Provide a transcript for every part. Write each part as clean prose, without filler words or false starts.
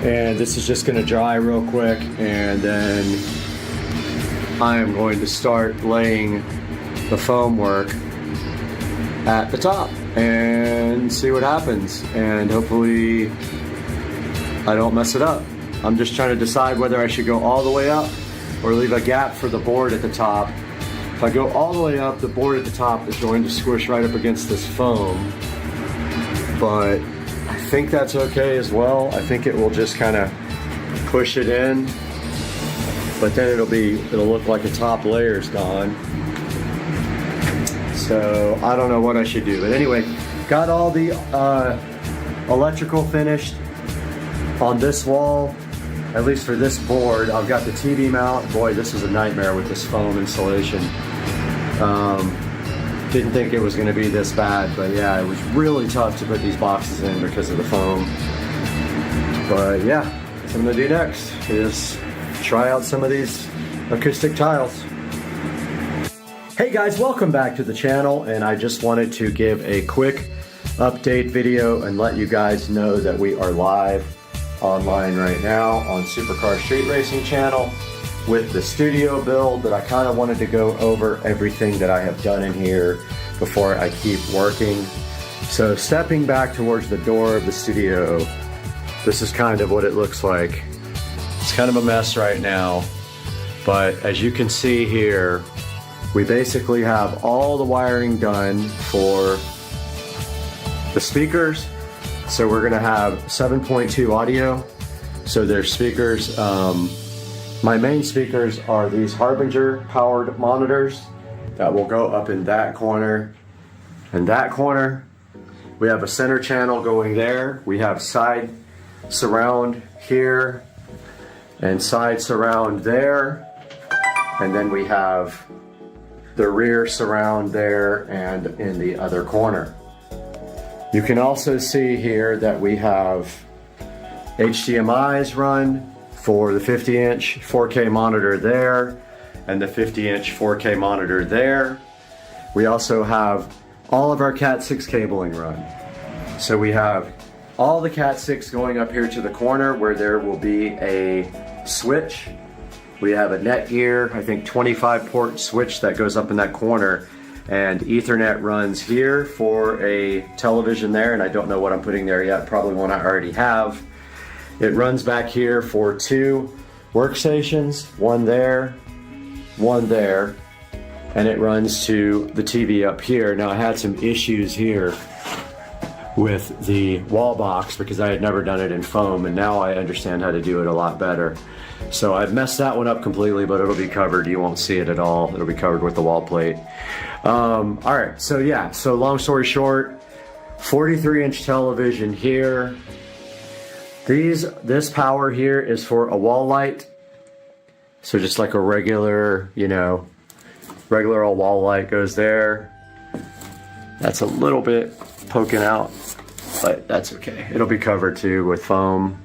And this is just gonna dry real quick, and then I am going to start laying the foam work at the top and see what happens, and hopefully I don't mess it up. I'm just trying to decide whether I should go all the way up or leave a gap for the board at the top. If I go all the way up, the board at the top is going to squish right up against this foam, but I think that's okay as well. I think it will just kind of push it in, but then it'll look like the top layer's gone. So I don't know what I should do, but anyway, got all the electrical finished on this wall, at least for this board. I've got the TV mount. Boy, this is a nightmare with this foam insulation. Didn't think it was going to be this bad, but yeah, it was really tough to put these boxes in because of the foam. But yeah, what I'm going to do next is try out some of these acoustic tiles. Hey guys, welcome back to the channel, and I just wanted to give a quick update video and let you guys know that we are live online right now on Supercar Street Racing channel with the studio build. That I kind of wanted to go over everything that I have done in here before I keep working. So stepping back towards the door of the studio, this is kind of what it looks like. It's kind of a mess right now, but as you can see here, we basically have all the wiring done for the speakers. So we're gonna have 7.2 audio. So there's speakers. My main speakers are these Harbinger powered monitors that will go up in that corner and that corner. We have a center channel going there. We have side surround here and side surround there. And then we have the rear surround there and in the other corner. You can also see here that we have HDMIs run for the 50-inch 4K monitor there and the 50-inch 4K monitor there. We also have all of our Cat 6 cabling run. So we have all the Cat 6 going up here to the corner where there will be a switch. We have a Netgear, I think 25 port switch that goes up in that corner, and Ethernet runs here for a television there, and I don't know what I'm putting there yet, probably one I already have. It runs back here for 2 workstations, one there, and it runs to the TV up here. Now I had some issues here with the wall box because I had never done it in foam, and now I understand how to do it a lot better. So I've messed that one up completely, but it'll be covered. You won't see it at all. It'll be covered with the wall plate. All right, so yeah, so long story short, 43-inch television here. This power here is for a wall light. So just like a regular, regular old wall light goes there. That's a little bit poking out, but that's okay. It'll be covered too with foam.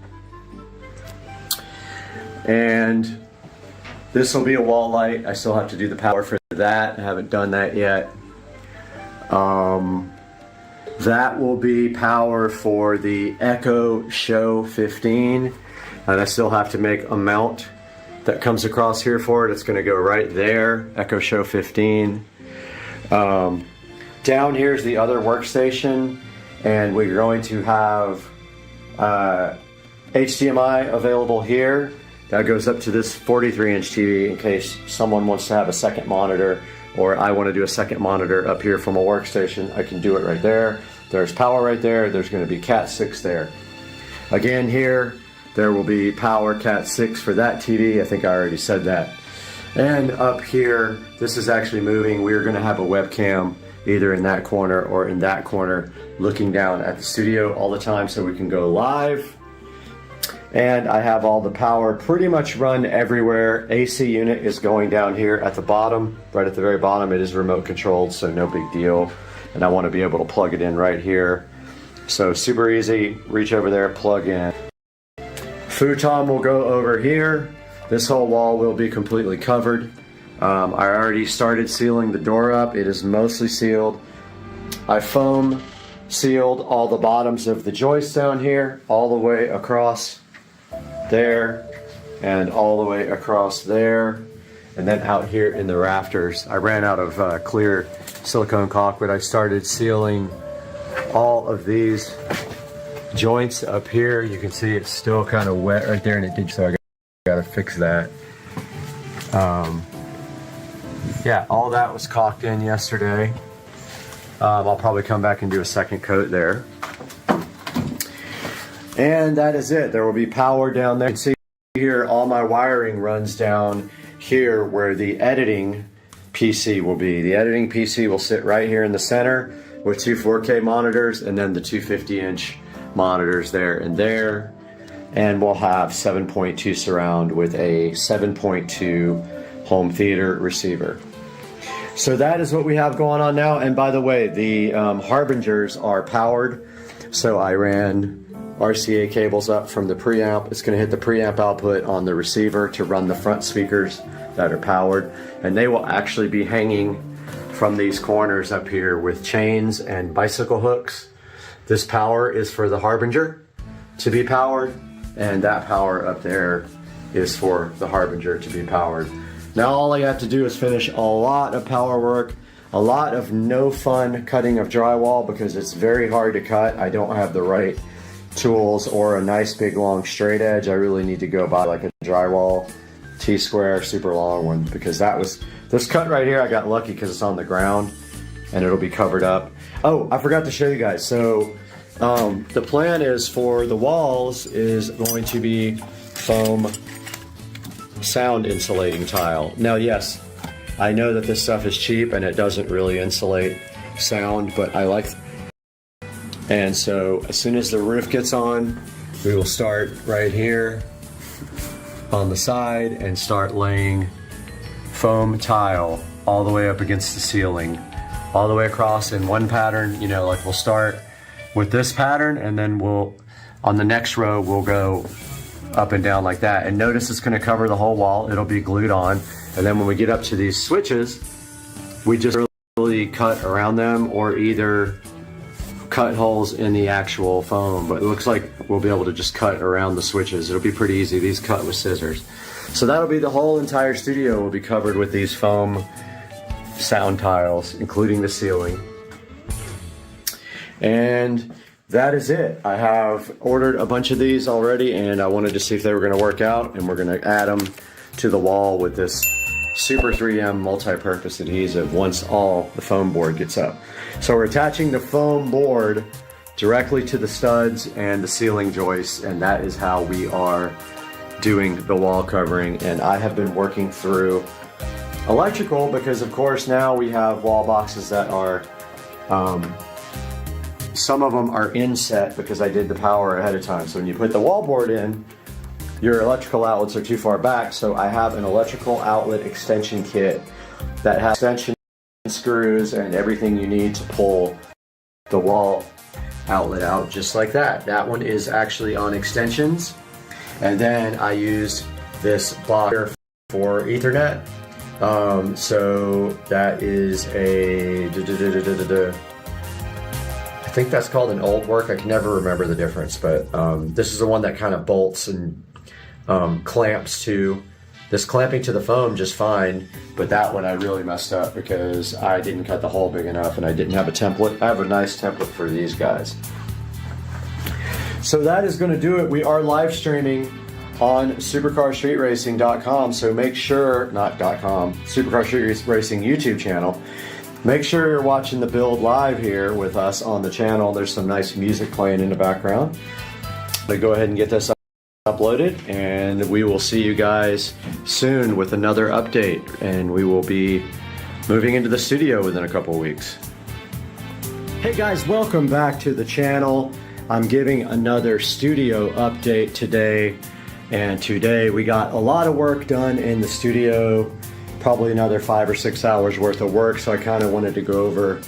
And this will be a wall light. I still have to do the power for that. I haven't done that yet. That will be power for the Echo Show 15. And I still have to make a mount that comes across here for it. It's going to go right there, Echo Show 15. Down here is the other workstation, and we're going to have HDMI available here. That goes up to this 43-inch TV in case someone wants to have a second monitor, or I want to do a second monitor up here from a workstation. I can do it right there. There's power right there. There's going to be Cat 6 there. Again here, there will be power Cat 6 for that TV. I think I already said that. And up here, this is actually moving. We're going to have a webcam either in that corner or in that corner looking down at the studio all the time so we can go live. And I have all the power pretty much run everywhere. AC unit is going down here at the bottom, right at the very bottom. It is remote controlled, so no big deal. And I want to be able to plug it in right here. So super easy, reach over there, plug in. Futon will go over here. This whole wall will be completely covered. I already started sealing the door up. It is mostly sealed. I foam sealed all the bottoms of the joists down here, all the way across there, and all the way across there, and then out here in the rafters. I ran out of clear silicone caulk, but I started sealing all of these joints up here. You can see it's still kind of wet right there, and it did, so I gotta fix that. Yeah, all that was caulked in yesterday. I'll probably come back and do a second coat there. And that is it. There will be power down there. You can see here all my wiring runs down here where the editing PC will be. The editing PC will sit right here in the center with two 4K monitors, and then the two 50-inch monitors there and there. And we'll have 7.2 surround with a 7.2 home theater receiver. So that is what we have going on now. And by the way, the Harbingers are powered. So I ran RCA cables up from the preamp. It's going to hit the preamp output on the receiver to run the front speakers that are powered. And they will actually be hanging from these corners up here with chains and bicycle hooks. This power is for the Harbinger to be powered, and that power up there is for the Harbinger to be powered. Now all I have to do is finish a lot of power work, a lot of no fun cutting of drywall because it's very hard to cut. I don't have the right tools or a nice big long straight edge. I really need to go buy like a drywall T-square super long one, because that was, this cut right here, I got lucky because it's on the ground and it'll be covered up. Oh, I forgot to show you guys. So the plan is for the walls is going to be foam sound insulating tile. Now, yes, I know that this stuff is cheap and it doesn't really insulate sound, but I like, and so as soon as the roof gets on, we will start right here on the side and start laying foam tile all the way up against the ceiling, all the way across in one pattern. You know, like we'll start with this pattern, and then we'll, on the next row, we'll go up and down like that. And notice it's going to cover the whole wall. It'll be glued on. And then when we get up to these switches, we just really cut around them or either cut holes in the actual foam. But it looks like we'll be able to just cut around the switches. It'll be pretty easy. These cut with scissors. So that'll be the whole entire studio will be covered with these foam sound tiles, including the ceiling. And that is it. I have ordered a bunch of these already, and I wanted to see if they were going to work out, and we're going to add them to the wall with this Super 3M multi-purpose adhesive once all the foam board gets up. So we're attaching the foam board directly to the studs and the ceiling joists, and that is how we are doing the wall covering. And I have been working through electrical because of course now we have wall boxes that are some of them are inset because I did the power ahead of time. So when you put the wall board in, your electrical outlets are too far back. So I have an electrical outlet extension kit that has extension screws and everything you need to pull the wall outlet out just like that. That one is actually on extensions. And then I used this block here for Ethernet. So that is a I think that's called an old work. I can never remember the difference, but this is the one that kind of bolts and clamps to, this clamping to the foam just fine, but that one I really messed up because I didn't cut the hole big enough and I didn't have a template. I have a nice template for these guys. So that is going to do it. We are live streaming on supercarstreetracing.com, so make sure, not .com, Supercar Street Racing YouTube channel. Make sure you're watching the build live here with us on the channel. There's some nice music playing in the background. But go ahead and get this uploaded, and we will see you guys soon with another update, and we will be moving into the studio within a couple weeks. Hey guys, welcome back to the channel. I'm giving another studio update today, and today we got a lot of work done in the studio, probably another 5 or 6 hours worth of work, so I kind of wanted to go over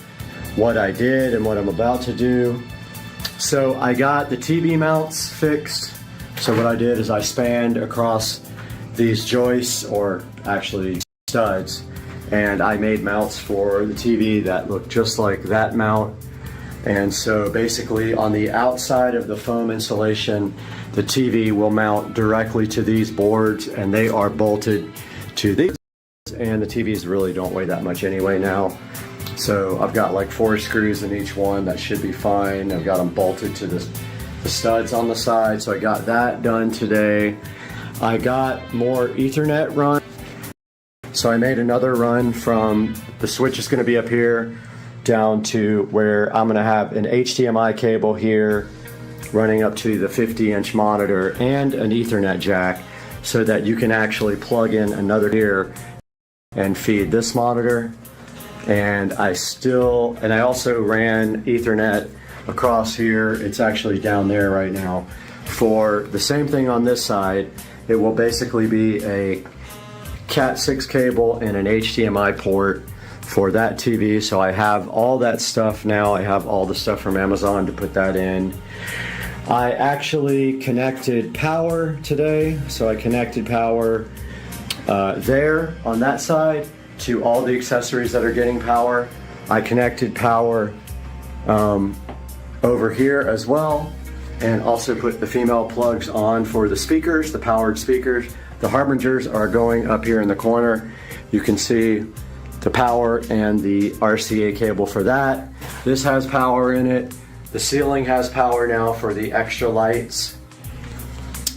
what I did and what I'm about to do. So I got the TV mounts fixed. So what I did is I spanned across these joists, or actually studs, and I made mounts for the TV that look just like that mount And so basically on the outside of the foam insulation, the TV will mount directly to these boards, and they are bolted to these. And the TVs really don't weigh that much anyway now. So I've got like 4 screws in each one. That should be fine. I've got them bolted to the studs on the side. So I got that done today. I got more Ethernet run. So I made another run from the switch is going to be up here down to where I'm going to have an HDMI cable here running up to the 50-inch monitor and an Ethernet jack, so that you can actually plug in another here and feed this monitor. And I also ran Ethernet across here. It's actually down there right now. For the same thing on this side, it will basically be a Cat 6 cable and an HDMI port for that TV. So I have all that stuff now. I have all the stuff from Amazon to put that in. I actually connected power today. So I connected power there on that side to all the accessories that are getting power. I connected power over here as well, and also put the female plugs on for the speakers, the powered speakers. The Harbingers are going up here in the corner. You can see the power and the RCA cable for that. This has power in it. The ceiling has power now for the extra lights.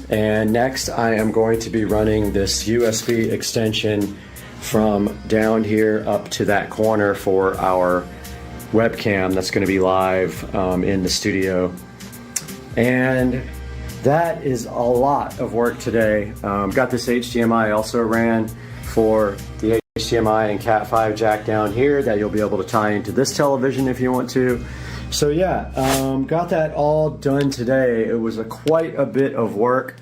And next I am going to be running this USB extension from down here up to that corner for our webcam that's going to be live in the studio. And that is a lot of work today. Got this HDMI also ran for the HDMI and Cat 5 jack down here that you'll be able to tie into this television if you want to. So yeah, got that all done today. It was quite a bit of work.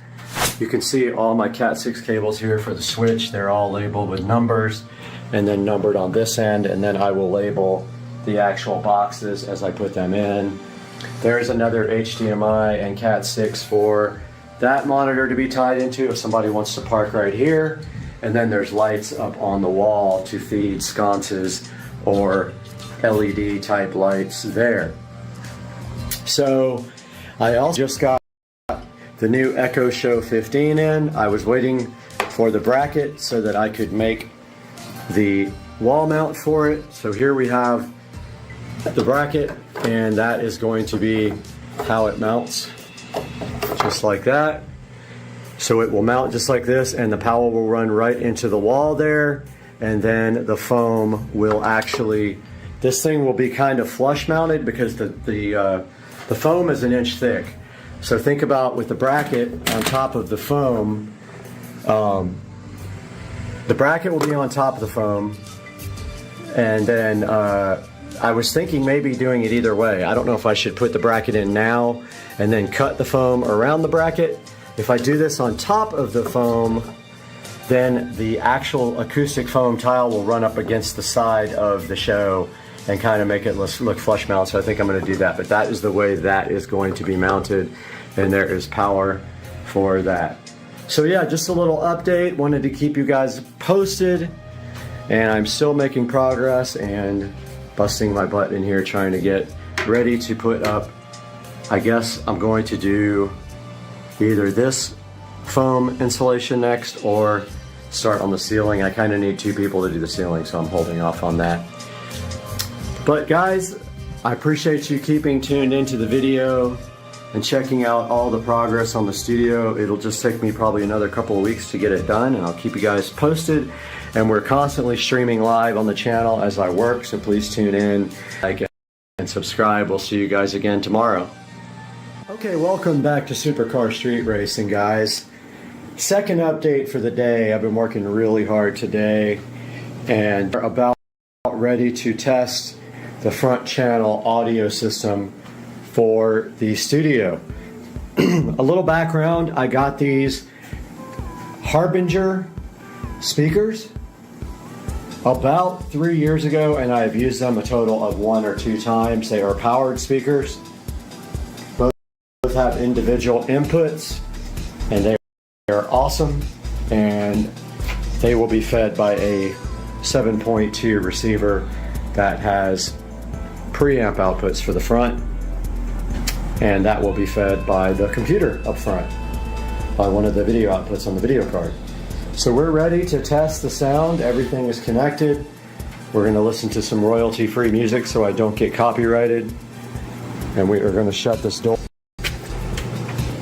You can see all my Cat 6 cables here for the switch. They're all labeled with numbers and then numbered on this end, and then I will label the actual boxes as I put them in. There's another HDMI and Cat 6 for that monitor to be tied into if somebody wants to park right here. And then there's lights up on the wall to feed sconces or LED type lights there. So I also just got the new Echo Show 15 in. I was waiting for the bracket so that I could make the wall mount for it. So here we have the bracket, and that is going to be how it mounts, just like that. So it will mount just like this, and the power will run right into the wall there, and then the foam will actually, this thing will be kind of flush mounted because the foam is 1 inch thick. So think about with the bracket on top of the foam, the bracket will be on top of the foam, and then I was thinking maybe doing it either way. I don't know if I should put the bracket in now and then cut the foam around the bracket. If I do this on top of the foam, then the actual acoustic foam tile will run up against the side of the show and kind of make it look flush mount. So I think I'm going to do that, but that is the way that is going to be mounted, and there is power for that. So yeah, just a little update. Wanted to keep you guys posted, and I'm still making progress and busting my butt in here trying to get ready to put up. I guess I'm going to do either this foam insulation next or start on the ceiling. I kind of need 2 people to do the ceiling, so I'm holding off on that. But guys, I appreciate you keeping tuned into the video and checking out all the progress on the studio. It'll just take me probably another couple of weeks to get it done, and I'll keep you guys posted. And we're constantly streaming live on the channel as I work, so please tune in, like, and subscribe. We'll see you guys again tomorrow. Okay, welcome back to Supercar Street Racing, guys. Second update for the day. I've been working really hard today, and we're about ready to test the front channel audio system for the studio. A little background, I got these Harbinger speakers about 3 years ago, and I've used them a total of 1 or 2 times. They are powered speakers. Both have individual inputs, and they are awesome, and they will be fed by a 7.2 receiver that has preamp outputs for the front, and that will be fed by the computer up front, by one of the video outputs on the video card. So we're ready to test the sound. Everything is connected. We're going to listen to some royalty-free music so I don't get copyrighted. And we are going to shut this door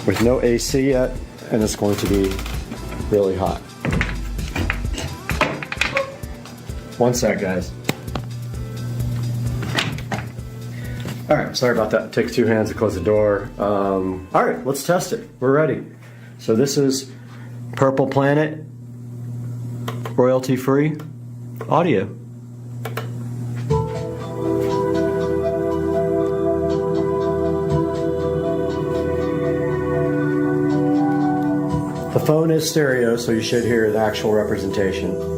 with no AC yet, and it's going to be really hot. One sec, guys. All right, sorry about that. It takes two hands to close the door. All right, let's test it. We're ready. So this is Purple Planet royalty-free audio. The phone is stereo, so you should hear the actual representation.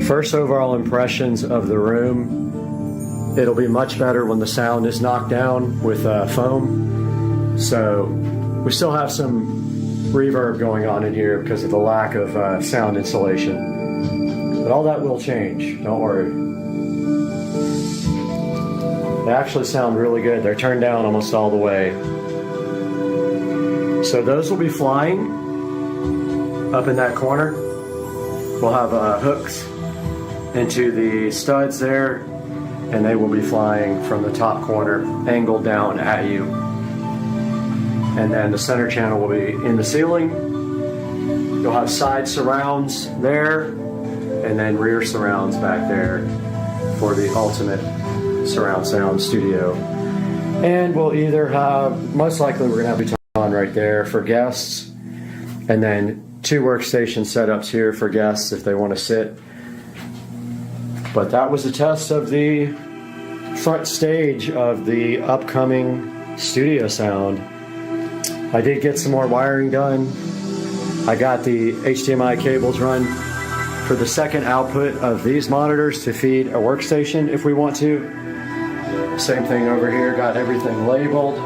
First overall impressions of the room, it'll be much better when the sound is knocked down with foam. So we still have some reverb going on in here because of the lack of sound insulation. But all that will change, don't worry. They actually sound really good. They're turned down almost all the way. So those will be flying up in that corner. We'll have hooks into the studs there, and they will be flying from the top corner, angled down at you. And then the center channel will be in the ceiling. You'll have side surrounds there, and then rear surrounds back there for the ultimate surround sound studio. And we'll either have, most likely we're gonna have Bhutan right there for guests, and then two workstation setups here for guests if they want to sit. But that was a test of the front stage of the upcoming studio sound. I did get some more wiring done. I got the HDMI cables run for the second output of these monitors to feed a workstation if we want to. Same thing over here, got everything labeled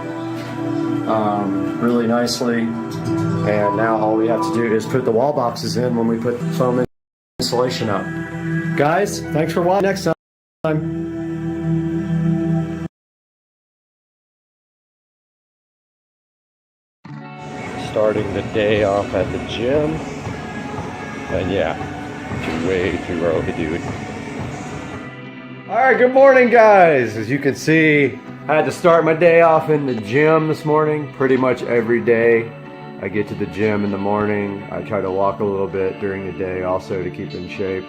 really nicely. And now all we have to do is put the wall boxes in when we put foam insulation up. Guys, thanks for watching. Next time. Starting the day off at the gym. And yeah, way too early, dude. Alright, good morning, guys. As you can see, I had to start my day off in the gym this morning. Pretty much every day I get to the gym in the morning. I try to walk a little bit during the day also to keep in shape.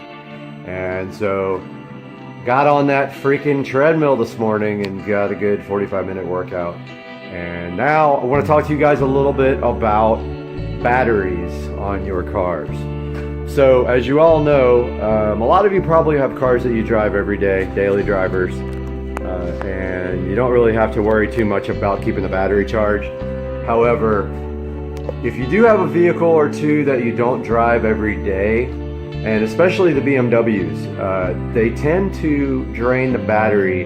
And so got on that freaking treadmill this morning and got a good 45-minute workout. And now I want to talk to you guys a little bit about batteries on your cars. So as you all know, a lot of you probably have cars that you drive every day, daily drivers, and you don't really have to worry too much about keeping the battery charged. However, if you do have a vehicle or two that you don't drive every day, and especially the BMWs, they tend to drain the battery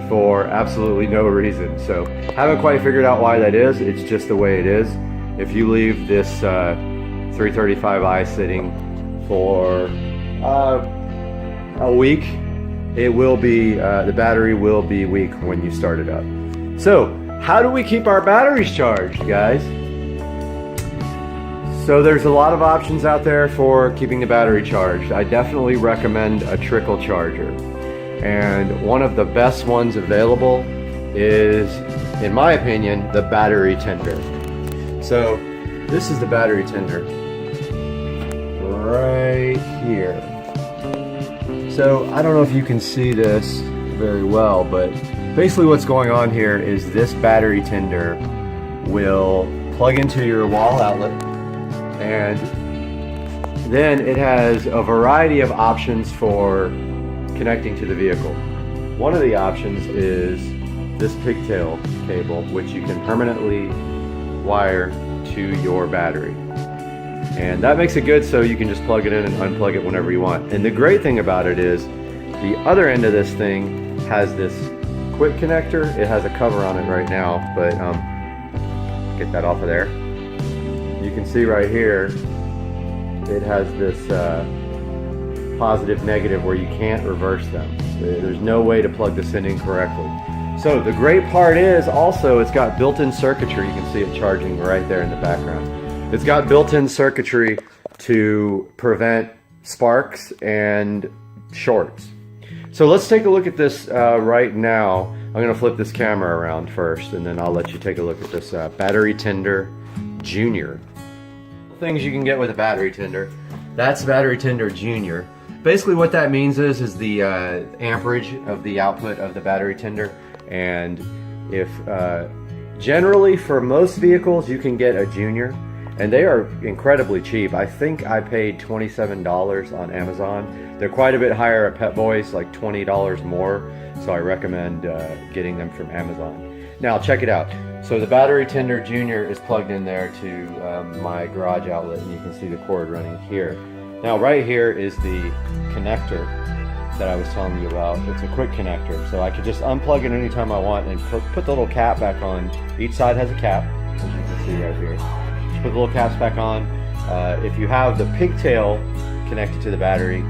for absolutely no reason. So haven't quite figured out why that is. It's just the way it is. If you leave this 335i sitting for a week, it will be the battery will be weak when you start it up. So how do we keep our batteries charged, guys? So there's a lot of options out there for keeping the battery charged. I definitely recommend a trickle charger. And one of the best ones available is, in my opinion, the battery tender. So this is the battery tender right here. So I don't know if you can see this very well, but basically what's going on here is this battery tender will plug into your wall outlet, and Then it has a variety of options for connecting to the vehicle. One of the options is this pigtail cable, which you can permanently wire to your battery. And that makes it good so you can just plug it in and unplug it whenever you want. And the great thing about it is the other end of this thing has this quick connector. It has a cover on it right now, but get that off of there. You can see right here, it has this positive negative where you can't reverse them. There's no way to plug this in incorrectly. So the great part is also it's got built-in circuitry. You can see it charging right there in the background. It's got built-in circuitry to prevent sparks and shorts. So let's take a look at this right now. I'm going to flip this camera around first, and then I'll let you take a look at this Battery Tender Junior. Things you can get with a battery tender. That's Battery Tender Junior. Basically what that means is the amperage of the output of the battery tender. And if generally for most vehicles you can get a Junior, and they are incredibly cheap. I think I paid $27 on Amazon. They're quite a bit higher at Pep Boys, like $20 more. So I recommend getting them from Amazon. Now check it out. So the Battery Tender Junior is plugged in there to my garage outlet, and you can see the cord running here. Now right here is the connector that I was telling you about. It's a quick connector, so I could just unplug it anytime I want and put the little cap back on. Each side has a cap, as you can see right here. Just put the little caps back on. If you have the pigtail connected to the battery,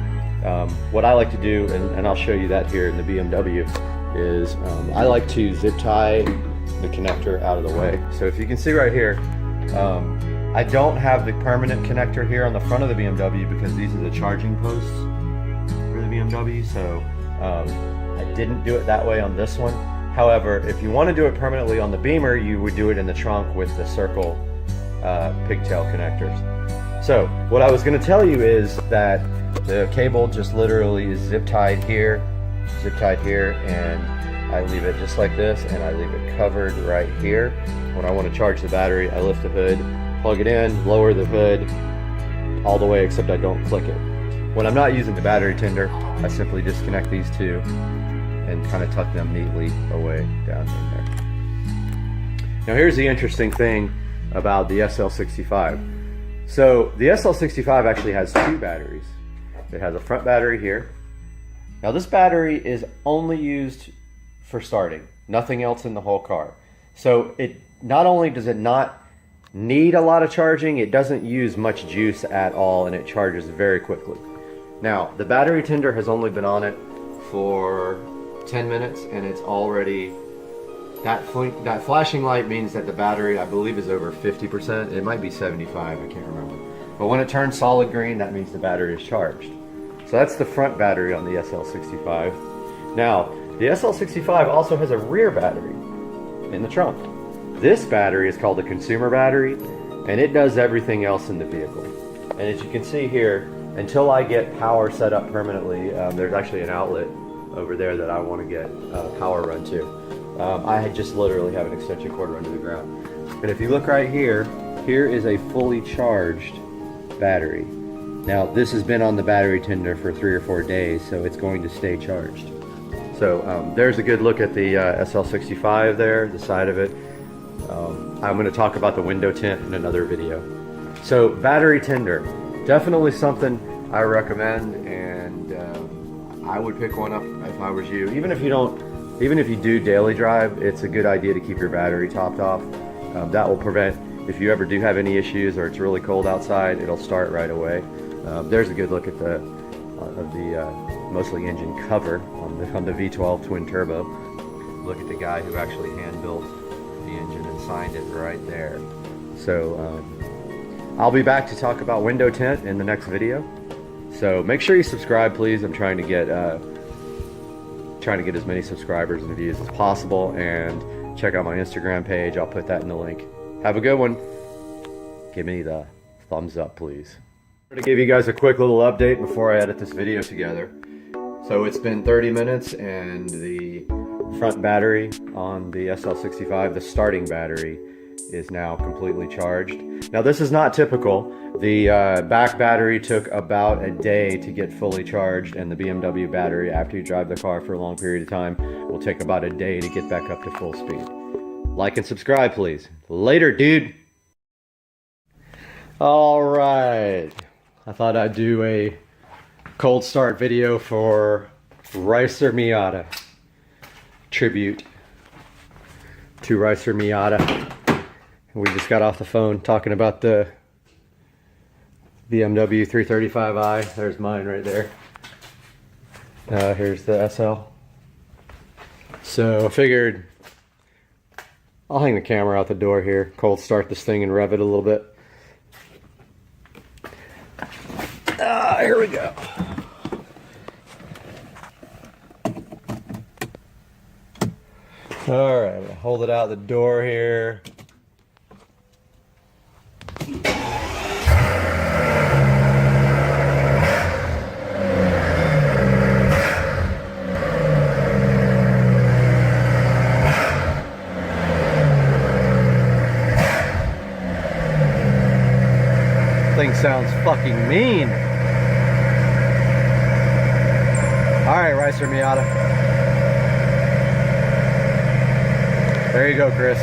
what I like to do, and I'll show you that here in the BMW, is I like to zip tie the connector out of the way. So if you can see right here, I don't have the permanent connector here on the front of the BMW because these are the charging posts for the BMW, so I didn't do it that way on this one. However, if you want to do it permanently on the Beamer, you would do it in the trunk with the circle pigtail connectors. So what I was going to tell you is that the cable just literally is zip tied here, and I leave it just like this, and I leave it covered right here. When I want to charge the battery, I lift the hood, plug it in, lower the hood all the way, except I don't click it. When I'm not using the battery tender, I simply disconnect these two and kind of tuck them neatly away down in there. Now here's the interesting thing about the SL65. So the SL65 actually has two batteries. It has a front battery here. Now this battery is only used for starting, nothing else in the whole car. So it not only does it not need a lot of charging, it doesn't use much juice at all, and it charges very quickly. Now the battery tender has only been on it for 10 minutes, and it's already, that flashing light means that the battery, I believe, is over 50%. It might be 75, I can't remember. But when it turns solid green, that means the battery is charged. So that's the front battery on the SL65. Now, the SL65 also has a rear battery in the trunk. This battery is called the consumer battery, and it does everything else in the vehicle. And as you can see here, until I get power set up permanently, there's actually an outlet over there that I want to get power run to. I just literally have an extension cord run to the ground. And if you look right here, here is a fully charged battery. Now this has been on the battery tender for 3 or 4 days, so it's going to stay charged. So there's a good look at the SL65 there, the side of it. I'm going to talk about the window tint in another video. So battery tender, definitely something I recommend, and I would pick one up if I was you. Even if you do daily drive, it's a good idea to keep your battery topped off. That will prevent, if you ever do have any issues or it's really cold outside, it'll start right away. There's a good look at the mostly engine cover on the V12 twin turbo. Look at the guy who actually hand built the engine and signed it right there. So I'll be back to talk about window tint in the next video. So make sure you subscribe, please. I'm trying to get as many subscribers and views as possible, and check out my Instagram page. I'll put that in the link. Have a good one. Give me the thumbs up, please. I'm going to give you guys a quick little update before I edit this video together. So it's been 30 minutes, and the front battery on the SL65, the starting battery, is now completely charged. Now this is not typical. The back battery took about a day to get fully charged, and the BMW battery, after you drive the car for a long period of time, will take about a day to get back up to full speed. Like and subscribe, please. Later, dude. All right. I thought I'd do a cold start video for Ricer Miata. Tribute to Ricer Miata. We just got off the phone talking about the BMW 335i. There's mine right there. Here's the SL. So I figured I'll hang the camera out the door here, cold start this thing and rev it a little bit. Here we go. All right, I'm gonna hold it out the door here. Thing sounds fucking mean. All right, Ricer Miata. There you go, Chris.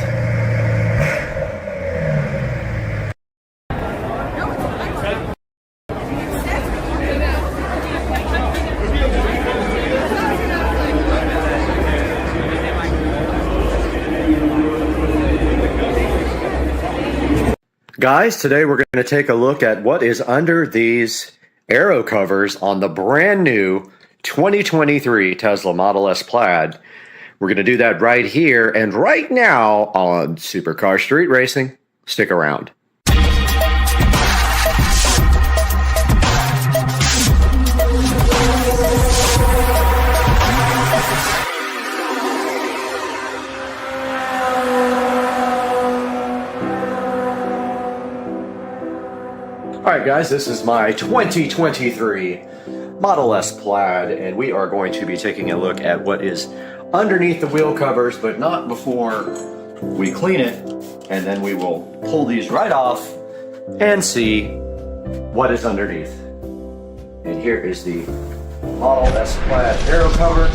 Guys, today we're going to take a look at what is under these aero covers on the brand new 2023 Tesla Model S Plaid. We're going to do that right here and right now on Supercar Street Racing. Stick around. Alright guys, this is my 2023 Model S Plaid, and we are going to be taking a look at what is underneath the wheel covers, but not before we clean it, and then we will pull these right off and see what is underneath. And here is the Model S Plaid aero cover,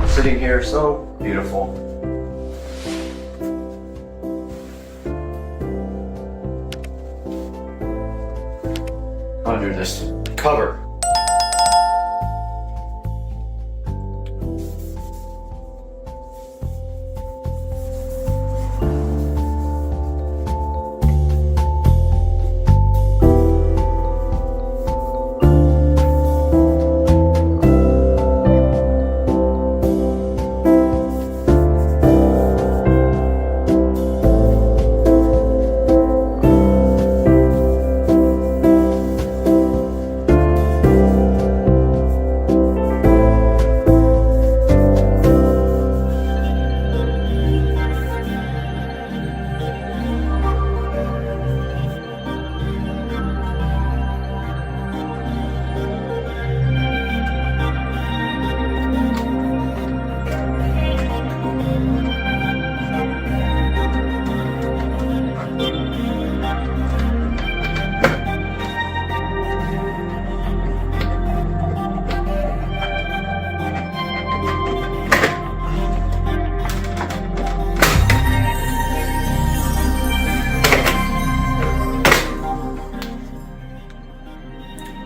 sitting here so beautiful. Under this cover.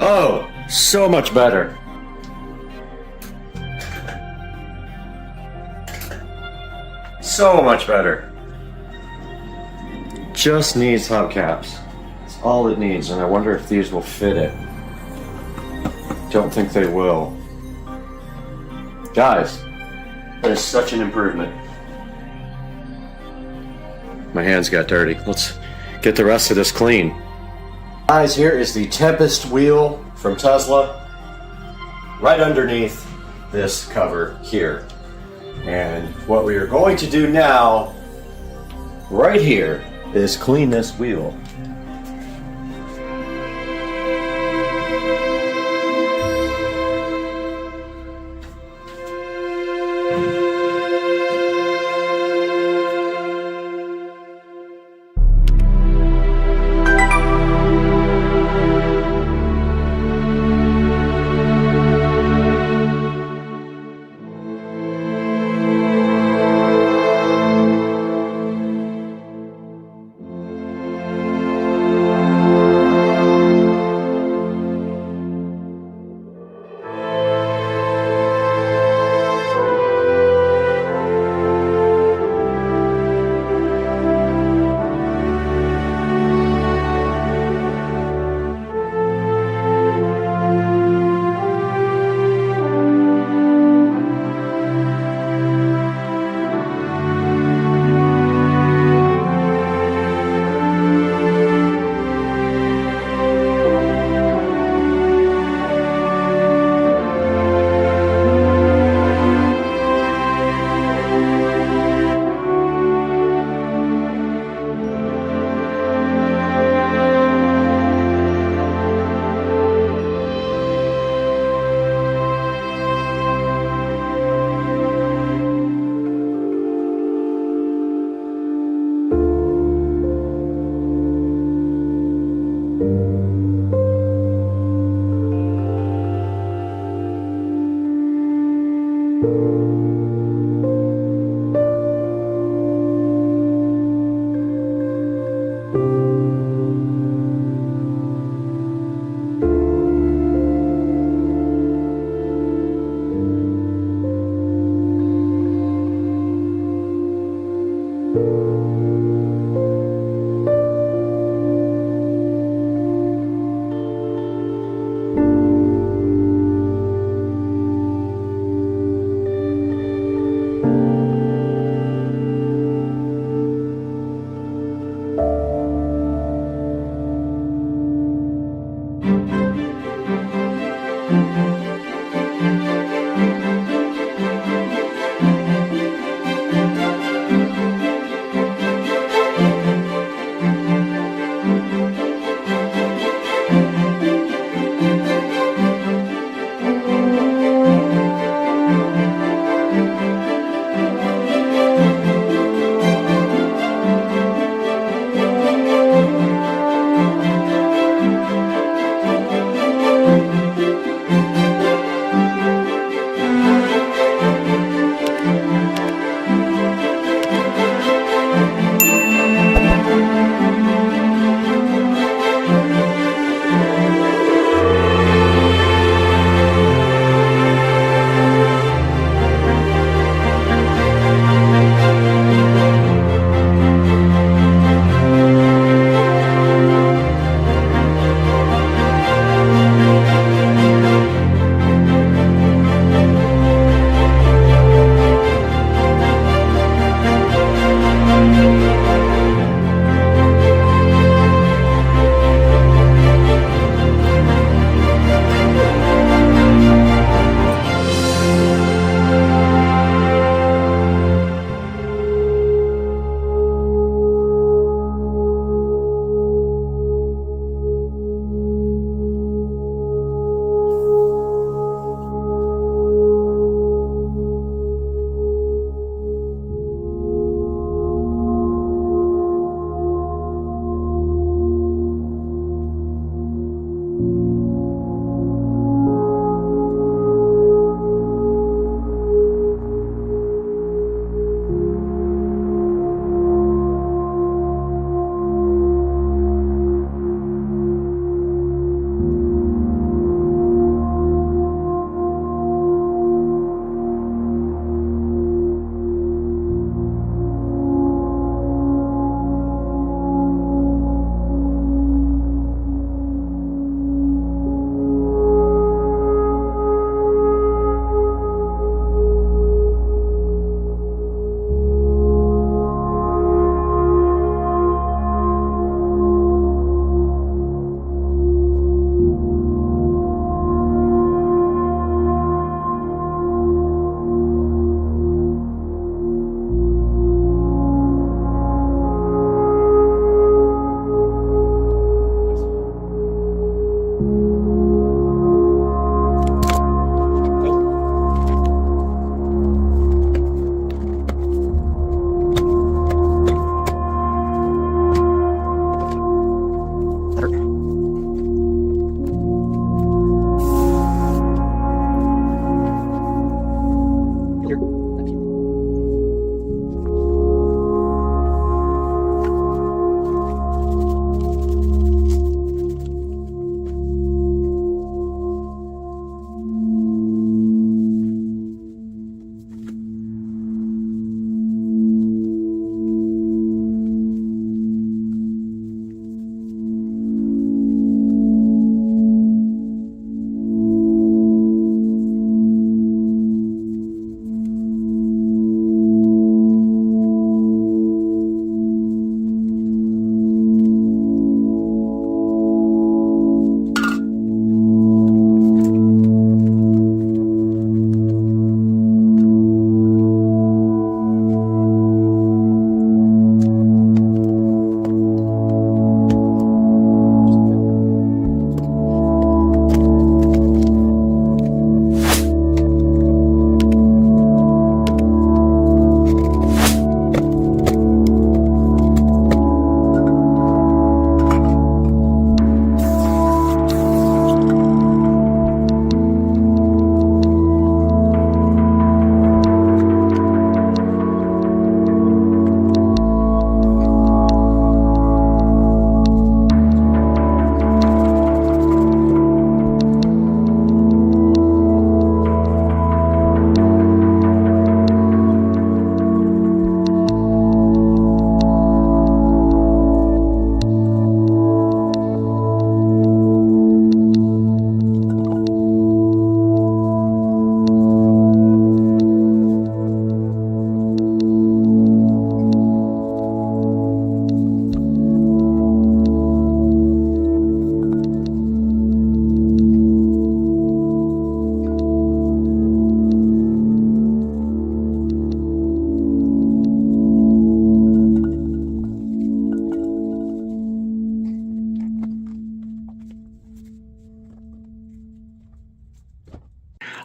Oh, so much better. So much better. Just needs hubcaps. That's all it needs, and I wonder if these will fit it. Don't think they will. Guys, that is such an improvement. My hands got dirty. Let's get the rest of this clean. Guys, here is the Tempest wheel from Tesla, right underneath this cover here. And what we are going to do now, right here, is clean this wheel.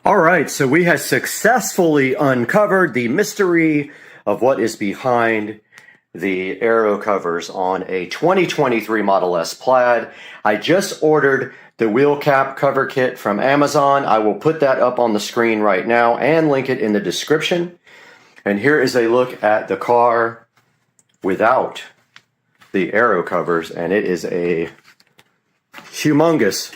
All right, so we have successfully uncovered the mystery of what is behind the aero covers on a 2023 Model S Plaid. I just ordered the wheel cap cover kit from Amazon. I will put that up on the screen right now and link it in the description. And here is a look at the car without the aero covers, and it is a humongous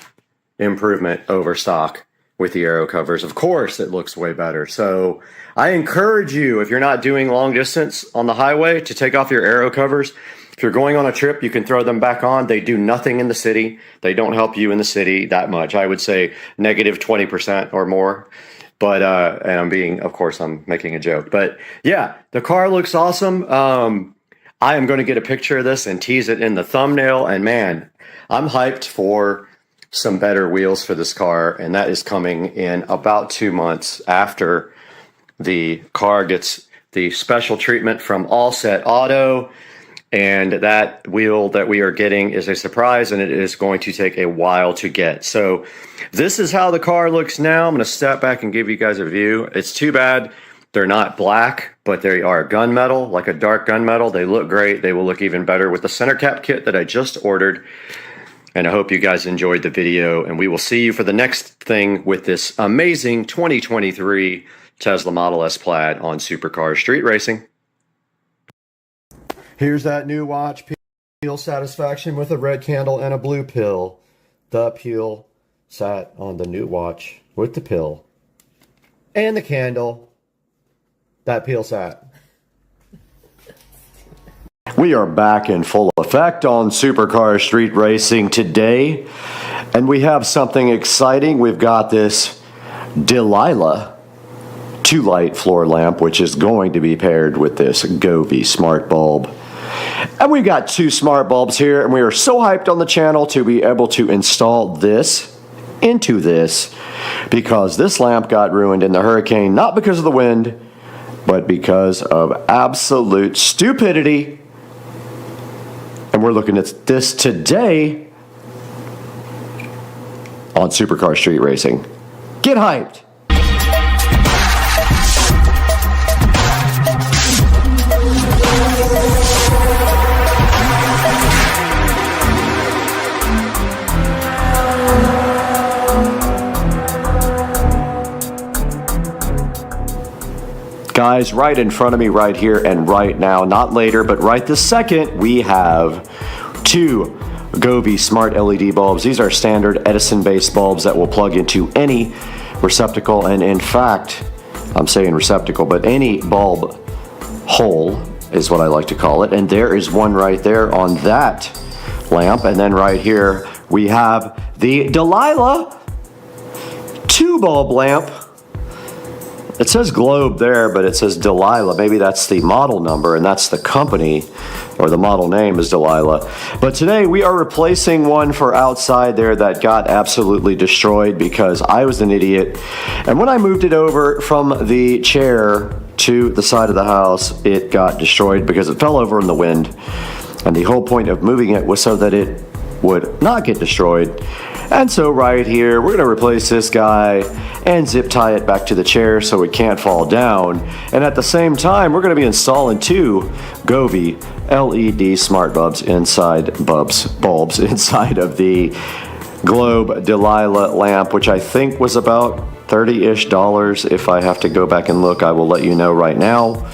improvement over stock with the aero covers. Of course, it looks way better. So I encourage you, if you're not doing long distance on the highway, to take off your aero covers. If you're going on a trip, you can throw them back on. They do nothing in the city. They don't help you in the city that much. I would say negative 20% or more. But, and I'm making a joke. But yeah, the car looks awesome. I am going to get a picture of this and tease it in the thumbnail. And man, I'm hyped for some better wheels for this car, and that is coming in about 2 months after the car gets the special treatment from All Set Auto. And that wheel that we are getting is a surprise, and it is going to take a while to get. So this is how the car looks now. I'm going to step back and give you guys a view. It's too bad they're not black, but they are gunmetal, like a dark gunmetal. They look great. They will look even better with the center cap kit that I just ordered. And I hope you guys enjoyed the video, and we will see you for the next thing with this amazing 2023 Tesla Model S Plaid on Supercar Street Racing. Here's that new watch, peel satisfaction with a red candle and a blue pill. The peel sat on the new watch with the pill and the candle. That peel sat. We are back in full effect on Supercar Street Racing today, and we have something exciting. We've got this Delilah 2-light floor lamp, which is going to be paired with this Govee smart bulb. And we've got 2 smart bulbs here, and we are so hyped on the channel to be able to install this into this, because this lamp got ruined in the hurricane, not because of the wind, but because of absolute stupidity. And we're looking at this today on Supercar Street Racing. Get hyped! Guys, right in front of me right here and right now, not later, but right this second, we have 2 Govee smart LED bulbs. These are standard Edison-based bulbs that will plug into any receptacle, and in fact, I'm saying receptacle, but any bulb hole is what I like to call it. And there is one right there on that lamp. And then right here, we have the Delilah 2-bulb lamp. It says Globe there, but it says Delilah. Maybe that's the model number, and that's the company, or the model name is Delilah. But today we are replacing one for outside there that got absolutely destroyed because I was an idiot. And when I moved it over from the chair to the side of the house, it got destroyed because it fell over in the wind. And the whole point of moving it was so that it would not get destroyed. And so right here, we're going to replace this guy and zip tie it back to the chair so it can't fall down. And at the same time, we're going to be installing 2 Govee LED smart bulbs inside of the Globe Delilah lamp, which I think was about $30-ish. If I have to go back and look, I will let you know right now.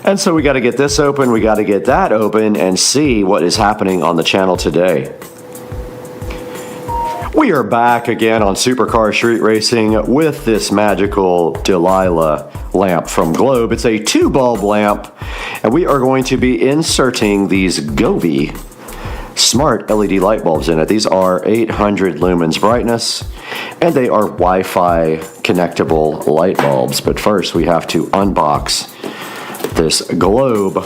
And so we got to get this open, we got to get that open, and see what is happening on the channel today. We are back again on Supercar Street Racing with this magical Delilah lamp from Globe. It's a 2-bulb lamp, and we are going to be inserting these Govee smart LED light bulbs in it. These are 800 lumens brightness, and they are Wi-Fi connectable light bulbs. But first, we have to unbox this Globe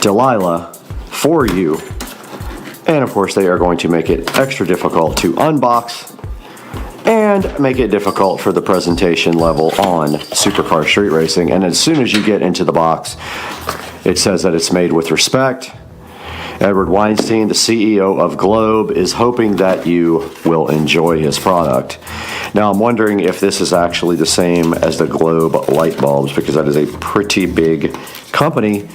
Delilah for you. And of course, they are going to make it extra difficult to unbox and make it difficult for the presentation level on Supercar Street Racing. And as soon as you get into the box, it says that it's made with respect. Edward Weinstein, the CEO of Globe, is hoping that you will enjoy his product. Now, I'm wondering if this is actually the same as the Globe light bulbs, because that is a pretty big company.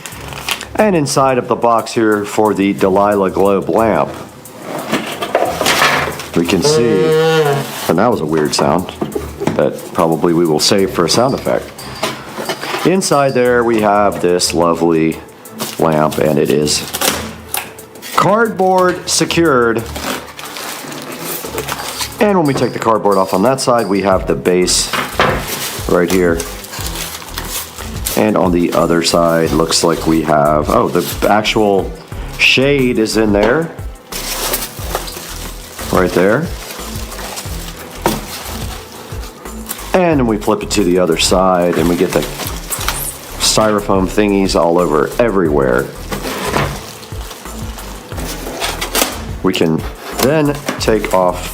And inside of the box here for the Delilah Globe lamp, we can see, and that was a weird sound that probably we will save for a sound effect. Inside there we have this lovely lamp, and it is cardboard secured. And when we take the cardboard off on that side, we have the base right here. And on the other side, looks like we have, oh, the actual shade is in there. Right there. And then we flip it to the other side and we get the styrofoam thingies all over everywhere. We can then take off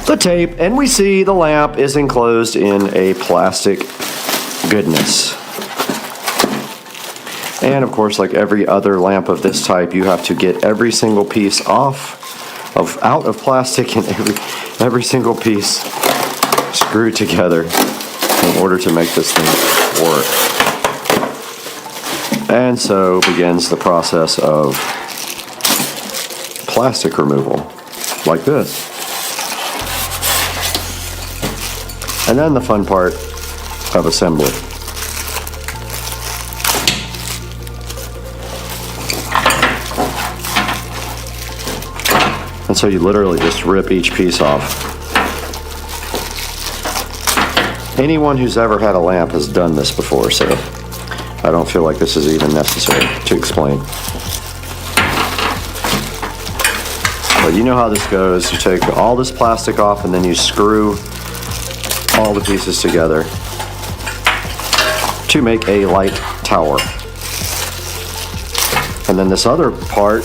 the tape, and we see the lamp is enclosed in a plastic goodness. And of course, like every other lamp of this type, you have to get every single piece out of plastic, and every single piece screwed together in order to make this thing work. And so begins the process of plastic removal, like this. And then the fun part of assembly. And so you literally just rip each piece off. Anyone who's ever had a lamp has done this before, so I don't feel like this is even necessary to explain. But you know how this goes. You take all this plastic off and then you screw all the pieces together to make a light tower. And then this other part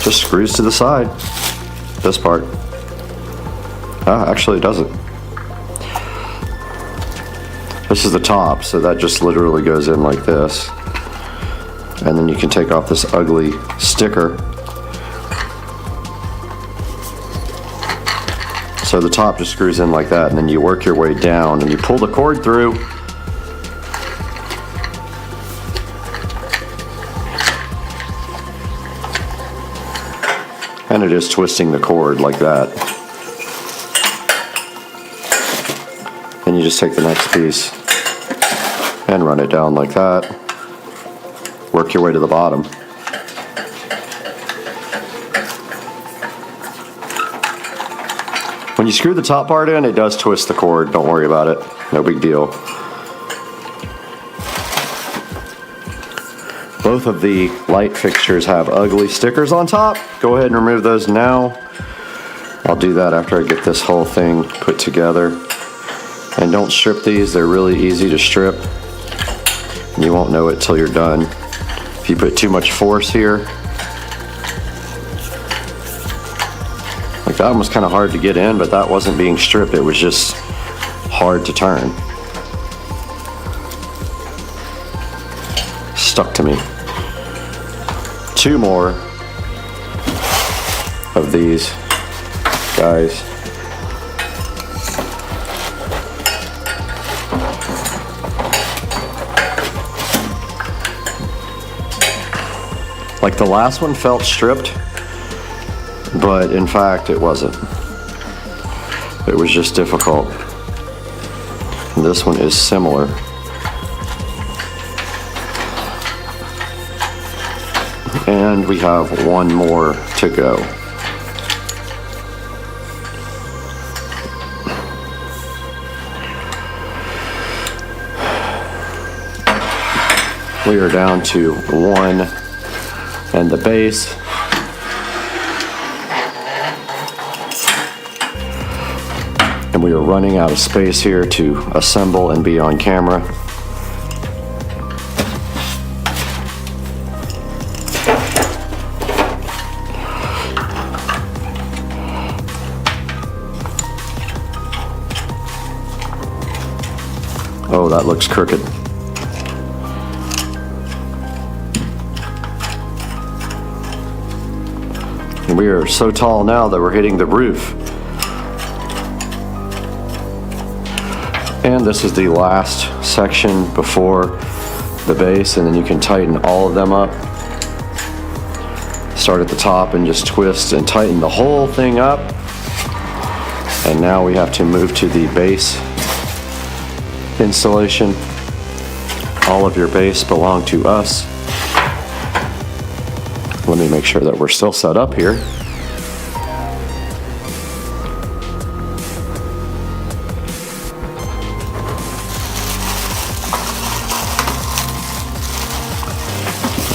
just screws to the side. This part. Actually it doesn't. This is the top, so that just literally goes in like this. And then you can take off this ugly sticker. So the top just screws in like that, and then you work your way down and you pull the cord through. And it is twisting the cord like that. Then you just take the next piece and run it down like that. Work your way to the bottom. When you screw the top part in, it does twist the cord. Don't worry about it. No big deal. Both of the light fixtures have ugly stickers on top. Go ahead and remove those now. I'll do that after I get this whole thing put together. And don't strip these. They're really easy to strip. And you won't know it till you're done. If you put too much force here, like that one was kind of hard to get in, but that wasn't being stripped. It was just hard to turn. Stuck to me. Two more of these guys. Like the last one felt stripped, but in fact it wasn't. It was just difficult. And this one is similar. And we have one more to go. We are down to one and the base. And we are running out of space here to assemble and be on camera. Oh, that looks crooked. And we are so tall now that we're hitting the roof. And this is the last section before the base, and then you can tighten all of them up. Start at the top and just twist and tighten the whole thing up. And now we have to move to the base installation. All of your base belong to us. Let me make sure that we're still set up here.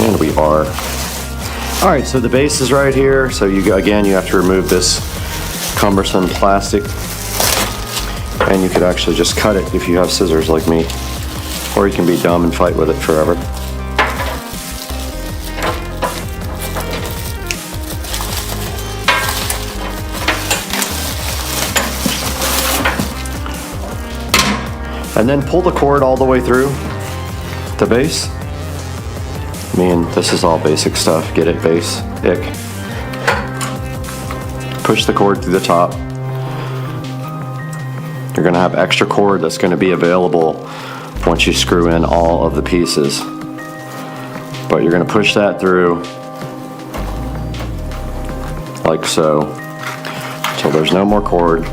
And we are. All right, so the base is right here. So you have to remove this cumbersome plastic, and you could actually just cut it if you have scissors like me, or you can be dumb and fight with it forever. And then pull the cord all the way through the base. I mean, this is all basic stuff. Get it, basic. Push the cord through the top. You're going to have extra cord that's going to be available once you screw in all of the pieces. But you're going to push that through like so until there's no more cord.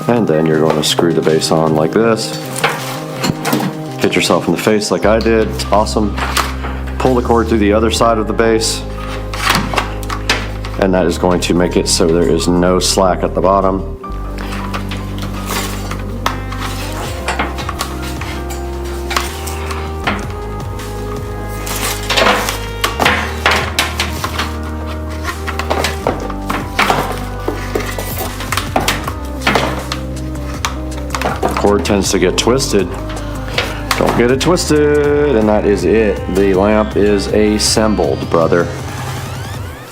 And then you're going to screw the base on like this. Hit yourself in the face like I did. It's awesome. Pull the cord through the other side of the base. And that is going to make it so there is no slack at the bottom. Cord tends to get twisted. Don't get it twisted, and that is it. The lamp is assembled, brother.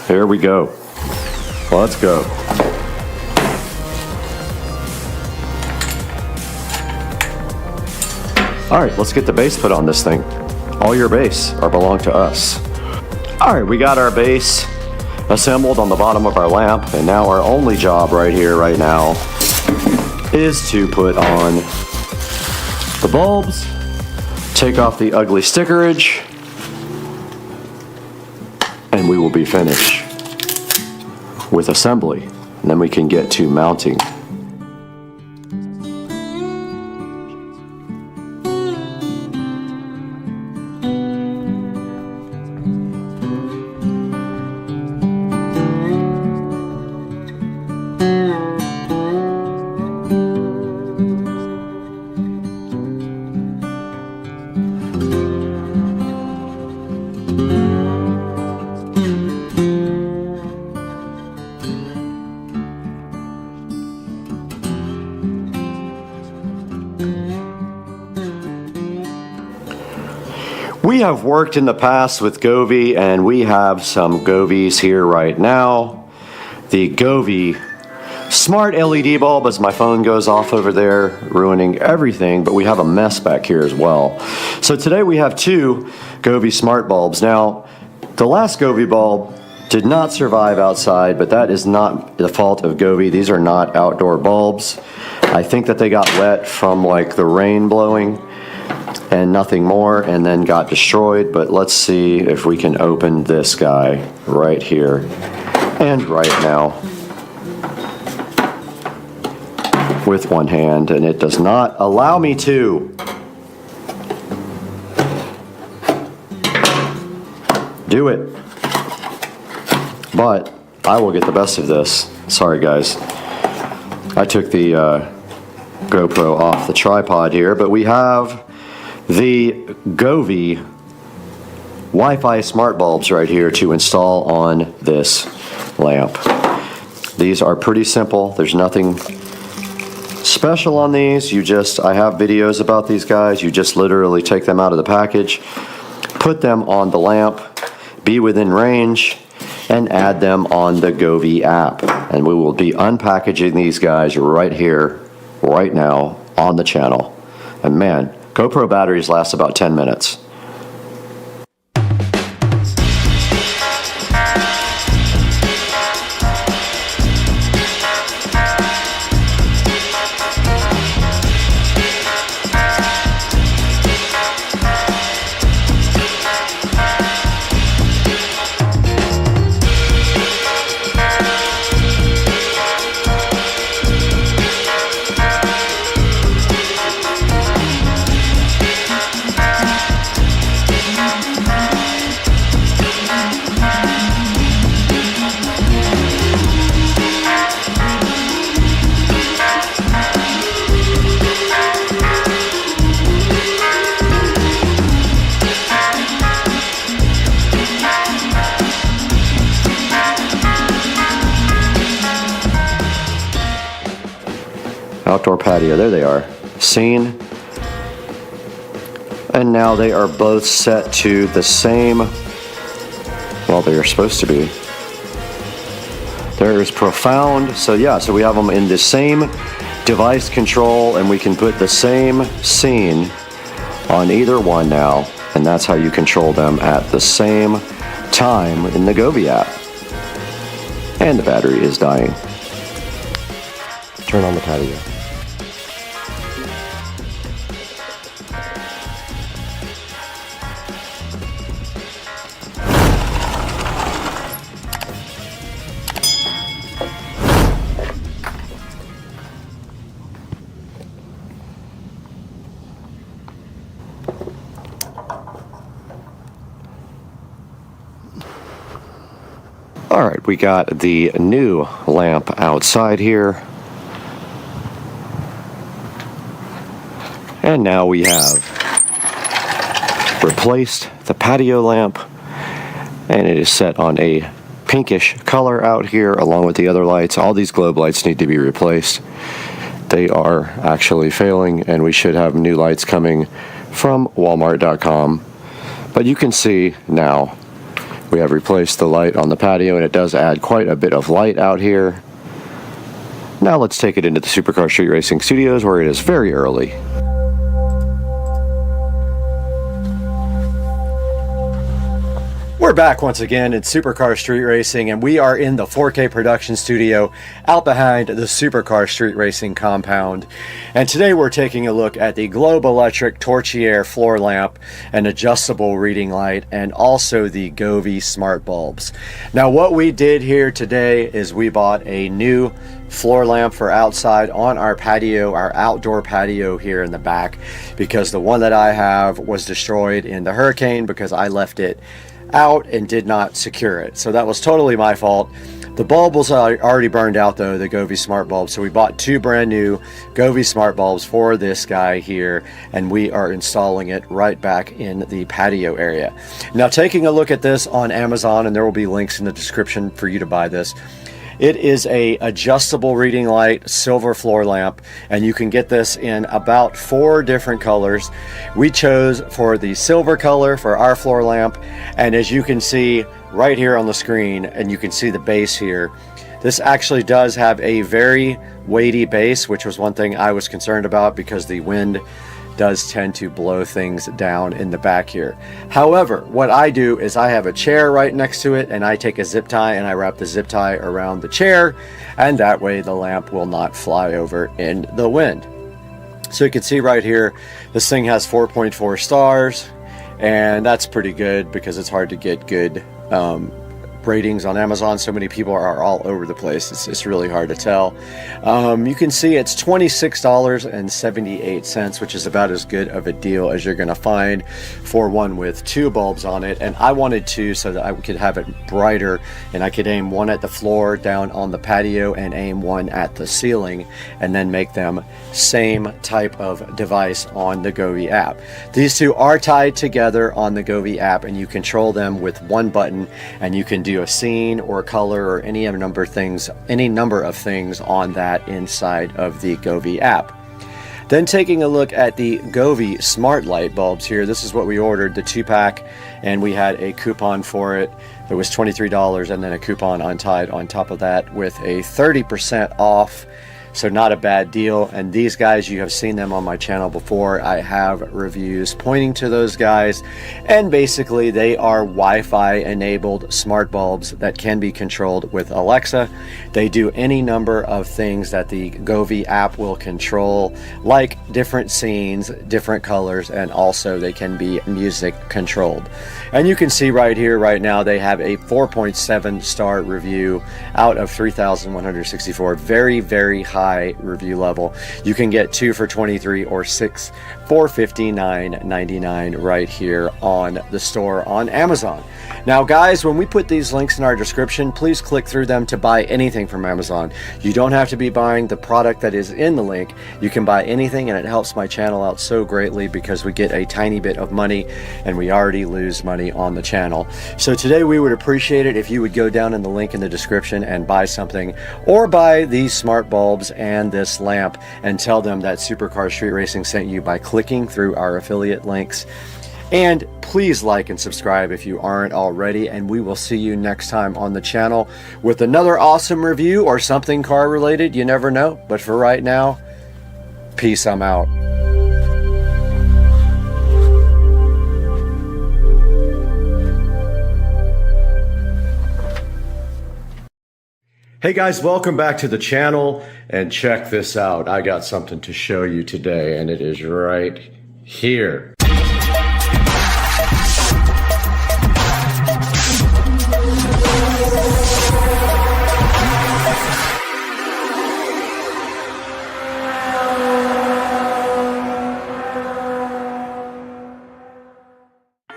Here we go. Let's go. All right, let's get the base put on this thing. All your base belong to us. All right, we got our base assembled on the bottom of our lamp, and now our only job right here, right now, is to put on the bulbs, take off the ugly stickerage, and we will be finished with assembly. And then we can get to mounting. We have worked in the past with Govee, and we have some Govees here right now. The Govee smart LED bulb, as my phone goes off over there, ruining everything, but we have a mess back here as well. So today we have two Govee smart bulbs. Now, the last Govee bulb did not survive outside, but that is not the fault of Govee. These are not outdoor bulbs. I think that they got wet from like the rain blowing and nothing more, and then got destroyed. But let's see if we can open this guy right here and right now with one hand, and it does not allow me to. Do it. But I will get the best of this. Sorry guys, I took the GoPro off the tripod here, but we have the Govee Wi-Fi smart bulbs right here to install on this lamp. These are pretty simple. There's nothing special on these. I have videos about these guys. You just literally take them out of the package, put them on the lamp, be within range, and add them on the Govee app. And we will be unpackaging these guys right here, right now on the channel. And man, GoPro batteries last about 10 minutes. outdoor patio. There they are. Seen. And now they are both set to the same, well, they are supposed to be. There is profound, so yeah, so we have them in the same device control, and we can put the same scene on either one now, and that's how you control them at the same time in the Govee app. And the battery is dying. Turn on the patio. All right, we got the new lamp outside here. And now we have replaced the patio lamp, and it is set on a pinkish color out here along with the other lights. All these globe lights need to be replaced. They are actually failing, and we should have new lights coming from Walmart.com. But you can see now we have replaced the light on the patio, and it does add quite a bit of light out here. Now let's take it into the Supercar Street Racing Studios, where it is very early. We're back once again in Supercar Street Racing, and we are in the 4K production studio out behind the Supercar Street Racing compound. And today we're taking a look at the Globe Electric Torchiere floor lamp, an adjustable reading light, and also the Govee smart bulbs. Now what we did here today is we bought a new floor lamp for outside on our patio, our outdoor patio here in the back, because the one that I have was destroyed in the hurricane because I left it out and did not secure it. So that was totally my fault. The bulb was already burned out though, the Govee smart bulb. So we bought two brand new Govee smart bulbs for this guy here, and we are installing it right back in the patio area. Now taking a look at this on Amazon, and there will be links in the description for you to buy this. It is a adjustable reading light silver floor lamp, and you can get this in about 4 different colors. We chose for the silver color for our floor lamp, and as you can see right here on the screen, and you can see the base here, this actually does have a very weighty base, which was one thing I was concerned about because the wind does tend to blow things down in the back here. However, what I do is I have a chair right next to it, and I take a zip tie and I wrap the zip tie around the chair, and that way the lamp will not fly over in the wind. So you can see right here, this thing has 4.4 stars, and that's pretty good because it's hard to get good ratings on Amazon. So many people are all over the place. It's really hard to tell. You can see it's $26.78, which is about as good of a deal as you're going to find for one with 2 bulbs on it. And I wanted 2 so that I could have it brighter, and I could aim one at the floor down on the patio and aim one at the ceiling, and then make them same type of device on the Govee app. These two are tied together on the Govee app, and you control them with one button, and you can do a scene or a color or any number of things on that inside of the Govee app. Then taking a look at the Govee smart light bulbs here, this is what we ordered, the 2-pack, and we had a coupon for it. It was $23, and then a coupon untied on top of that with a 30% off. So not a bad deal. And these guys, you have seen them on my channel before. I have reviews pointing to those guys, and basically they are Wi-Fi enabled smart bulbs that can be controlled with Alexa. They do any number of things that the Govee app will control, like different scenes, different colors, and also they can be music controlled. And you can see right here right now they have a 4.7 star review out of 3,164. Very, very high review level. You can get 2 for $23 or 6 for $59.99 right here on the store on Amazon. Now guys, when we put these links in our description, please click through them to buy anything from Amazon. You don't have to be buying the product that is in the link. You can buy anything, and it helps my channel out so greatly because we get a tiny bit of money and we already lose money on the channel. So today we would appreciate it if you would go down in the link in the description and buy something, or buy these smart bulbs and this lamp, and tell them that Supercar Street Racing sent you by clicking through our affiliate links. And please like and subscribe if you aren't already, and we will see you next time on the channel with another awesome review or something car related. You never know. But for right now, peace, I'm out. Hey guys, welcome back to the channel, and check this out. I got something to show you today, and it is right here.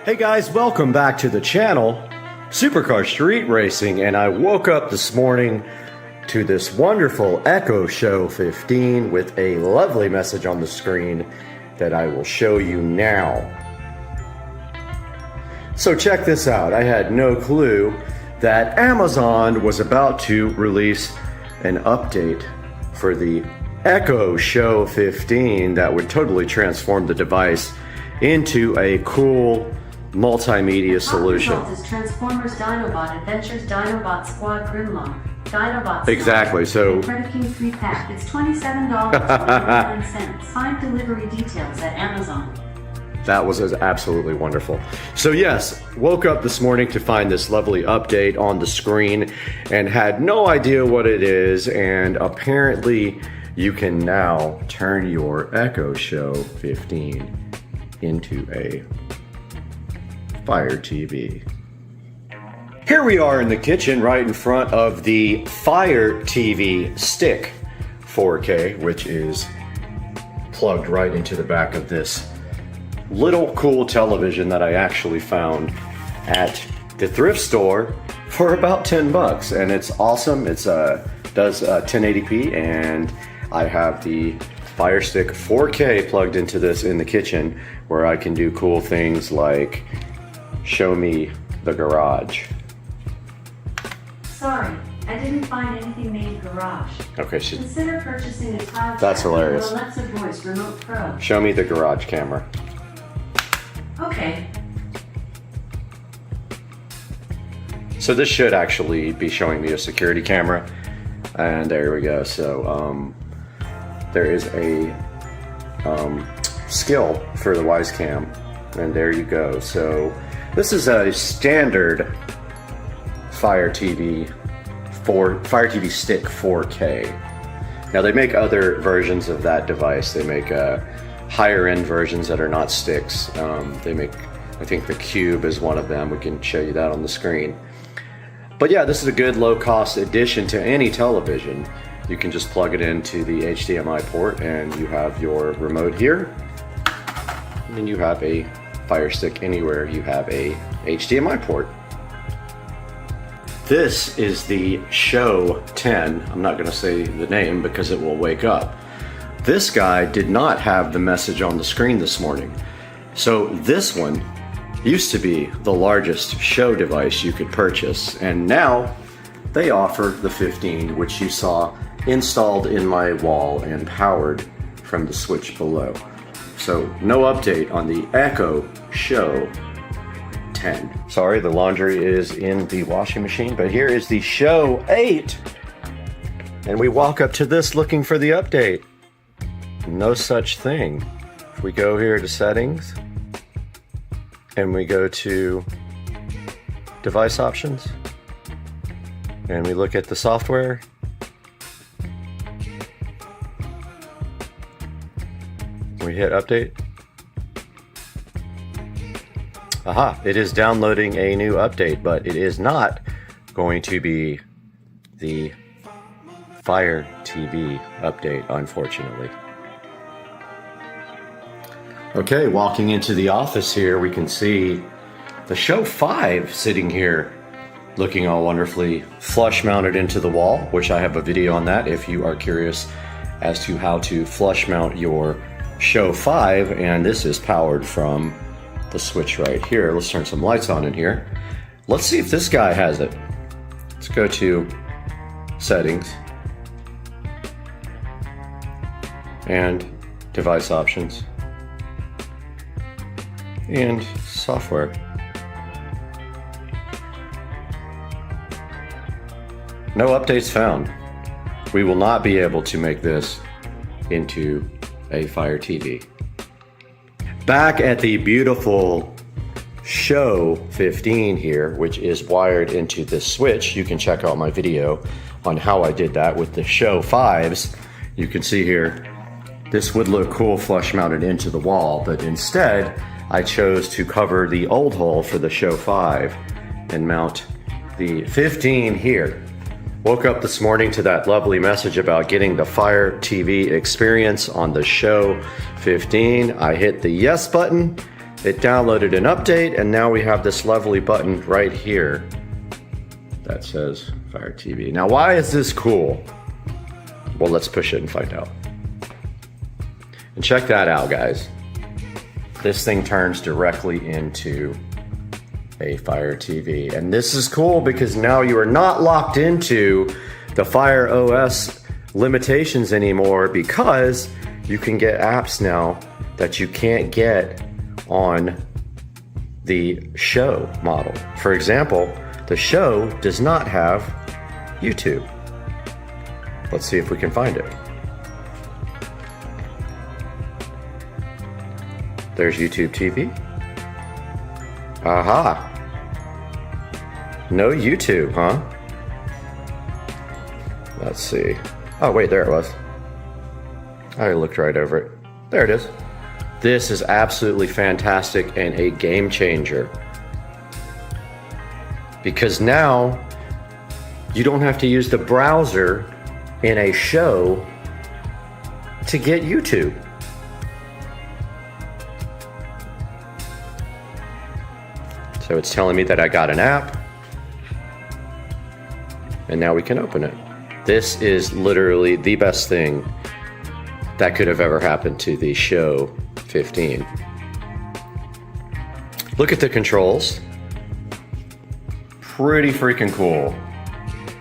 Hey guys, welcome back to the channel, Supercar Street Racing, and I woke up this morning to this wonderful Echo Show 15 with a lovely message on the screen that I will show you now. So check this out. I had no clue that Amazon was about to release an update for the Echo Show 15 that would totally transform the device into a cool multimedia solution. Is Transformers Dinobot Adventures Dinobot Squad Grimlock Dinobot exactly. So Credit King 3-pack. It's $27.99. Find delivery details at Amazon. That was absolutely wonderful. So yes, woke up this morning to find this lovely update on the screen and had no idea what it is, and apparently you can now turn your Echo Show 15 into a Fire TV. Here we are in the kitchen right in front of the Fire TV Stick 4K, which is plugged right into the back of this little cool television that I actually found at the thrift store for about 10 bucks, and it's awesome. It's does 1080p, and I have the Fire Stick 4K plugged into this in the kitchen, where I can do cool things like show me the garage. Sorry, I didn't find anything named garage. Okay, consider purchasing a tile. That's hilarious. Alexa Voice Remote Pro. Show me the garage camera. Okay. So this should actually be showing me a security camera, and there we go. So there is a skill for the Wise Cam, and there you go. So this is a standard Fire TV Stick 4K. Now they make other versions of that device. They make higher end versions that are not sticks. They make, I think the Cube is one of them. We can show you that on the screen. But yeah, this is a good low cost addition to any television. You can just plug it into the HDMI port, and you have your remote here, and you have a Fire Stick anywhere you have a HDMI port. This is the Show 10. I'm not going to say the name because it will wake up. This guy did not have the message on the screen this morning. So this one used to be the largest show device you could purchase, and now they offer the 15, which you saw installed in my wall and powered from the switch below. So no update on the Echo Show 10. Sorry, the laundry is in the washing machine, but here is the Show 8. And we walk up to this looking for the update. No such thing. If we go here to settings, and we go to device options, and we look at the software, we hit update. Aha, it is downloading a new update, but it is not going to be the Fire TV update, unfortunately. Okay, walking into the office here, we can see the Show 5 sitting here looking all wonderfully flush mounted into the wall, which I have a video on that if you are curious as to how to flush mount your Show 5, and this is powered from the switch right here. Let's turn some lights on in here. Let's see if this guy has it. Let's go to settings. and device options and software. No updates found. We will not be able to make this into a Fire TV. Back at the beautiful Show 15 here, which is wired into this switch. You can check out my video on how I did that with the Show 5s. You can see here, this would look cool flush mounted into the wall, but instead I chose to cover the old hole for the Show 5 and mount the 15 here. Woke up this morning to that lovely message about getting the Fire TV experience on the Show 15. I hit the yes button, it downloaded an update, and now we have this lovely button right here that says Fire TV. Now, why is this cool? Well, let's push it and find out. And check that out, guys. This thing turns directly into a Fire TV. And this is cool because now you are not locked into the Fire OS limitations anymore, because you can get apps now that you can't get on the Show model. For example, the Show does not have YouTube. Let's see if we can find it. There's YouTube TV. Aha. No YouTube, huh? Let's see. Oh, wait, there it was. I looked right over it. There it is. This is absolutely fantastic and a game changer. Because now you don't have to use the browser in a Show to get YouTube. So it's telling me that I got an app, and now we can open it. This is literally the best thing that could have ever happened to the Show 15. Look at the controls. Pretty freaking cool.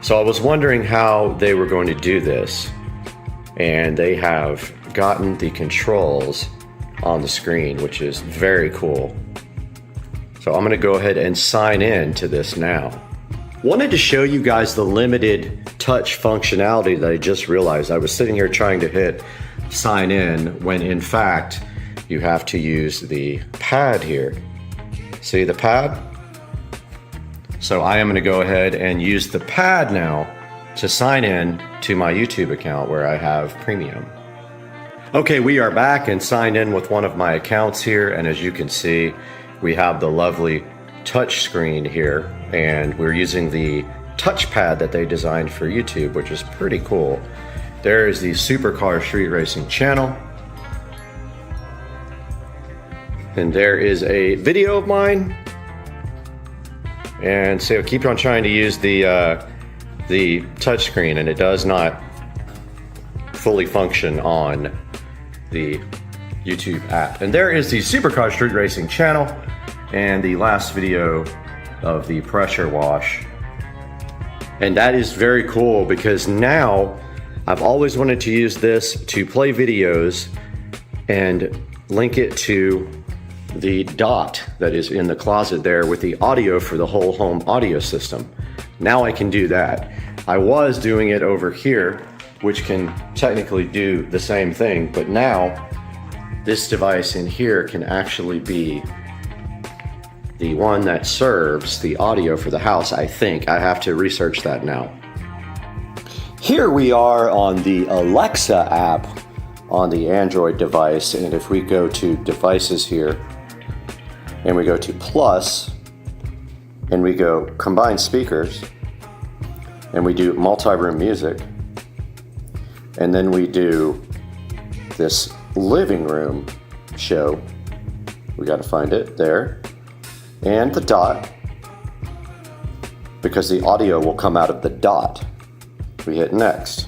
So I was wondering how they were going to do this, and they have gotten the controls on the screen, which is very cool. So I'm gonna go ahead and sign in to this now. Wanted to show you guys the limited touch functionality that I just realized. I was sitting here trying to hit sign in when in fact you have to use the pad here. See the pad? So I am gonna go ahead and use the pad now to sign in to my YouTube account where I have premium. Okay, we are back and signed in with one of my accounts here, and as you can see, we have the lovely touch screen here, and we're using the touchpad that they designed for YouTube, which is pretty cool. There is the Supercar Street Racing channel. And there is a video of mine. And so I keep on trying to use the touch screen, and it does not fully function on the YouTube app. And there is the Supercar Street Racing channel and the last video of the pressure wash. And that is very cool because now I've always wanted to use this to play videos and link it to the dot that is in the closet there with the audio for the whole home audio system. Now I can do that. I was doing it over here, which can technically do the same thing, but now this device in here can actually be the one that serves the audio for the house, I think. I have to research that now. Here we are on the Alexa app on the Android device, and if we go to devices here, and we go to plus, and we go combine speakers, and we do multi-room music, and then we do this living room show. We got to find it there, and the dot, because the audio will come out of the dot. We hit next.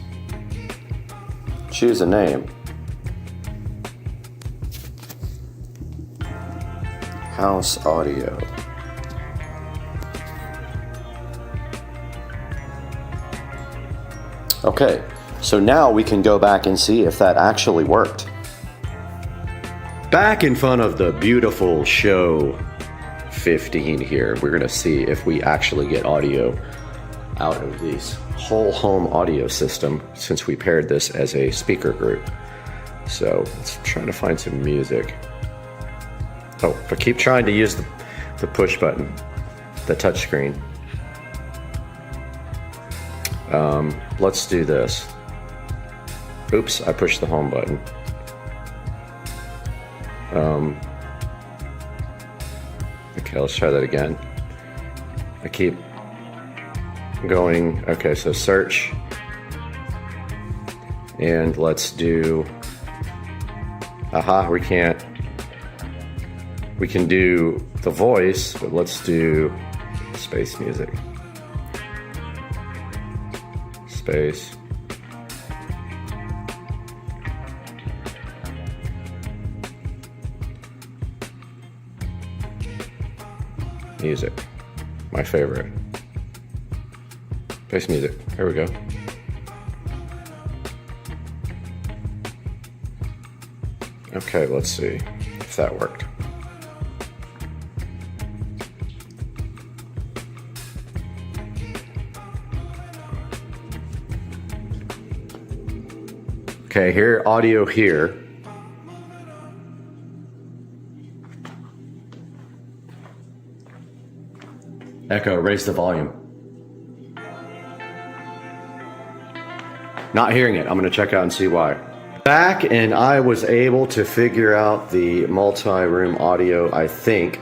Choose a name. House audio. Okay, So now we can go back and see if that actually worked. Back in front of the beautiful Show 15 here, we're gonna see if we actually get audio out of this whole home audio system since we paired this as a speaker group. So let's try to find some music. Oh, I keep trying to use the push button, the touch screen. Let's do this. Oops, I pushed the home button. Okay, let's try that again. I keep going. Okay, so search. And let's do, aha, we can't. We can do the voice, but let's do space music. Space. Music, my favorite. Space music, here we go. Okay, let's see if that worked. Okay, here, audio here. Echo, raise the volume. Not hearing it. I'm gonna check out and see why. Back, and I was able to figure out the multi-room audio. I think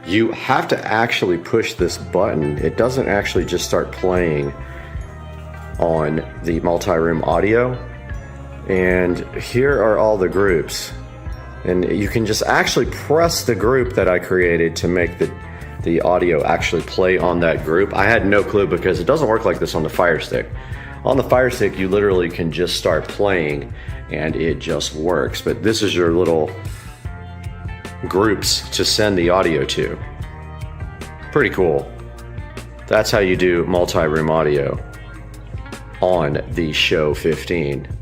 you have to actually push this button. It doesn't actually just start playing on the multi-room audio. And here are all the groups. And you can just actually press the group that I created to make the audio actually play on that group. I had no clue because it doesn't work like this on the Fire Stick. On the Fire Stick, you literally can just start playing and it just works. But this is your little groups to send the audio to. Pretty cool. That's how you do multi-room audio on the Show 15.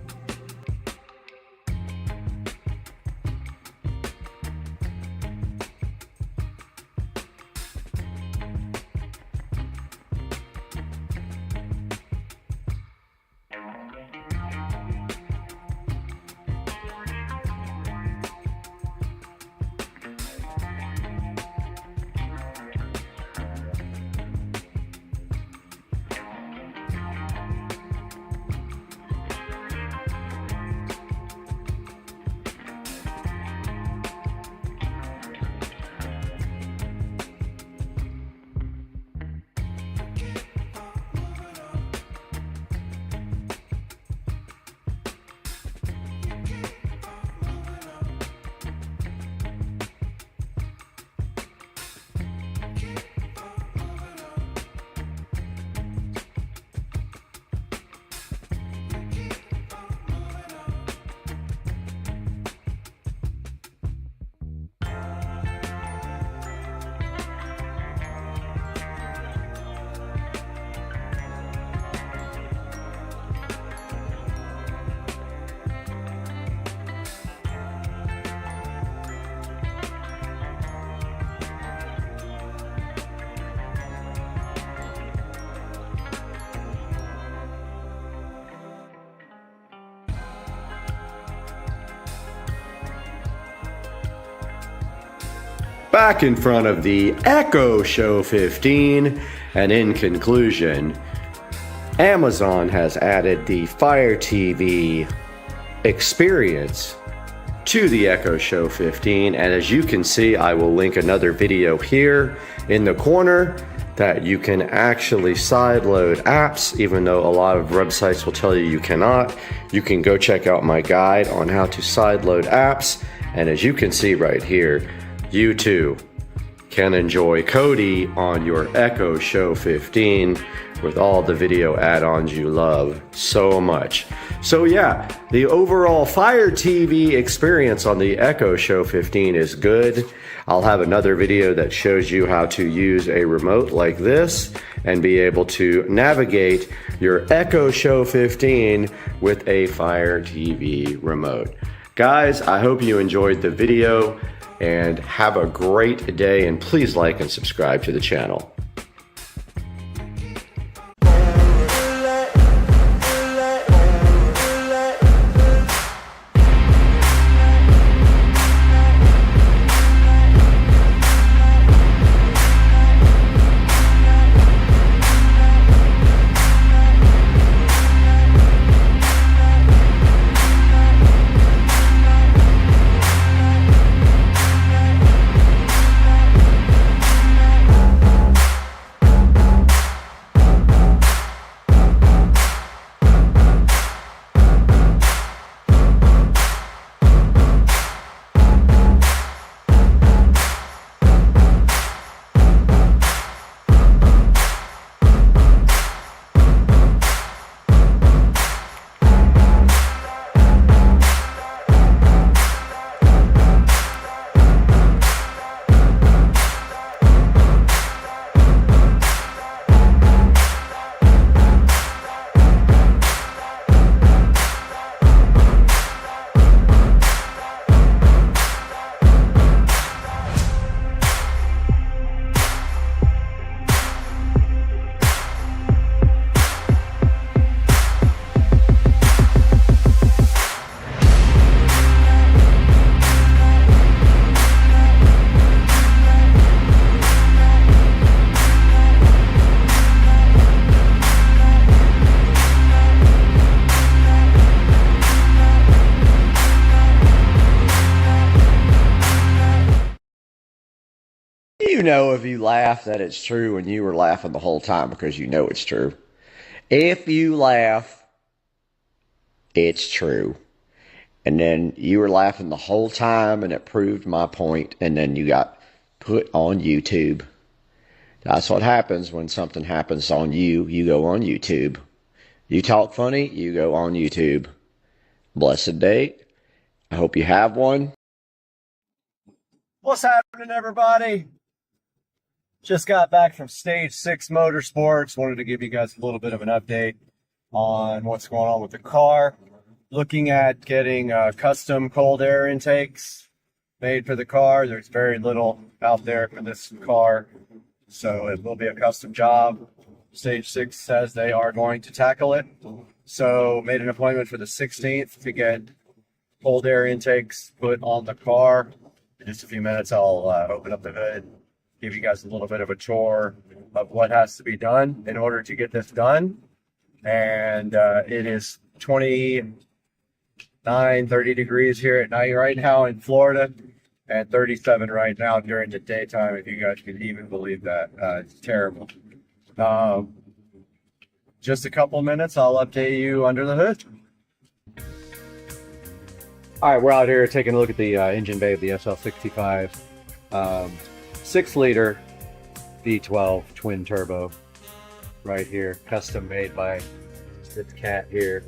Back in front of the Echo Show 15, and in conclusion, Amazon has added the Fire TV experience to the Echo Show 15, and as you can see, I will link another video here in the corner that you can actually sideload apps, even though a lot of websites will tell you you cannot. You can go check out my guide on how to sideload apps, and as you can see right here, you too can enjoy Kodi on your Echo Show 15 with all the video add-ons you love so much. So yeah, the overall Fire TV experience on the Echo Show 15 is good. I'll have another video that shows you how to use a remote like this and be able to navigate your Echo Show 15 with a Fire TV remote. Guys, I hope you enjoyed the video and have a great day, and please like and subscribe to the channel. You know, if you laugh, that it's true, and you were laughing the whole time because you know it's true. If you laugh, it's true. And then you were laughing the whole time, and it proved my point, and then you got put on YouTube. That's what happens when something happens on you. You go on YouTube. You talk funny, you go on YouTube. Blessed day. I hope you have one. What's happening, everybody? Just got back from Stage 6 Motorsports. Wanted to give you guys a little bit of an update on what's going on with the car. Looking at getting custom cold air intakes made for the car. There's very little out there for this car, so it will be a custom job. Stage 6 says they are going to tackle it. So made an appointment for the 16th to get cold air intakes put on the car. In just a few minutes, I'll open up the hood, give you guys a little bit of a tour of what has to be done in order to get this done. And it is 29, 30 degrees here at night right now in Florida, and 37 right now during the daytime, if you guys can even believe that. It's terrible. Just a couple of minutes, I'll update you under the hood. All right, we're out here taking a look at the engine bay of the SL65. 6-liter V12 twin turbo right here, custom made by this cat here,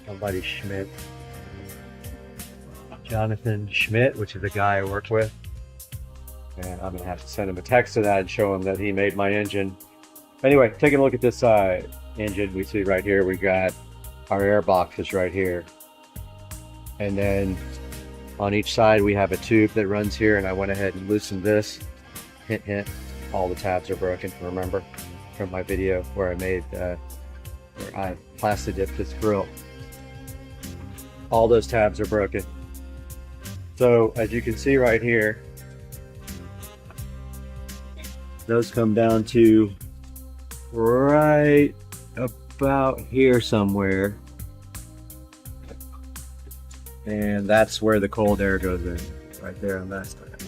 somebody Schmidt, Jonathan Schmidt, which is the guy I work with, and I'm gonna have to send him a text to that and show him that he made my engine. Anyway, taking a look at this engine, we see right here we got our air boxes right here, and then on each side we have a tube that runs here, and I went ahead and loosened this. Hint, hint, all the tabs are broken, remember from my video where I made where I plastic dipped this grill. All those tabs are broken. So as you can see right here, those come down to right about here somewhere, and that's where the cold air goes in, right there on that side.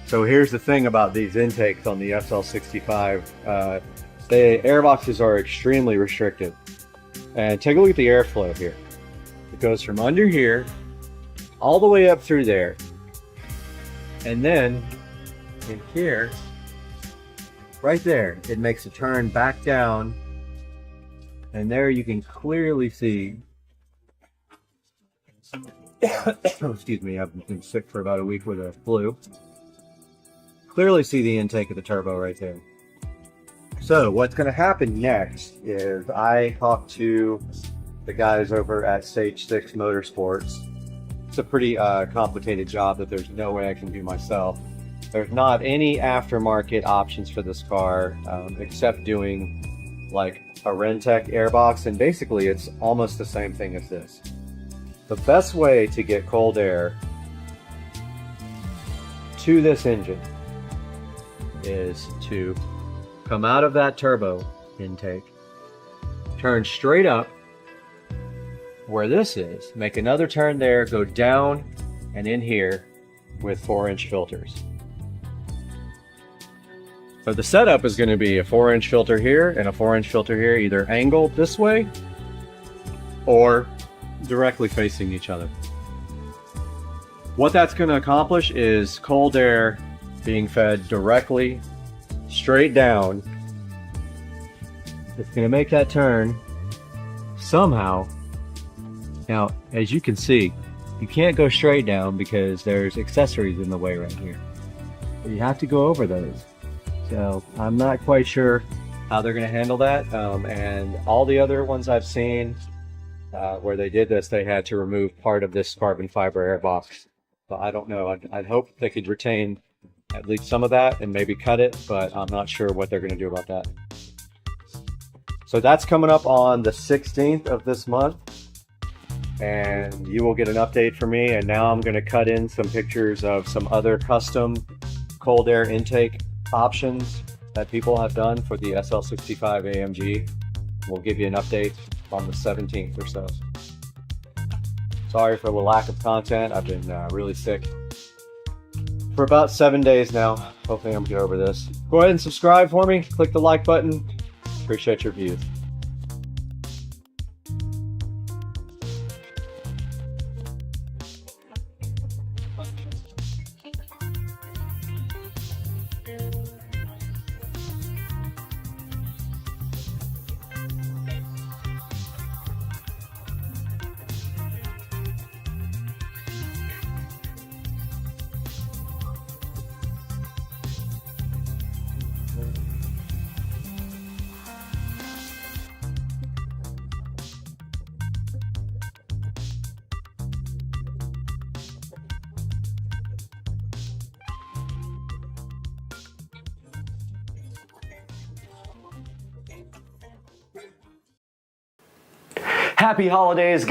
So here's the thing about these intakes on the SL65. The air boxes are extremely restricted, and take a look at the airflow here. It goes from under here all the way up through there, And then in here, right there, it makes a turn back down. And there you can clearly see, excuse me, I've been sick for about a week with a flu. Clearly see the intake of the turbo right there. So what's going to happen next is I talked to the guys over at Stage 6 Motorsports. It's a pretty complicated job that there's no way I can do myself. There's not any aftermarket options for this car except doing like a Rentec airbox, and basically it's almost the same thing as this. The best way to get cold air to this engine is to come out of that turbo intake, turn straight up where this is, make another turn there, go down and in here with 4-inch filters. So the setup is going to be a 4-inch filter here and a 4-inch filter here, either angled this way or directly facing each other. What that's going to accomplish is cold air being fed directly straight down. It's going to make that turn somehow. Now, as you can see, you can't go straight down because there's accessories in the way right here. But you have to go over those. So I'm not quite sure how they're going to handle that. And all the other ones I've seen where they did this, they had to remove part of this carbon fiber airbox. But I don't know. I'd hope they could retain at least some of that and maybe cut it, but I'm not sure what they're going to do about that. So that's coming up on the 16th of this month, and you will get an update from me. And now I'm going to cut in some pictures of some other custom cold air intake options that people have done for the SL65 AMG. We'll give you an update on the 17th or so. Sorry for the lack of content. I've been really sick for about 7 days now. Hopefully I'm get over this. Go ahead and subscribe for me. Click the like button. Appreciate your views. Happy holidays,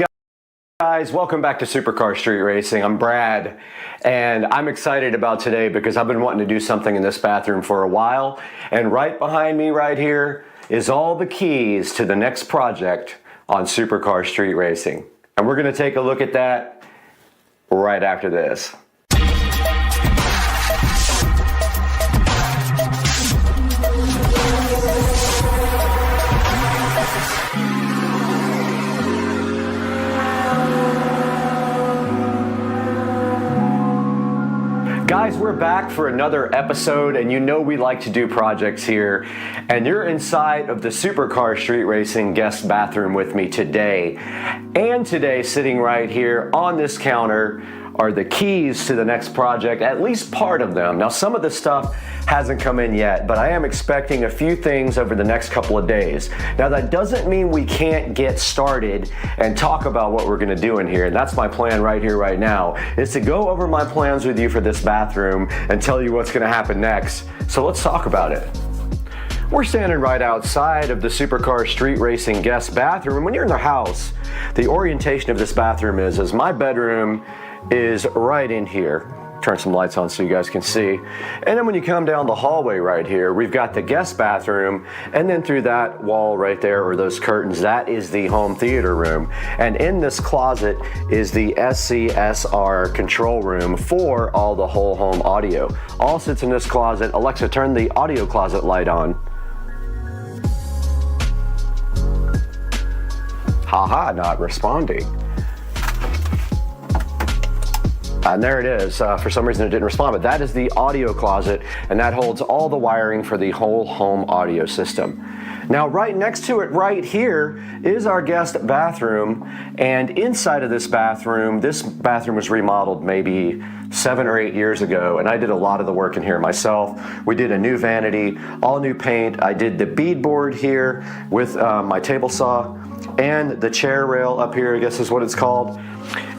guys. Welcome back to Supercar Street Racing. I'm Brad, and I'm excited about today because I've been wanting to do something in this bathroom for a while, and right behind me right here is all the keys to the next project on Supercar Street Racing. And we're going to take a look at that right after this. Guys, we're back for another episode, and you know we like to do projects here, and you're inside of the Supercar Street Racing guest bathroom with me today. And today, sitting right here on this counter, are the keys to the next project, at least part of them. Now, some of the stuff hasn't come in yet, but I am expecting a few things over the next couple of days. Now, that doesn't mean we can't get started and talk about what we're gonna do in here. And that's my plan right here, right now, is to go over my plans with you for this bathroom and tell you what's gonna happen next. So let's talk about it. We're standing right outside of the Supercar Street Racing guest bathroom. And when you're in the house, the orientation of this bathroom is my bedroom is right in here. Turn some lights on so you guys can see. And then when you come down the hallway right here, we've got the guest bathroom, and then through that wall right there, or those curtains, that is the home theater room. And in this closet is the SCSR control room for all the whole home audio. All sits in this closet. Alexa, turn the audio closet light on. Haha, not responding. And there it is. For some reason it didn't respond, but that is the audio closet, and that holds all the wiring for the whole home audio system. Now, right next to it right here is our guest bathroom, and inside of this bathroom was remodeled maybe 7 or 8 years ago, and I did a lot of the work in here myself. We did a new vanity, all new paint. I did the beadboard here with my table saw, and the chair rail up here, I guess is what it's called.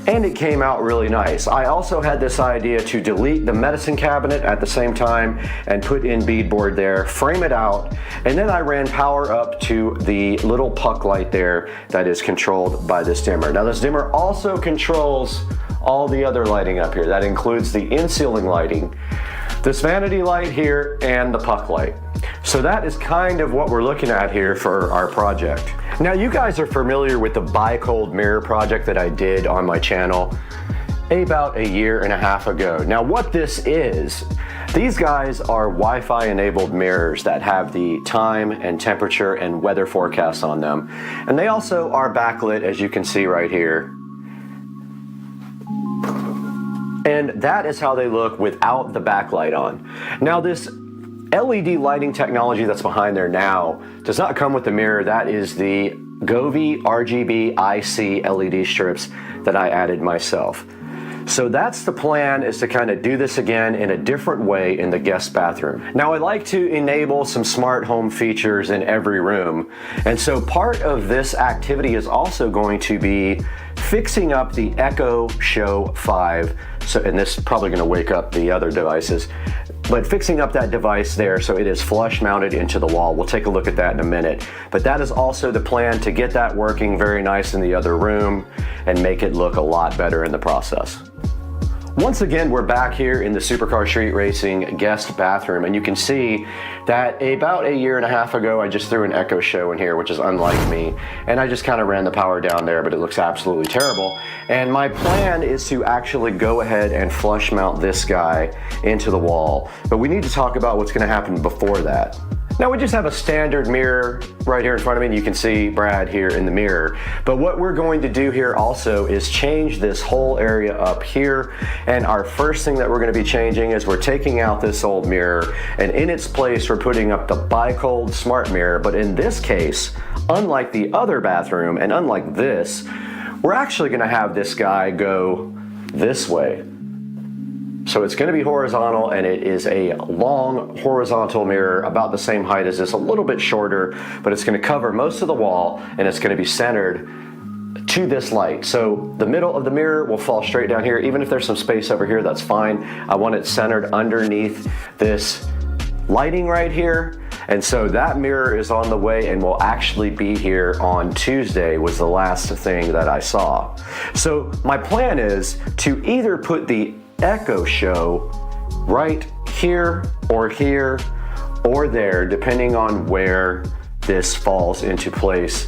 And it came out really nice. I also had this idea to delete the medicine cabinet at the same time and put in beadboard there, frame it out, and then I ran power up to the little puck light there that is controlled by this dimmer. Now this dimmer also controls all the other lighting up here. That includes the in-ceiling lighting, this vanity light here, and the puck light. So that is kind of what we're looking at here for our project. Now you guys are familiar with the bi-cold mirror project that I did on my channel about 1.5 years ago. Now what this is, these guys are Wi-Fi enabled mirrors that have the time and temperature and weather forecasts on them. And they also are backlit, as you can see right here. And that is how they look without the backlight on. Now this LED lighting technology that's behind there now does not come with the mirror. That is the Govee RGB IC LED strips that I added myself. So that's the plan, is to kind of do this again in a different way in the guest bathroom. Now I like to enable some smart home features in every room. And so part of this activity is also going to be fixing up the Echo Show 5. So, and this is probably going to wake up the other devices, but fixing up that device there so it is flush mounted into the wall. We'll take a look at that in a minute. But that is also the plan, to get that working very nice in the other room and make it look a lot better in the process. Once again, we're back here in the Supercar Street Racing guest bathroom, and you can see that about 1.5 years ago, I just threw an Echo Show in here, which is unlike me, and I just kind of ran the power down there, but it looks absolutely terrible. And my plan is to actually go ahead and flush mount this guy into the wall, but we need to talk about what's going to happen before that. Now we just have a standard mirror right here in front of me, and you can see Brad here in the mirror. But what we're going to do here also is change this whole area up here. And our first thing that we're going to be changing is we're taking out this old mirror, and in its place we're putting up the bi-cold smart mirror. But in this case, unlike the other bathroom and unlike this, we're actually going to have this guy go this way. So it's going to be horizontal, and it is a long horizontal mirror about the same height as this, a little bit shorter, but it's going to cover most of the wall, and it's going to be centered to this light. So the middle of the mirror will fall straight down here. Even if there's some space over here, that's fine. I want it centered underneath this lighting right here. And so that mirror is on the way and will actually be here on Tuesday, was the last thing that I saw. So my plan is to either put the Echo Show right here or there, depending on where this falls into place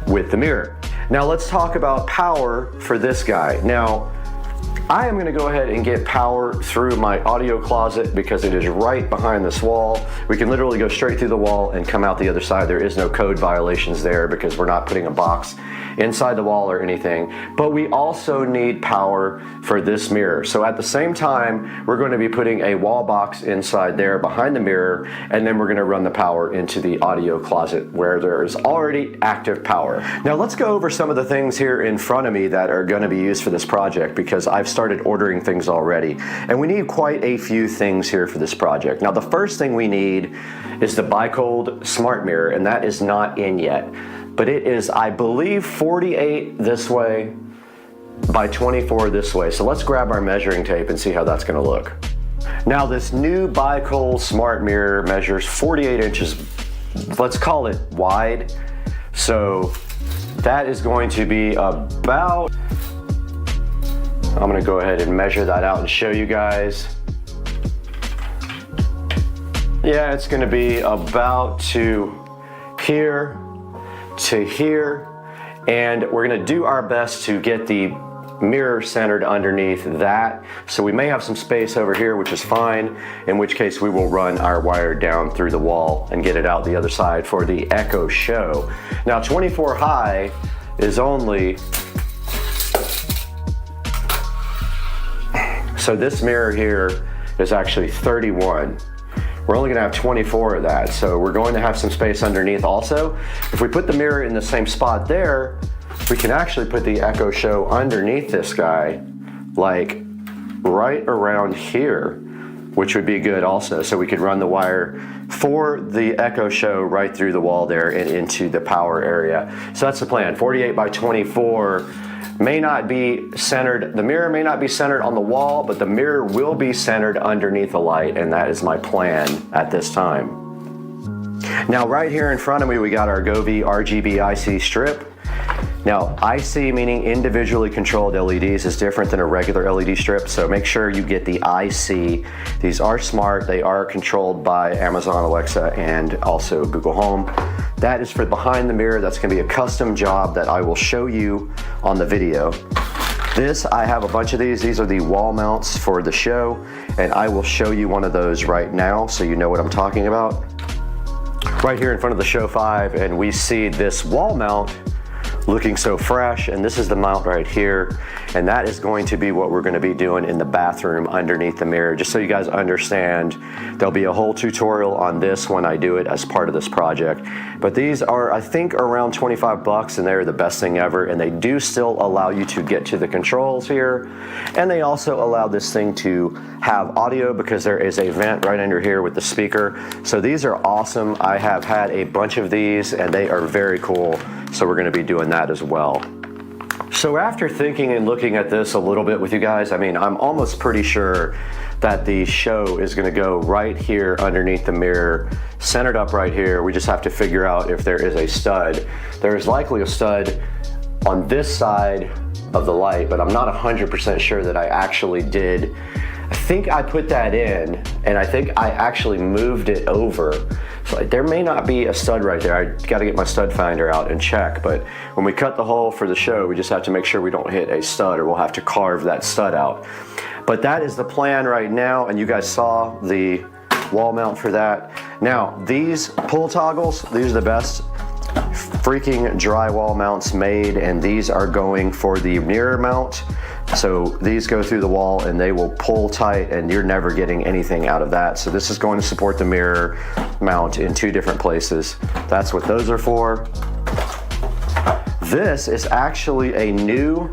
with the mirror. Now let's talk about power for this guy. Now I am going to go ahead and get power through my audio closet because it is right behind this wall. We can literally go straight through the wall and come out the other side. There is no code violations there because we're not putting a box inside the wall or anything. But we also need power for this mirror. So at the same time, we're going to be putting a wall box inside there behind the mirror, and then we're going to run the power into the audio closet where there is already active power. Now let's go over some of the things here in front of me that are going to be used for this project, because I've started ordering things already. And we need quite a few things here for this project. Now the first thing we need is the bi-cold smart mirror, and that is not in yet. But it is, I believe, 48 this way by 24 this way. So let's grab our measuring tape and see how that's going to look. Now this new bi-cold smart mirror measures 48 inches, let's call it wide. So that is going to be about, I'm going to go ahead and measure that out and show you guys. Yeah, it's going to be about to here to here, and we're going to do our best to get the mirror centered underneath that. So we may have some space over here, which is fine, in which case we will run our wire down through the wall and get it out the other side for the Echo Show. Now 24 high is only So this mirror here is actually 31. We're only gonna have 24 of that, so we're going to have some space underneath also. If we put the mirror in the same spot there, we can actually put the Echo Show underneath this guy, like right around here, which would be good also. So we could run the wire for the Echo Show right through the wall there and into the power area. So that's the plan. 48 by 24 may not be centered, the mirror may not be centered on the wall, but the mirror will be centered underneath the light, and that is my plan at this time. Now right here in front of me, we got our Govee RGB IC strip. Now, IC meaning individually controlled LEDs is different than a regular LED strip, so make sure you get the IC. These are smart, they are controlled by Amazon Alexa and also Google Home. That is for behind the mirror. That's gonna be a custom job that I will show you on the video. This, I have a bunch of these. These are the wall mounts for the show, and I will show you one of those right now so you know what I'm talking about. Right here in front of the Show 5, and we see this wall mount looking so fresh, and this is the mount right here, and that is going to be what we're going to be doing in the bathroom underneath the mirror. Just so you guys understand, there'll be a whole tutorial on this when I do it as part of this project. But these are, I think, around 25 bucks, and they're the best thing ever, and they do still allow you to get to the controls here, and they also allow this thing to have audio because there is a vent right under here with the speaker. So these are awesome. I have had a bunch of these, and they are very cool. So we're going to be doing that as well. So after thinking and looking at this a little bit with you guys, I mean, I'm almost pretty sure that the show is going to go right here underneath the mirror, centered up right here. We just have to figure out if there is a stud. There is likely a stud on this side of the light, but I'm not 100% sure that I actually did. I think I put that in, and I think I actually moved it over. So there may not be a stud right there. I got to get my stud finder out and check, but when we cut the hole for the show, we just have to make sure we don't hit a stud, or we'll have to carve that stud out. But that is the plan right now, and you guys saw the wall mount for that. Now, these pull toggles, these are the best freaking drywall mounts made, and these are going for the mirror mount. So these go through the wall and they will pull tight, and you're never getting anything out of that. So this is going to support the mirror mount in 2 different places. That's what those are for. This is actually a new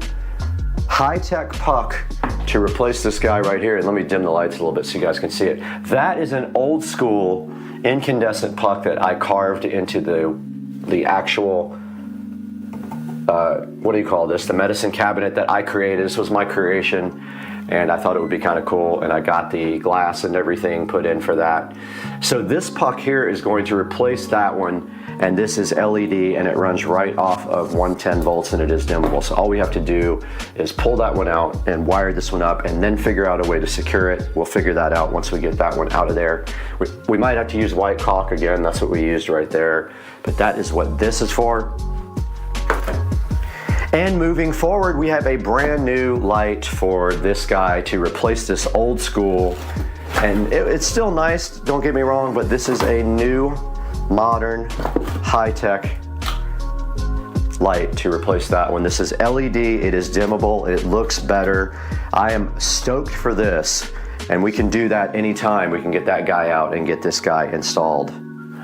high-tech puck to replace this guy right here. And let me dim the lights a little bit so you guys can see it. That is an old school incandescent puck that I carved into the actual what do you call this? The medicine cabinet that I created. This was my creation, and I thought it would be kind of cool, and I got the glass and everything put in for that. So this puck here is going to replace that one, and this is LED, and it runs right off of 110 volts, and it is dimmable. So all we have to do is pull that one out and wire this one up, and then figure out a way to secure it. We'll figure that out once we get that one out of there. We might have to use white caulk again. That's what we used right there, but that is what this is for. And moving forward, we have a brand new light for this guy to replace this old school. And it's still nice, don't get me wrong, but this is a new, modern, high-tech light to replace that one. This is LED, it is dimmable, it looks better. I am stoked for this, and we can do that anytime. We can get that guy out and get this guy installed.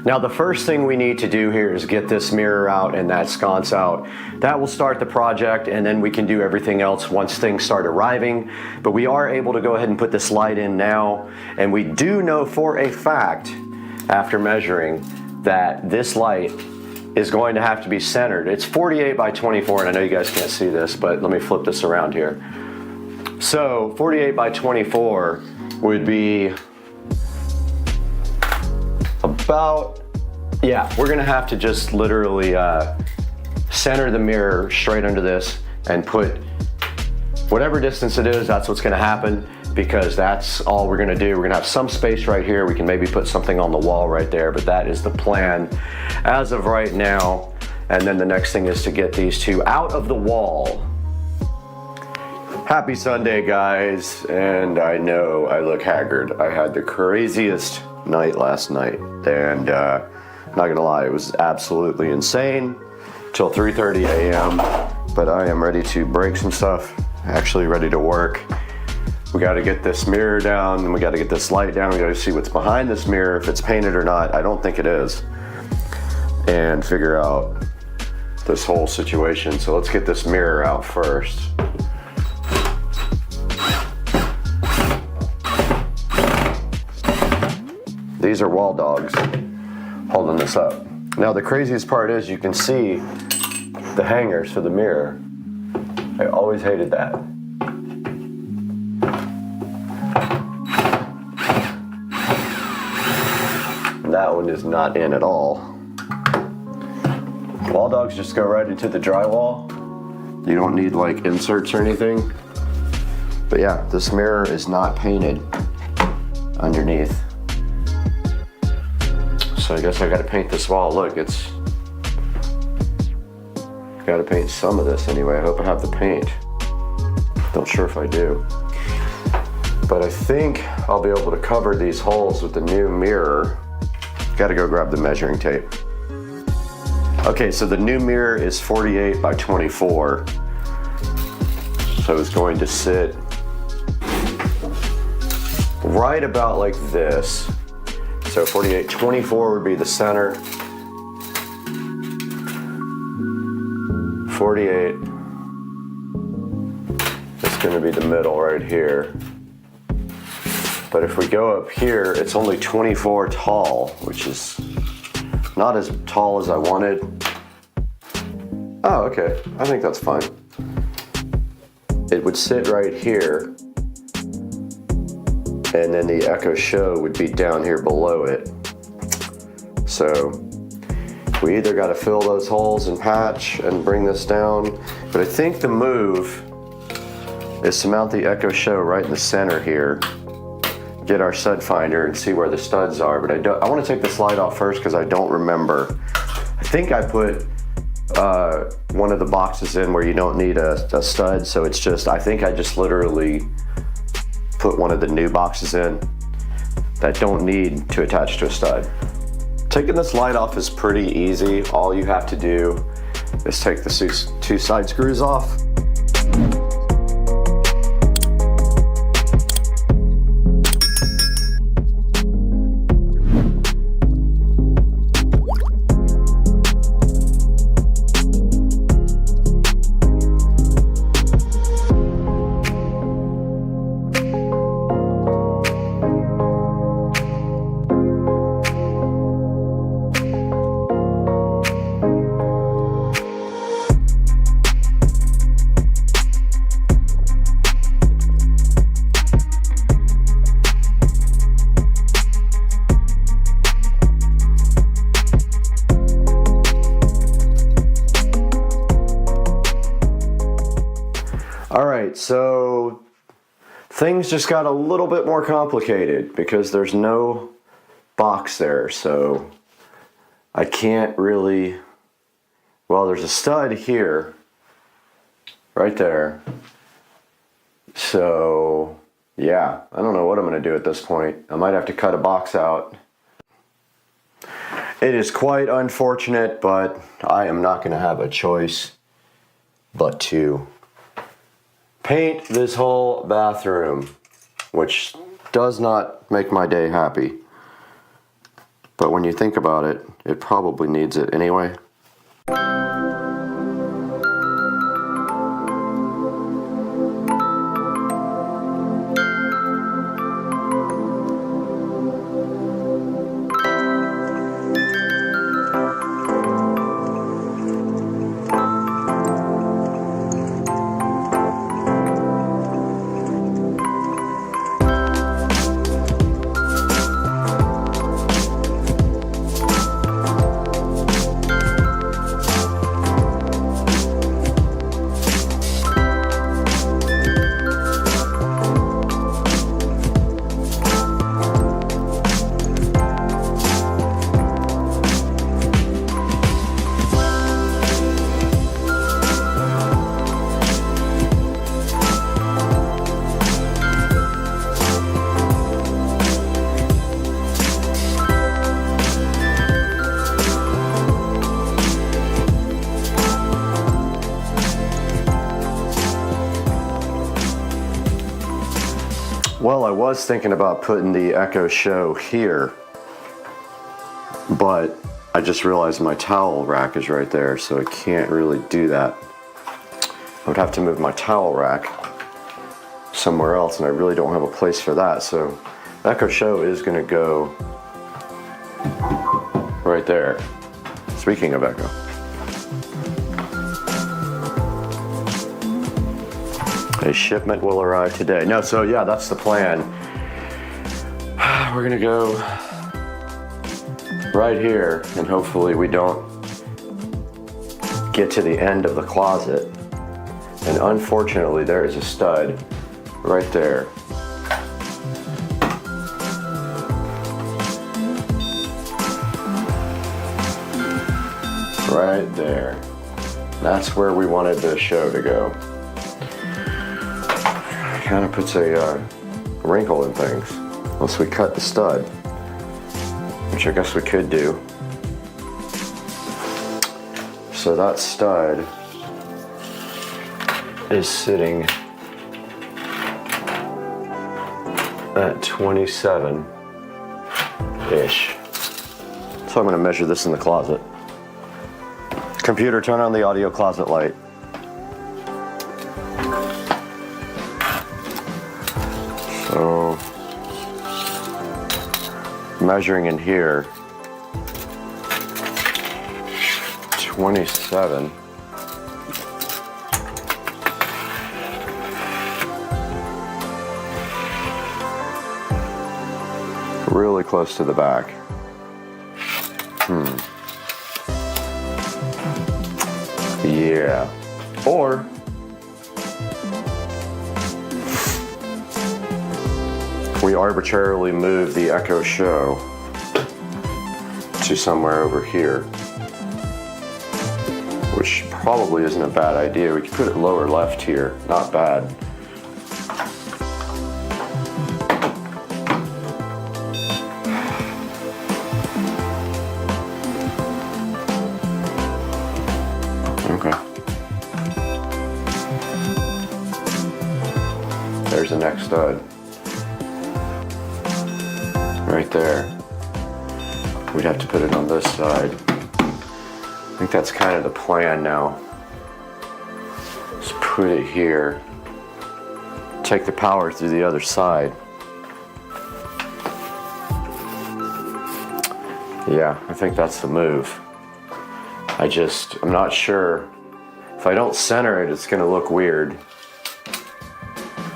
Now the first thing we need to do here is get this mirror out and that sconce out. That will start the project, and then we can do everything else once things start arriving. But we are able to go ahead and put this light in now, and we do know for a fact, after measuring, that this light is going to have to be centered. It's 48 by 24, and I know you guys can't see this, but let me flip this around here. So 48 by 24 would be about, yeah, we're gonna have to just literally center the mirror straight under this and put whatever distance it is. That's what's gonna happen, because that's all we're gonna do. We're gonna have some space right here. We can maybe put something on the wall right there, but that is the plan as of right now. And then the next thing is to get these two out of the wall. Happy Sunday, guys, and I know I look haggard. I had the craziest night last night, and not gonna lie, it was absolutely insane till 3:30 a.m. But I am ready to break some stuff, actually ready to work. We got to get this mirror down, and we got to get this light down. We got to see what's behind this mirror, if it's painted or not. I don't think it is. And figure out this whole situation. So let's get this mirror out first. These are wall dogs holding this up. Now the craziest part is you can see the hangers for the mirror. I always hated that. That one is not in at all. Wall dogs just go right into the drywall. You don't need like inserts or anything. But yeah, this mirror is not painted underneath. So I guess I gotta paint this wall. Look, it's gotta paint some of this anyway. I hope I have the paint. Not sure if I do. But I think I'll be able to cover these holes with the new mirror. Gotta go grab the measuring tape. Okay, so the new mirror is 48 by 24. So it's going to sit right about like this. So 48, 24 would be the center. 48 is going to be the middle right here. But if we go up here, it's only 24 tall, which is not as tall as I wanted. Oh, okay. I think that's fine. It would sit right here, and then the Echo Show would be down here below it. So we either got to fill those holes and patch and bring this down, but I think the move is to mount the Echo Show right in the center here, get our stud finder and see where the studs are. But I want to take the slide off first because I don't remember. I think I put one of the boxes in where you don't need a stud, so it's just, I think I just literally put one of the new boxes in that don't need to attach to a stud. Taking this light off is pretty easy. All you have to do is take the two side screws off. So things just got a little bit more complicated because there's no box there, so I can't really, well, there's a stud here, right there. So yeah, I don't know what I'm gonna do at this point. I might have to cut a box out. It is quite unfortunate, but I am not gonna have a choice but to paint this whole bathroom, which does not make my day happy. But when you think about it, it probably needs it anyway. Well, I was thinking about putting the Echo Show here, but I just realized my towel rack is right there, so I can't really do that. I would have to move my towel rack somewhere else, and I really don't have a place for that, so Echo Show is going to go right there. Speaking of Echo. A shipment will arrive today. No, so yeah, that's the plan. We're gonna go right here, and hopefully we don't get to the end of the closet. And unfortunately, there is a stud right there. Right there. That's where we wanted the show to go. Kind of puts a wrinkle in things. Unless we cut the stud, which I guess we could do. So that stud is sitting at 27-ish. So I'm going to measure this in the closet. Computer, turn on the audio closet light. So, measuring in here, 27. Really close to the back. Yeah. Or we arbitrarily move the Echo Show to somewhere over here, which probably isn't a bad idea. We could put it lower left here. Not bad. Okay. There's the next stud. Right there. We'd have to put it on this side. I think that's kind of the plan now. Just put it here. Take the power through the other side. Yeah, I think that's the move. I'm not sure. If I don't center it, it's gonna look weird.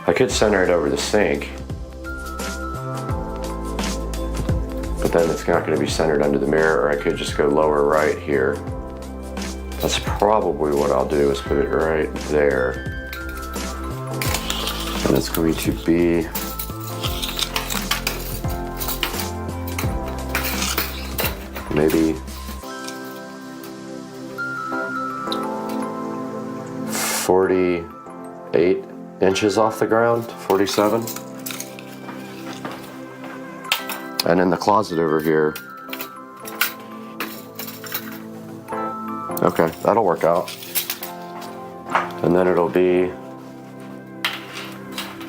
I could center it over the sink, but then it's not gonna be centered under the mirror, or I could just go lower right here. That's probably what I'll do, is put it right there. And it's going to be maybe 48 inches off the ground, 47. And in the closet over here, okay, that'll work out. And then it'll be,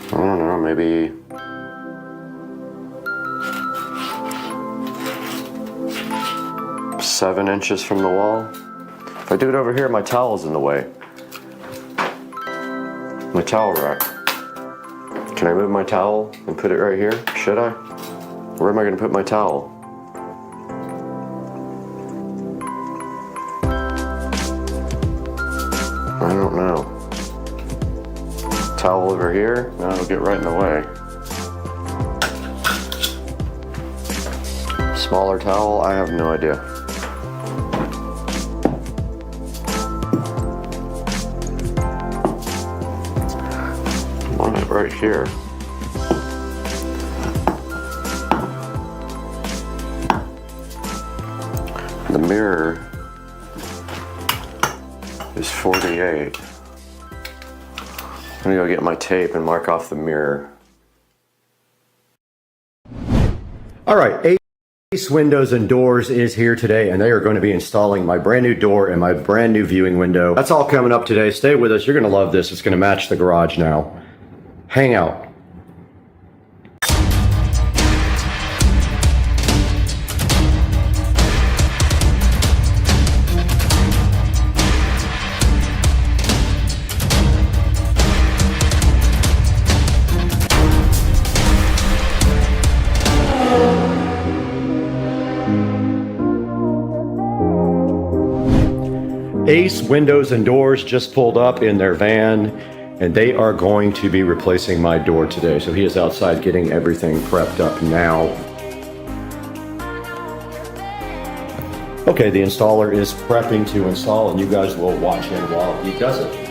I don't know, maybe seven inches from the wall. If I do it over here, my towel's in the way. My towel rack. Can I move my towel and put it right here? Should I? Where am I going to put my towel? I don't know. Towel over here? No, it'll get right in the way. Smaller towel? I have no idea. Right here. The mirror is 48. I'm gonna go get my tape and mark off the mirror. All right, ASUS Windows and Doors is here today, and they are going to be installing my brand new door and my brand new viewing window. That's all coming up today. Stay with us. You're gonna love this. It's gonna match the garage now. Hang out. Ace Windows and Doors just pulled up in their van, and they are going to be replacing my door today. So he is outside getting everything prepped up now. Okay, the installer is prepping to install, and you guys will watch him while he does it.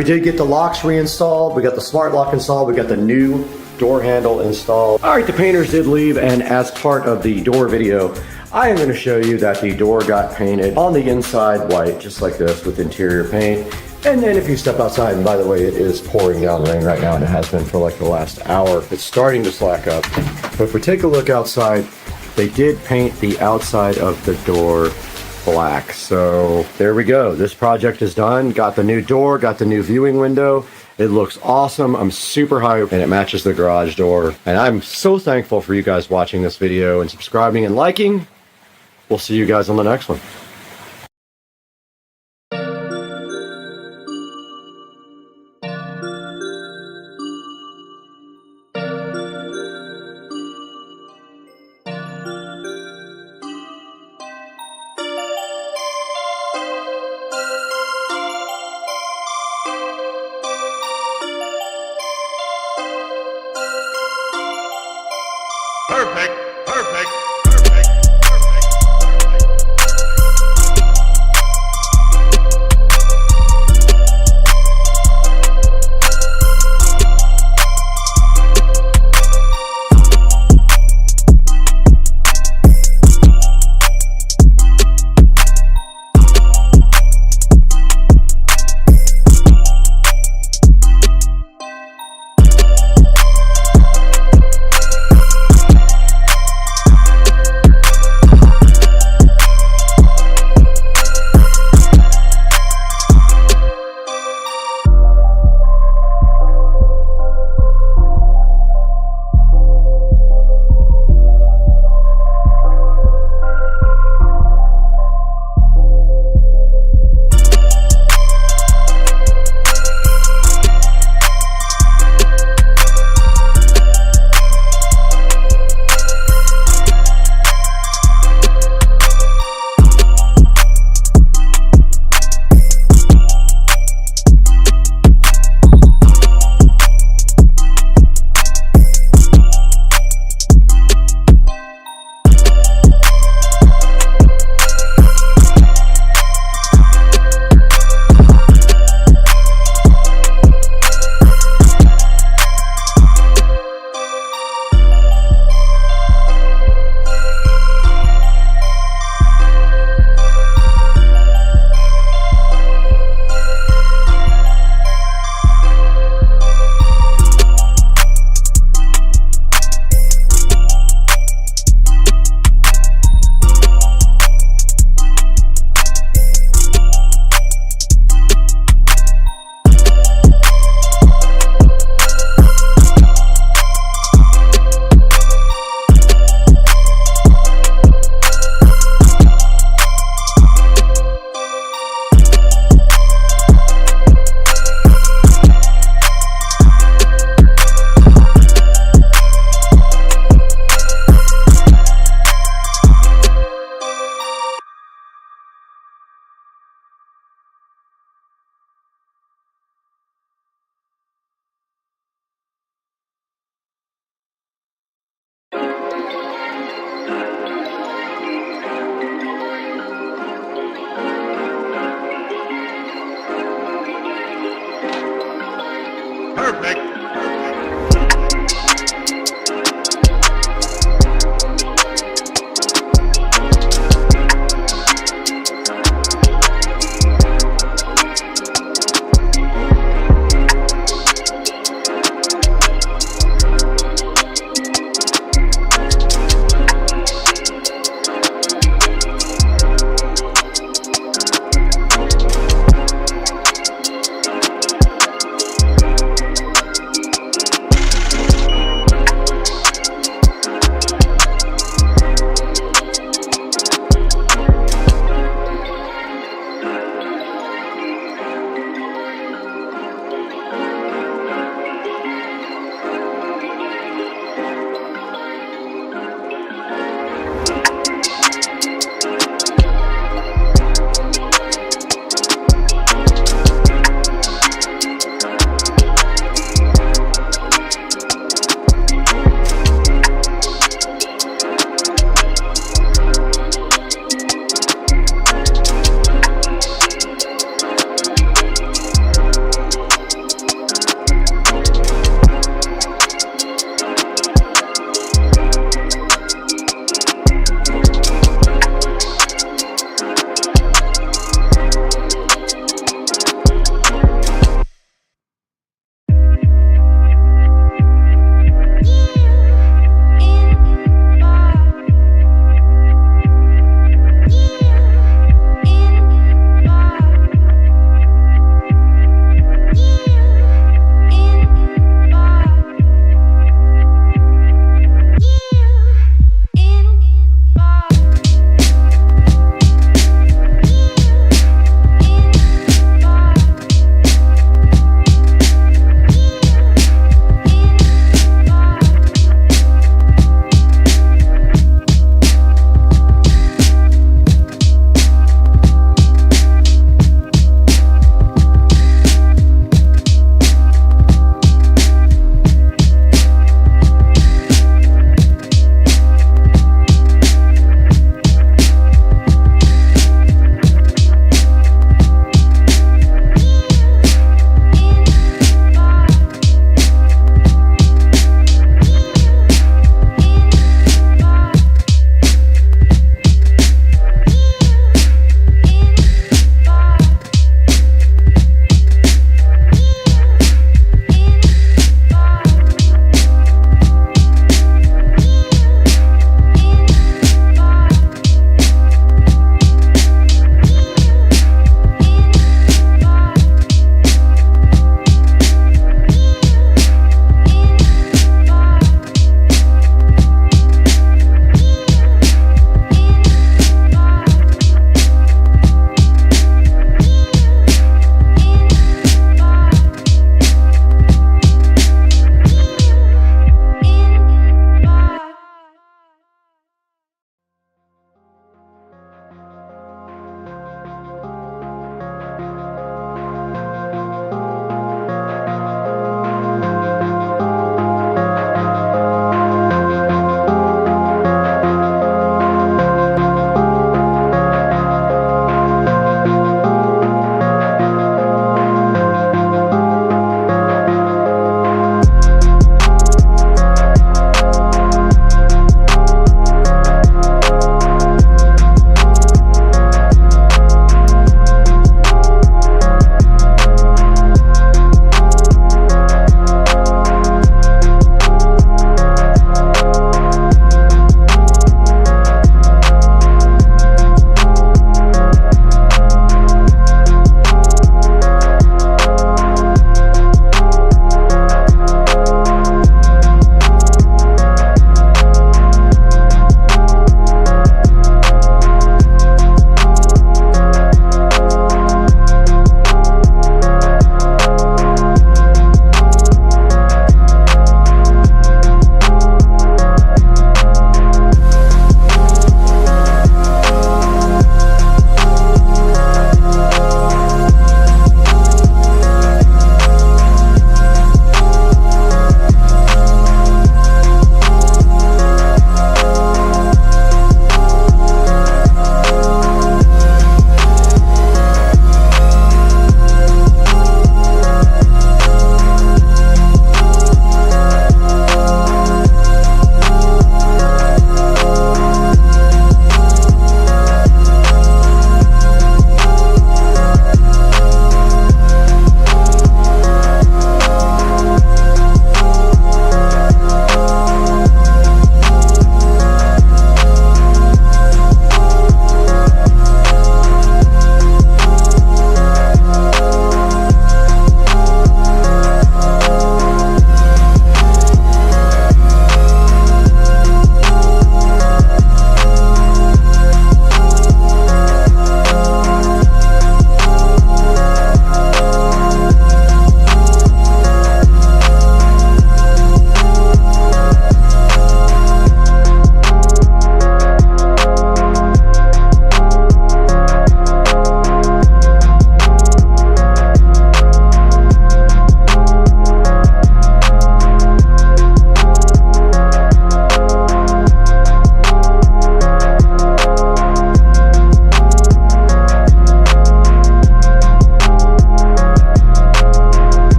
we did get the locks reinstalled. We got the smart lock installed. We got the new door handle installed. All right, the painters did leave, and as part of the door video, I am going to show you that the door got painted on the inside white, just like this, with interior paint. And then if you step outside, and by the way, it is pouring down rain right now, and it has been for like the last hour. It's starting to slack up. But if we take a look outside, they did paint the outside of the door black. So there we go. This project is done. Got the new door, got the new viewing window. It looks awesome. I'm super hyped, and it matches the garage door. And I'm so thankful for you guys watching this video and subscribing and liking. We'll see you guys on the next one. Perfect, perfect.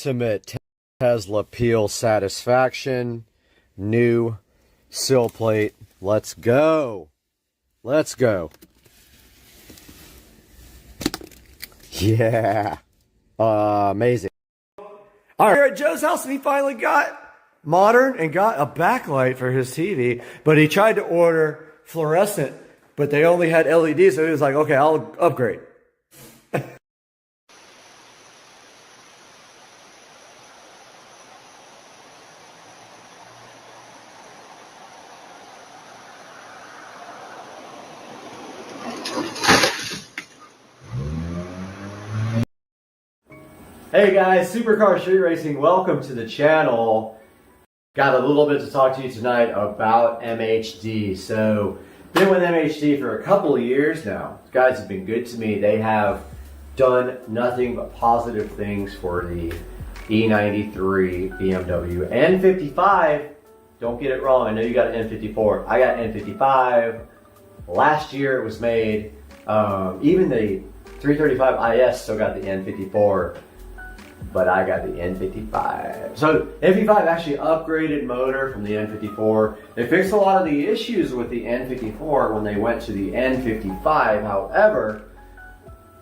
ultimate Tesla peel satisfaction. New sill plate. Let's go. Let's go. Yeah. Amazing. All right, we're at Joe's house and he finally got modern and got a backlight for his TV, but he tried to order fluorescent, but they only had LEDs, so he was like, okay, I'll upgrade. Hey guys, Supercar Street Racing, welcome to the channel. Got a little bit to talk to you tonight about MHD. So, been with MHD for a couple of years now. These guys have been good to me. They have done nothing but positive things for the E93 BMW. N55, don't get it wrong, I know you got an N54. I got N55. Last year it was made. Even the 335IS still got the N54. But I got the N55. So N55 actually upgraded motor from the N54. They fixed a lot of the issues with the N54 when they went to the N55. However,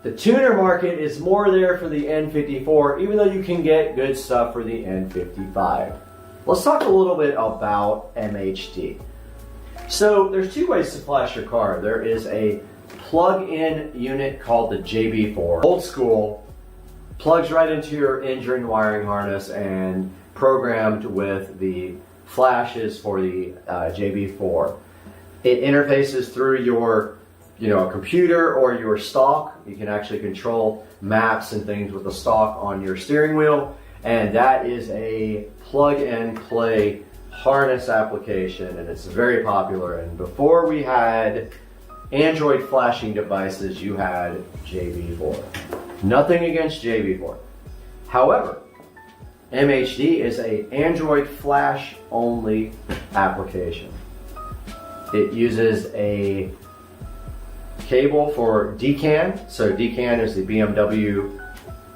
the tuner market is more there for the N54, even though you can get good stuff for the N55. Let's talk a little bit about MHD. So there's two ways to flash your car. There is a plug-in unit called the JB4. Old school. Plugs right into your engine wiring harness and programmed with the flashes for the JB4. It interfaces through your, computer or your stalk. You can actually control maps and things with the stalk on your steering wheel, and that is a plug-and-play harness application, and it's very popular. And before we had Android flashing devices, you had JB4. Nothing against JB4. However, MHD is an Android flash only application. It uses a cable for DCAN. So DCAN is the BMW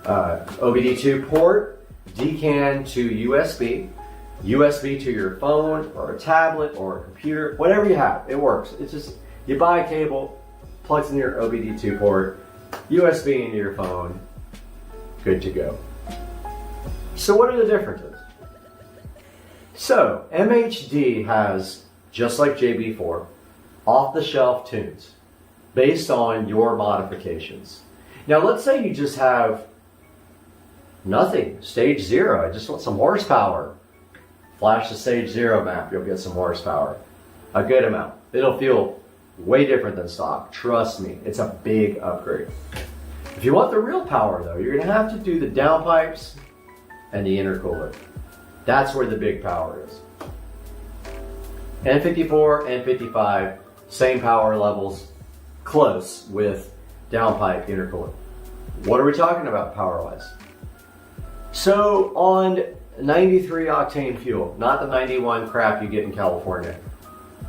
OBD2 port. DCAN to USB. USB to your phone or a tablet or a computer. Whatever you have, it works. It's just, you buy a cable, plugs in your OBD2 port, USB into your phone, good to go. So what are the differences? So MHD has, just like JB4, off-the-shelf tunes based on your modifications. Now let's say you just have nothing, stage 0, I just want some horsepower. Flash the stage 0 map, you'll get some horsepower. A good amount. It'll feel way different than stock. Trust me, it's a big upgrade. If you want the real power though, you're gonna have to do the downpipes and the intercooler. That's where the big power is. N54, N55, same power levels, close with downpipe intercooler. What are we talking about power-wise? So on 93 octane fuel, not the 91 crap you get in California,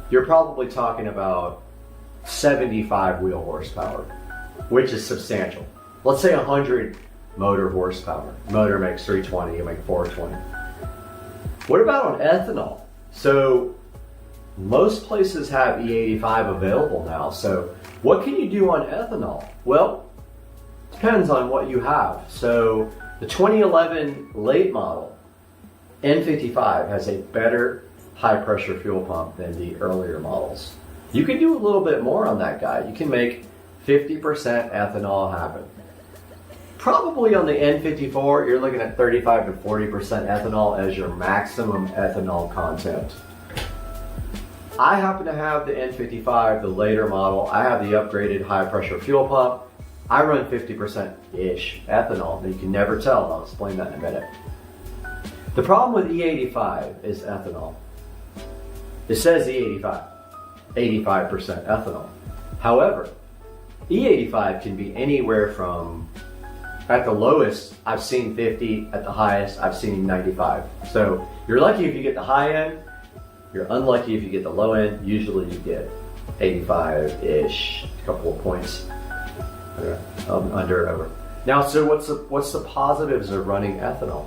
you're probably talking about 75 wheel horsepower, which is substantial. Let's say 100 motor horsepower. Motor makes 320, you make 420. What about on ethanol? So most places have E85 available now. So what can you do on ethanol? Well, depends on what you have. So the 2011 late model N55 has a better high pressure fuel pump than the earlier models. You can do a little bit more on that guy. You can make 50% ethanol happen. Probably on the N54, you're looking at 35 to 40% ethanol as your maximum ethanol content. I happen to have the N55, the later model. I have the upgraded high pressure fuel pump. I run 50%-ish ethanol, but you can never tell. I'll explain that in a minute. The problem with E85 is ethanol. It says E85. 85% ethanol. However, E85 can be anywhere from, at the lowest, I've seen 50, at the highest, I've seen 95. So you're lucky if you get the high end, you're unlucky if you get the low end. Usually you get 85-ish, a couple of points under over. Now, so what's the positives of running ethanol?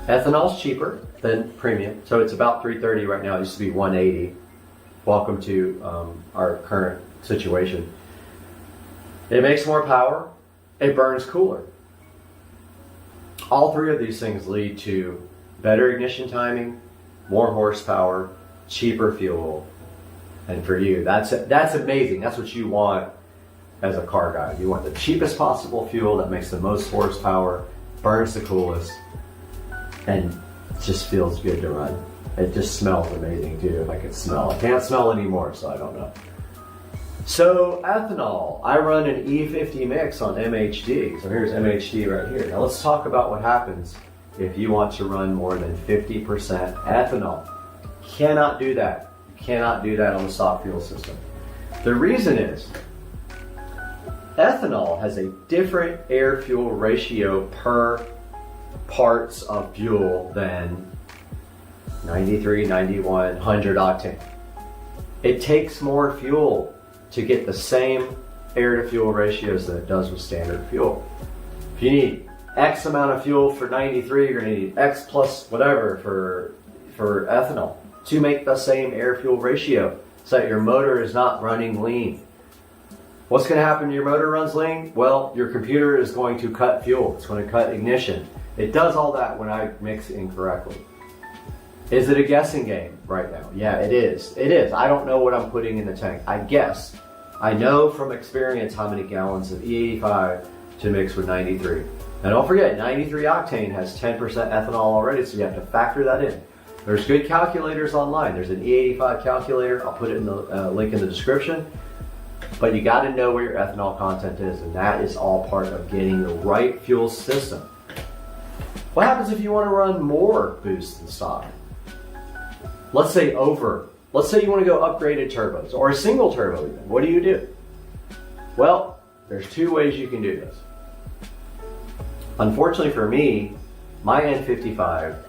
Ethanol's cheaper than premium, so it's about $3.30 right now. It used to be $1.80. Welcome to our current situation. It makes more power. It burns cooler. All three of these things lead to better ignition timing, more horsepower, cheaper fuel, and for you, that's amazing. That's what you want as a car guy. You want the cheapest possible fuel that makes the most horsepower, burns the coolest, and just feels good to run. It just smells amazing too. If I could smell, I can't smell anymore, so I don't know. So ethanol, I run an E50 mix on MHD. So here's MHD right here. Now let's talk about what happens if you want to run more than 50% ethanol. Cannot do that. You cannot do that on the stock fuel system. The reason is ethanol has a different air-fuel ratio per parts of fuel than 93, 91, 100 octane. It takes more fuel to get the same air-to-fuel ratios that it does with standard fuel. If you need X amount of fuel for 93, you're going to need X plus whatever for ethanol to make the same air-fuel ratio so that your motor is not running lean. What's going to happen when your motor runs lean? Well, your computer is going to cut fuel. It's going to cut ignition. It does all that when I mix incorrectly. Is it a guessing game right now? Yeah, it is. It is. I don't know what I'm putting in the tank. I guess. I know from experience how many gallons of E85 to mix with 93. Now don't forget, 93 octane has 10% ethanol already, so you have to factor that in. There's good calculators online. There's an E85 calculator. I'll put it in the link in the description. But you got to know where your ethanol content is, and that is all part of getting the right fuel system. What happens if you want to run more boost than stock? Let's say you want to go upgraded turbos or a single turbo even. What do? Well, there's two ways you can do this. Unfortunately for me, my N55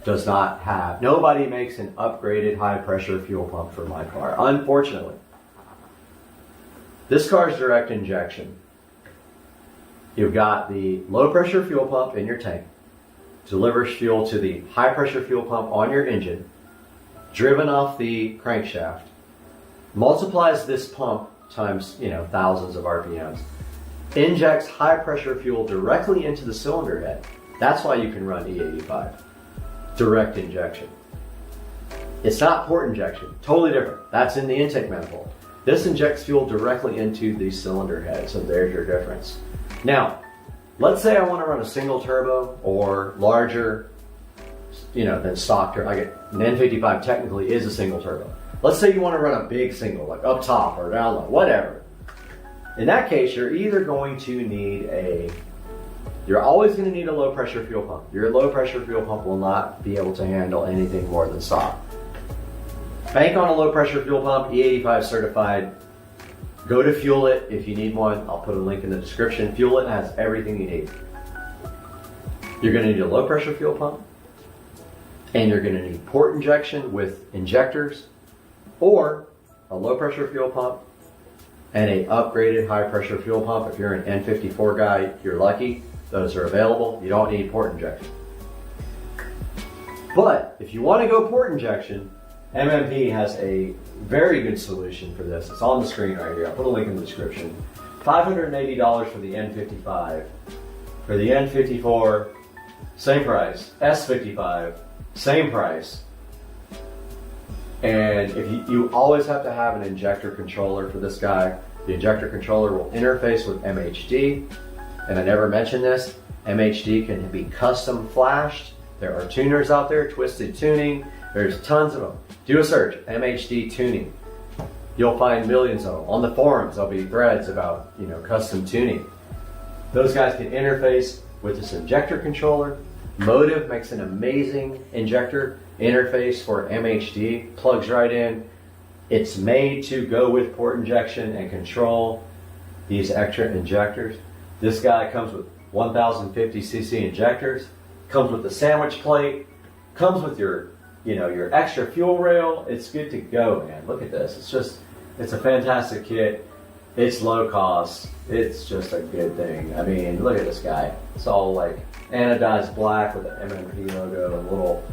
does not have, nobody makes an upgraded high pressure fuel pump for my car, unfortunately. This car is direct injection. You've got the low pressure fuel pump in your tank, delivers fuel to the high pressure fuel pump on your engine, driven off the crankshaft, multiplies this pump times, thousands of RPMs, injects high pressure fuel directly into the cylinder head. That's why you can run E85. Direct injection. It's not port injection, totally different. That's in the intake manifold. This injects fuel directly into the cylinder head, so there's your difference. Now, let's say I want to run a single turbo or larger, than stock turbo. An N55 technically is a single turbo. Let's say you want to run a big single, like up top or down low, whatever. In that case, you're either going to need you're always going to need a low pressure fuel pump. Your low pressure fuel pump will not be able to handle anything more than stock. Bank on a low pressure fuel pump, E85 certified. Go to Fuel It if you need one. I'll put a link in the description. Fuel It has everything you need. You're going to need a low pressure fuel pump, and you're going to need port injection with injectors, or a low pressure fuel pump and a upgraded high pressure fuel pump. If you're an N54 guy, you're lucky. Those are available. You don't need port injection. But if you want to go port injection, MMP has a very good solution for this. It's on the screen right here. I'll put a link in the description. $580 for the N55. For the N54, same price. S55, same price. And if you always have to have an injector controller for this guy. The injector controller will interface with MHD. And I never mentioned this, MHD can be custom flashed. There are tuners out there, Twisted Tuning. There's tons of them. Do a search, MHD tuning. You'll find millions of them. On the forums, there'll be threads about, custom tuning. Those guys can interface with this injector controller. Motive makes an amazing injector interface for MHD. Plugs right in. It's made to go with port injection and control these extra injectors. This guy comes with 1050cc injectors. Comes with the sandwich plate. Comes with your extra fuel rail. It's good to go, man. Look at this. It's a fantastic kit. it's low cost. It's just a good thing. I mean, look at this guy. It's all like anodized black with the MMP logo and little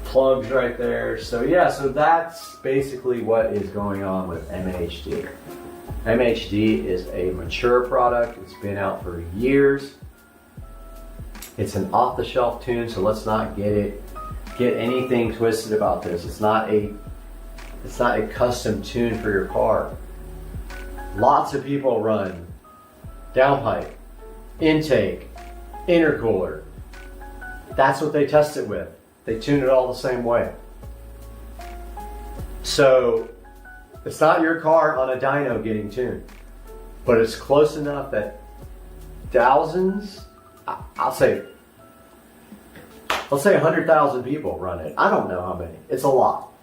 plugs right there. So yeah, so that's basically what is going on with MHD. MHD is a mature product. It's been out for years. It's an off-the-shelf tune, so let's not get anything twisted about this. It's not a custom tune for your car. Lots of people run downpipe, intake, intercooler. That's what they test it with. They tune it all the same way. So it's not your car on a dyno getting tuned, but it's close enough that thousands, I'll say 100,000 people run it. I don't know how many. It's a lot.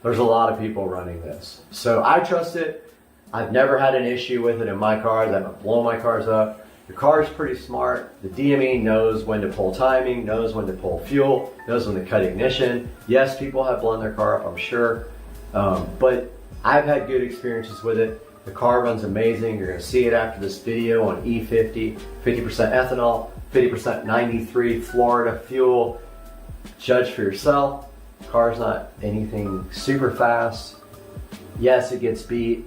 There's a lot of people running this. So I trust it. I've never had an issue with it in my cars. I haven't blown my cars up. The car is pretty smart. The DME knows when to pull timing, knows when to pull fuel, knows when to cut ignition. Yes, people have blown their car up, I'm sure. But I've had good experiences with it. The car runs amazing. You're gonna see it after this video on E50, 50% ethanol, 50% 93 Florida fuel. Judge for yourself. Car's not anything super fast. Yes, it gets beat.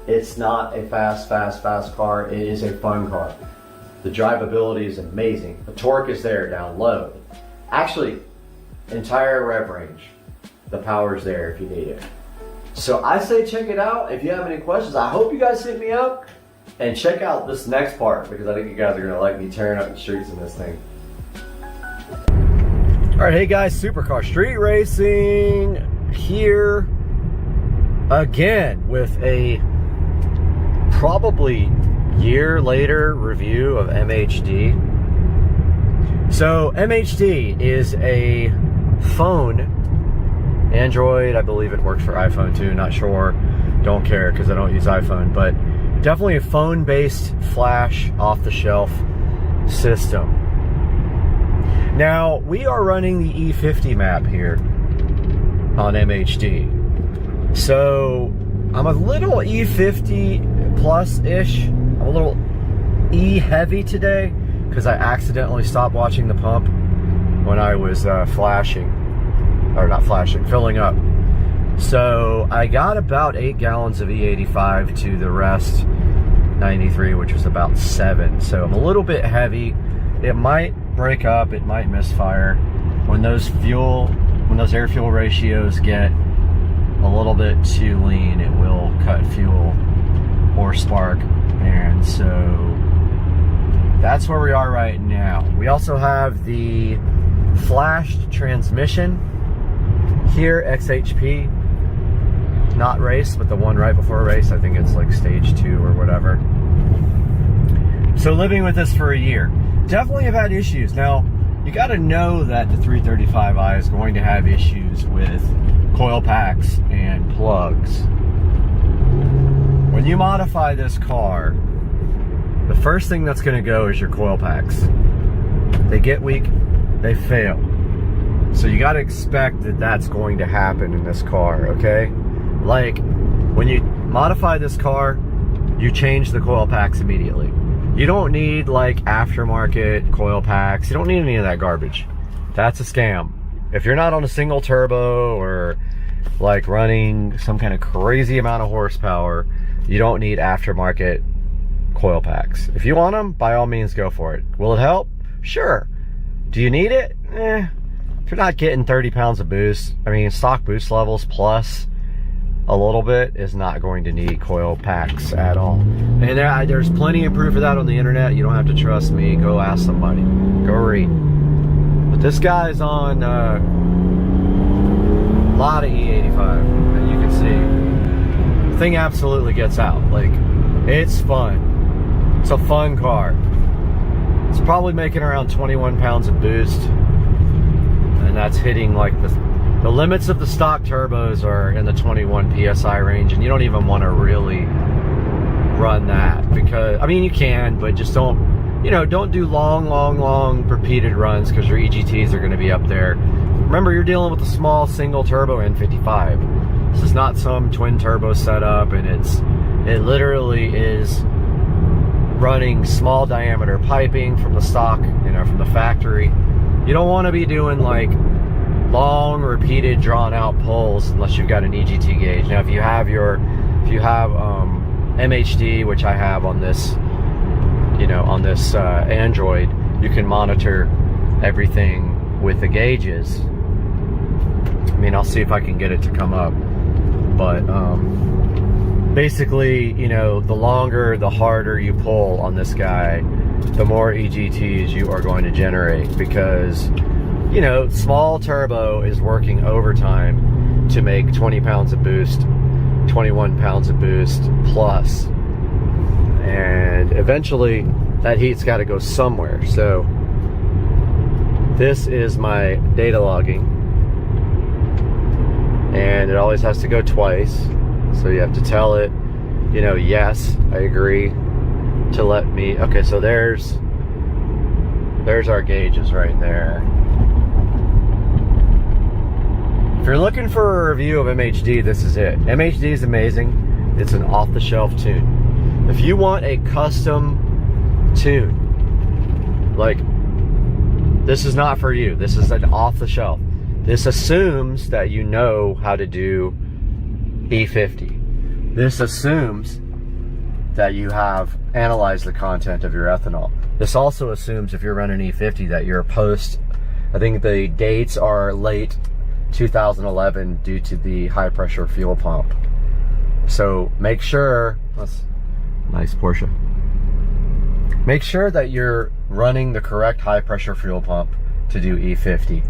It's not a fast car. It is a fun car. The drivability is amazing. The torque is there down low. Actually, entire rev range. The power's there if you need it. So I say check it out. If you have any questions, I hope you guys hit me up and check out this next part because I think you guys are gonna like me tearing up the streets in this thing. All right, hey guys, Supercar Street Racing here again with a probably year later review of MHD. So MHD is a phone, Android, I believe it works for iPhone too, not sure, don't care because I don't use iPhone, but definitely a phone-based flash off-the-shelf system. Now, we are running the E50 map here on MHD. So, I'm a little E50 plus-ish. I'm a little E-heavy today because I accidentally stopped watching the pump when I was filling up. So, I got about 8 gallons of E85 to the rest 93, which was about 7. So, I'm a little bit heavy. It might break up, it might misfire. When those air fuel ratios get a little bit too lean, it will cut fuel or spark. And so that's where we are right now. We also have the flashed transmission here, XHP, not race, but the one right before race. I think it's like stage 2 or whatever. So living with this for a year. Definitely have had issues. Now, you got to know that the 335i is going to have issues with coil packs and plugs. When you modify this car, the first thing that's going to go is your coil packs. They get weak, they fail. So you got to expect that that's going to happen in this car, okay? Like, when you modify this car, you change the coil packs immediately. You don't need like aftermarket coil packs. You don't need any of that garbage. That's a scam. If you're not on a single turbo or like running some kind of crazy amount of horsepower, you don't need aftermarket coil packs. If you want them, by all means go for it. Will it help? Sure. Do you need it? If you're not getting 30 pounds of boost, I mean stock boost levels plus a little bit is not going to need coil packs at all. And there's plenty of proof of that on the internet. You don't have to trust me. Go ask somebody. Go read. But this guy's on a lot of E85, and you can see the thing absolutely gets out. Like, it's fun. It's a fun car. It's probably making around 21 pounds of boost, and that's hitting like the limits of the stock turbos are in the 21 PSI range, and you don't even want to really run that because, I mean, you can, but just don't, don't do long repeated runs because your EGTs are going to be up there. Remember, you're dealing with a small single turbo N55. This is not some twin turbo setup, and it's It literally is running small diameter piping from the stock, you know, from the factory. You don't want to be doing like long, repeated, drawn out pulls unless you've got an EGT gauge. Now, if you have MHD, which I have on this, you know, on this Android, you can monitor everything with the gauges. I mean, I'll see if I can get it to come up, but basically, you know, the longer, the harder you pull on this guy, the more EGTs you are going to generate, because, you know, small turbo is working overtime to make 20 pounds of boost, 21 pounds of boost plus, and eventually that heat's got to go somewhere. So this is my data logging, and it always has to go twice. So you have to tell it, you know, yes, I agree, to let me, okay, so there's our gauges right there. If you're looking for a review of MHD, this is it. MHD is amazing. It's an off-the-shelf tune. If you want a custom tune, like, this is not for you. This is an off-the-shelf. This assumes that you know how to do E50. This assumes that you have analyzed the content of your ethanol. This also assumes, if you're running E50, that you're post, I think the dates are late 2011 due to the high pressure fuel pump. So make sure, that's nice Porsche. Make sure that you're running the correct high pressure fuel pump to do E50.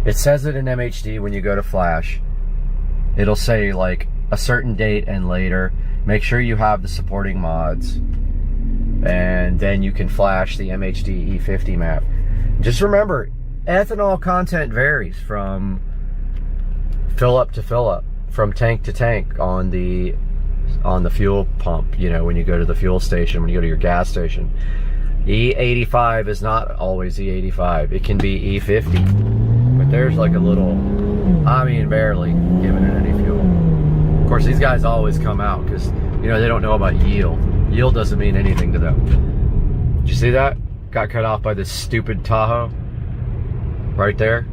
It says it in MHD when you go to flash. It'll say like a certain date and later. Make sure you have the supporting mods, and then you can flash the MHD E50 map. Just remember, ethanol content varies from fill up to fill up, from tank to tank on the fuel pump. You know, when you go to the fuel station, when you go to your gas station, E85 is not always E85. It can be E50, but there's like a little, I mean, barely giving it any fuel. Of course, these guys always come out because, you know, they don't know about yield. Yield doesn't mean anything to them. Did you see that? Got cut off by this stupid Tahoe right there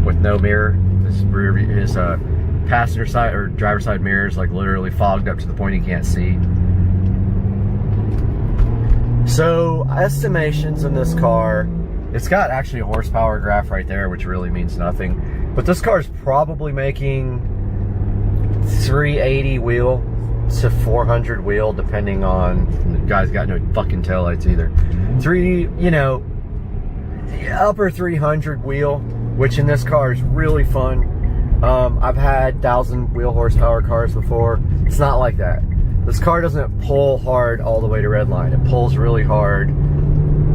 with no mirror. His passenger side or driver side mirror is like literally fogged up to the point he can't see. So estimations in this car, it's got actually a horsepower graph right there, which really means nothing, but this car is probably making 380 wheel to 400 wheel, depending on, the guy's got no fucking taillights either. You know, upper 300 wheel, which in this car is really fun. I've had 1,000 wheel horsepower cars before. It's not like that. This car doesn't pull hard all the way to redline. It pulls really hard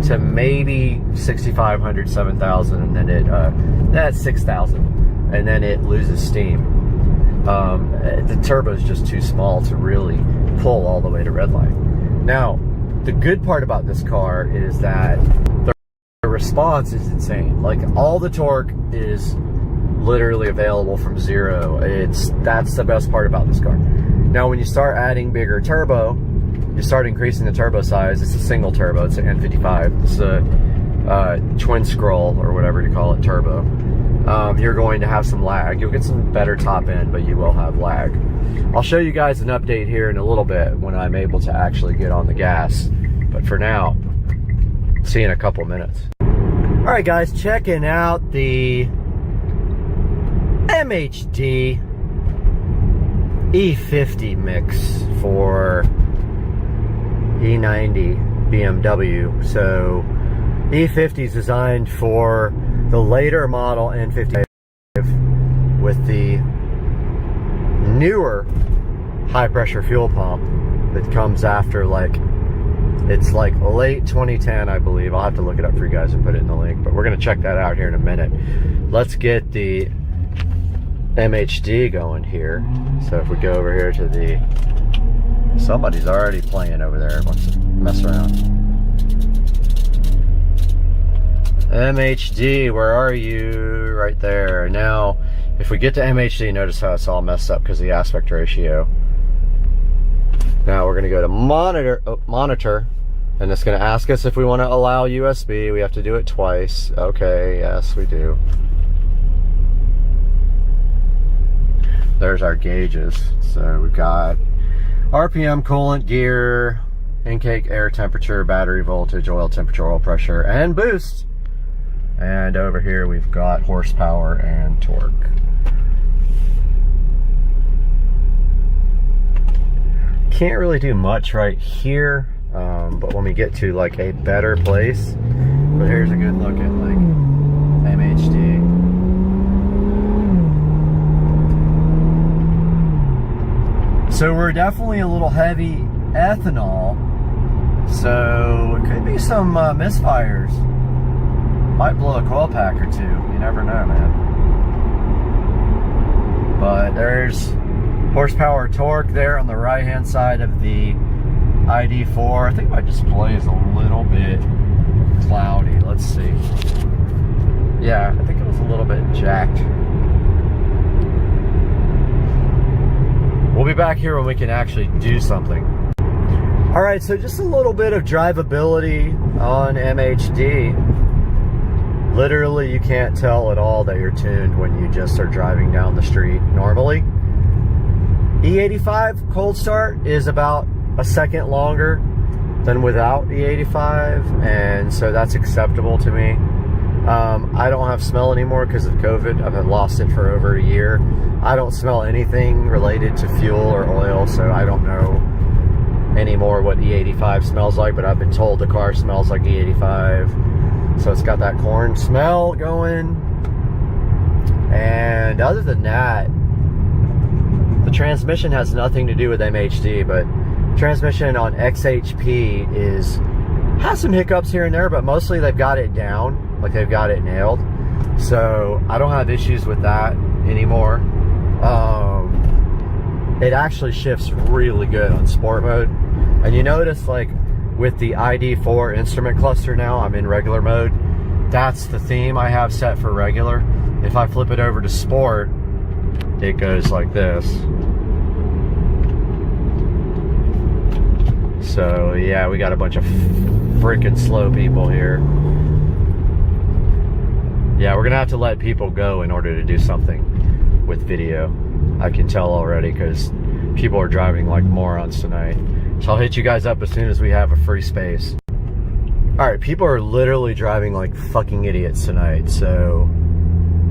to maybe 6,500, 7,000, and then that's 6,000, and then it loses steam. The turbo is just too small to really pull all the way to redline. Now, the good part about this car is that the response is insane. Like, all the torque is literally available from zero. That's the best part about this car. Now, when you start adding bigger turbo, you start increasing the turbo size. It's a single turbo. It's an N55. It's a twin scroll, or whatever you call it, turbo. You're going to have some lag. You'll get some better top end, but you will have lag. I'll show you guys an update here in a little bit when I'm able to actually get on the gas. But for now, see you in a couple minutes. All right, guys, checking out the MHD E50 mix for E90 BMW. So E50 is designed for the later model N55 with the newer high pressure fuel pump that comes after, like, it's like late 2010, I believe. I'll have to look it up for you guys and put it in the link, but we're gonna check that out here in a minute. Let's get the MHD going here. So if we go over here to the, somebody's already playing over there, wants to mess around. MHD, where are you? Right there. Now, if we get to MHD, notice how it's all messed up because of the aspect ratio. Now we're gonna go to monitor, and it's gonna ask us if we want to allow USB. We have to do it twice. Okay, yes we do. There's our gauges. So we've got RPM, coolant, gear, intake air temperature, battery voltage, oil temperature, oil pressure, and boost. And over here we've got horsepower and torque. Can't really do much right here, but when we get to like a better place, but here's a good look at like MHD. So we're definitely a little heavy ethanol, so it could be some misfires. Might blow a coil pack or two, you never know, man. But there's horsepower, torque there on the right hand side of the ID4. I think my display is a little bit cloudy. Let's see. Yeah, I think it was a little bit jacked. We'll be back here when we can actually do something. All right, so just a little bit of drivability on MHD. Literally, you can't tell at all that you're tuned when you just are driving down the street normally. E85 cold start is about a second longer than without E85, and so that's acceptable to me. I don't have smell anymore because of COVID. I've lost it for over a year. I don't smell anything related to fuel or oil, so I don't know anymore what E85 smells like, but I've been told the car smells like E85. So it's got that corn smell going. And other than that, the transmission has nothing to do with MHD, but transmission on XHP has some hiccups here and there, but mostly they've got it down, like they've got it nailed. So I don't have issues with that anymore. It actually shifts really good on sport mode. And you notice like with the ID4 instrument cluster now, I'm in regular mode. That's the theme I have set for regular. If I flip it over to sport, it goes like this. So yeah, we got a bunch of freaking slow people here. Yeah, we're gonna have to let people go in order to do something with video. I can tell already because people are driving like morons tonight. So I'll hit you guys up as soon as we have a free space. All right, people are literally driving like fucking idiots tonight, so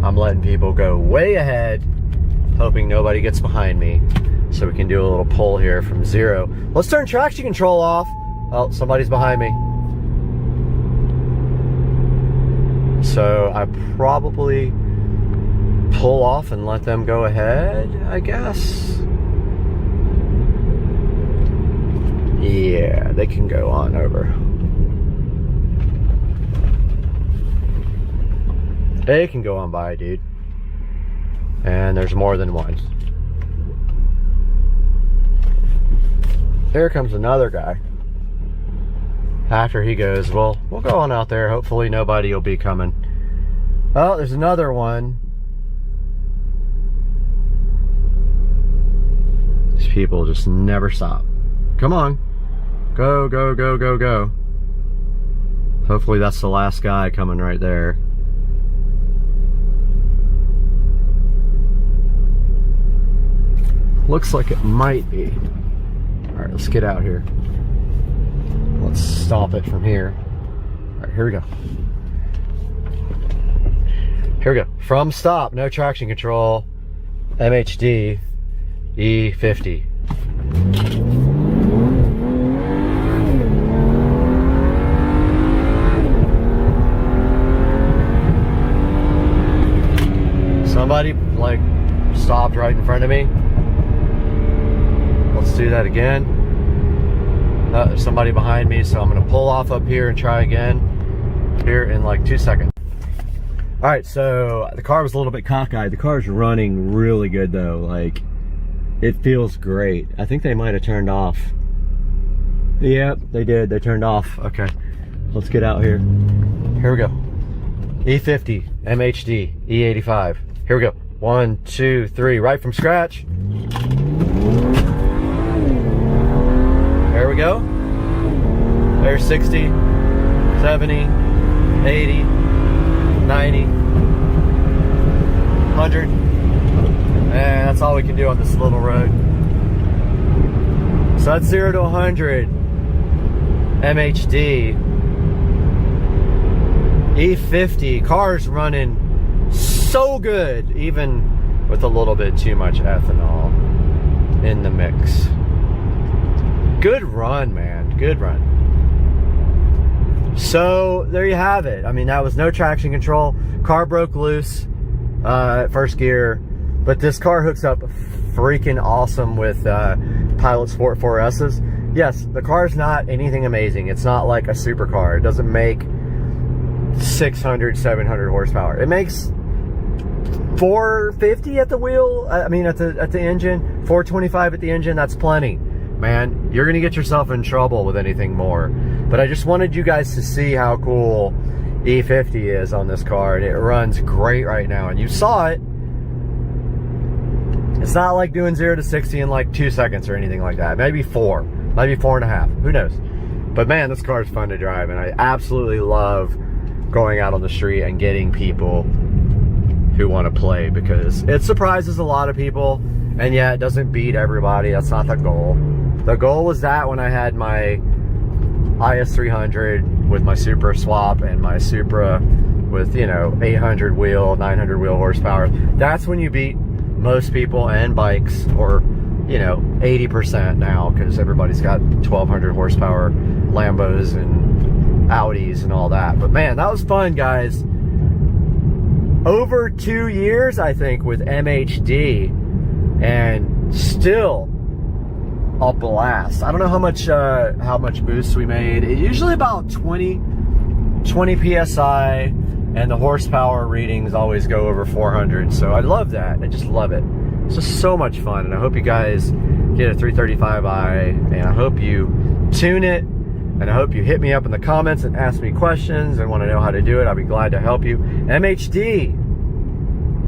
I'm letting people go way ahead, hoping nobody gets behind me, so we can do a little pull here from 0. Let's turn traction control off. Oh, somebody's behind me. So I probably pull off and let them go ahead, I guess. Yeah, they can go on over. They can go on by, dude. And there's more than one. Here comes another guy. After he goes, well, we'll go on out there. Hopefully nobody will be coming. Oh, there's another one. These people just never stop. Come on. Go, go, go, go, go. Hopefully that's the last guy coming right there. Looks like it might be. All right, let's get out here. Let's stop it from here. All right, here we go. Here we go. From stop, no traction control, MHD, E50. Somebody like stopped right in front of me. Let's do that again. There's somebody behind me, so I'm gonna pull off up here and try again here in like 2 seconds. All right, so the car was a little bit cockeyed. The car's running really good though. Like, it feels great. I think they might have turned off. Yep, they did. They turned off. Okay, let's get out here. Here we go. E50, MHD, E85. Here we go. 1, 2, 3, right from scratch. go. There's 60, 70, 80, 90, 100. And that's all we can do on this little road. So that's 0 to 100 MHD. E50, car's running so good, even with a little bit too much ethanol in the mix. Good run, man, good run. So there you have it. I mean, that was no traction control. Car broke loose at first gear, but this car hooks up freaking awesome with Pilot Sport 4S's. Yes, the car's not anything amazing. It's not like a supercar. It doesn't make 600, 700 horsepower. It makes 450 at the wheel. I mean, at the engine, 425 at the engine. That's plenty, man. You're gonna get yourself in trouble with anything more. But I just wanted you guys to see how cool E50 is on this car, and it runs great right now. And you saw it. It's not like doing 0 to 60 in like 2 seconds or anything like that. Maybe 4, maybe 4.5. Who knows? But man, this car is fun to drive, and I absolutely love going out on the street and getting people who want to play, because it surprises a lot of people. And yeah, it doesn't beat everybody. That's not the goal. The goal was that when I had my IS300 with my Supra swap and my Supra with, you know, 800 wheel, 900 wheel horsepower, that's when you beat most people and bikes, or, you know, 80% now, because everybody's got 1200 horsepower Lambos and Audis and all that. But man, that was fun, guys. Over 2 years, I think, with MHD, and still a blast. I don't know how much boost we made. Usually about 20 PSI, and the horsepower readings always go over 400. So I love that. I just love it. It's just so much fun, and I hope you guys get a 335i, and I hope you tune it, and I hope you hit me up in the comments and ask me questions and want to know how to do it. I'll be glad to help you. MHD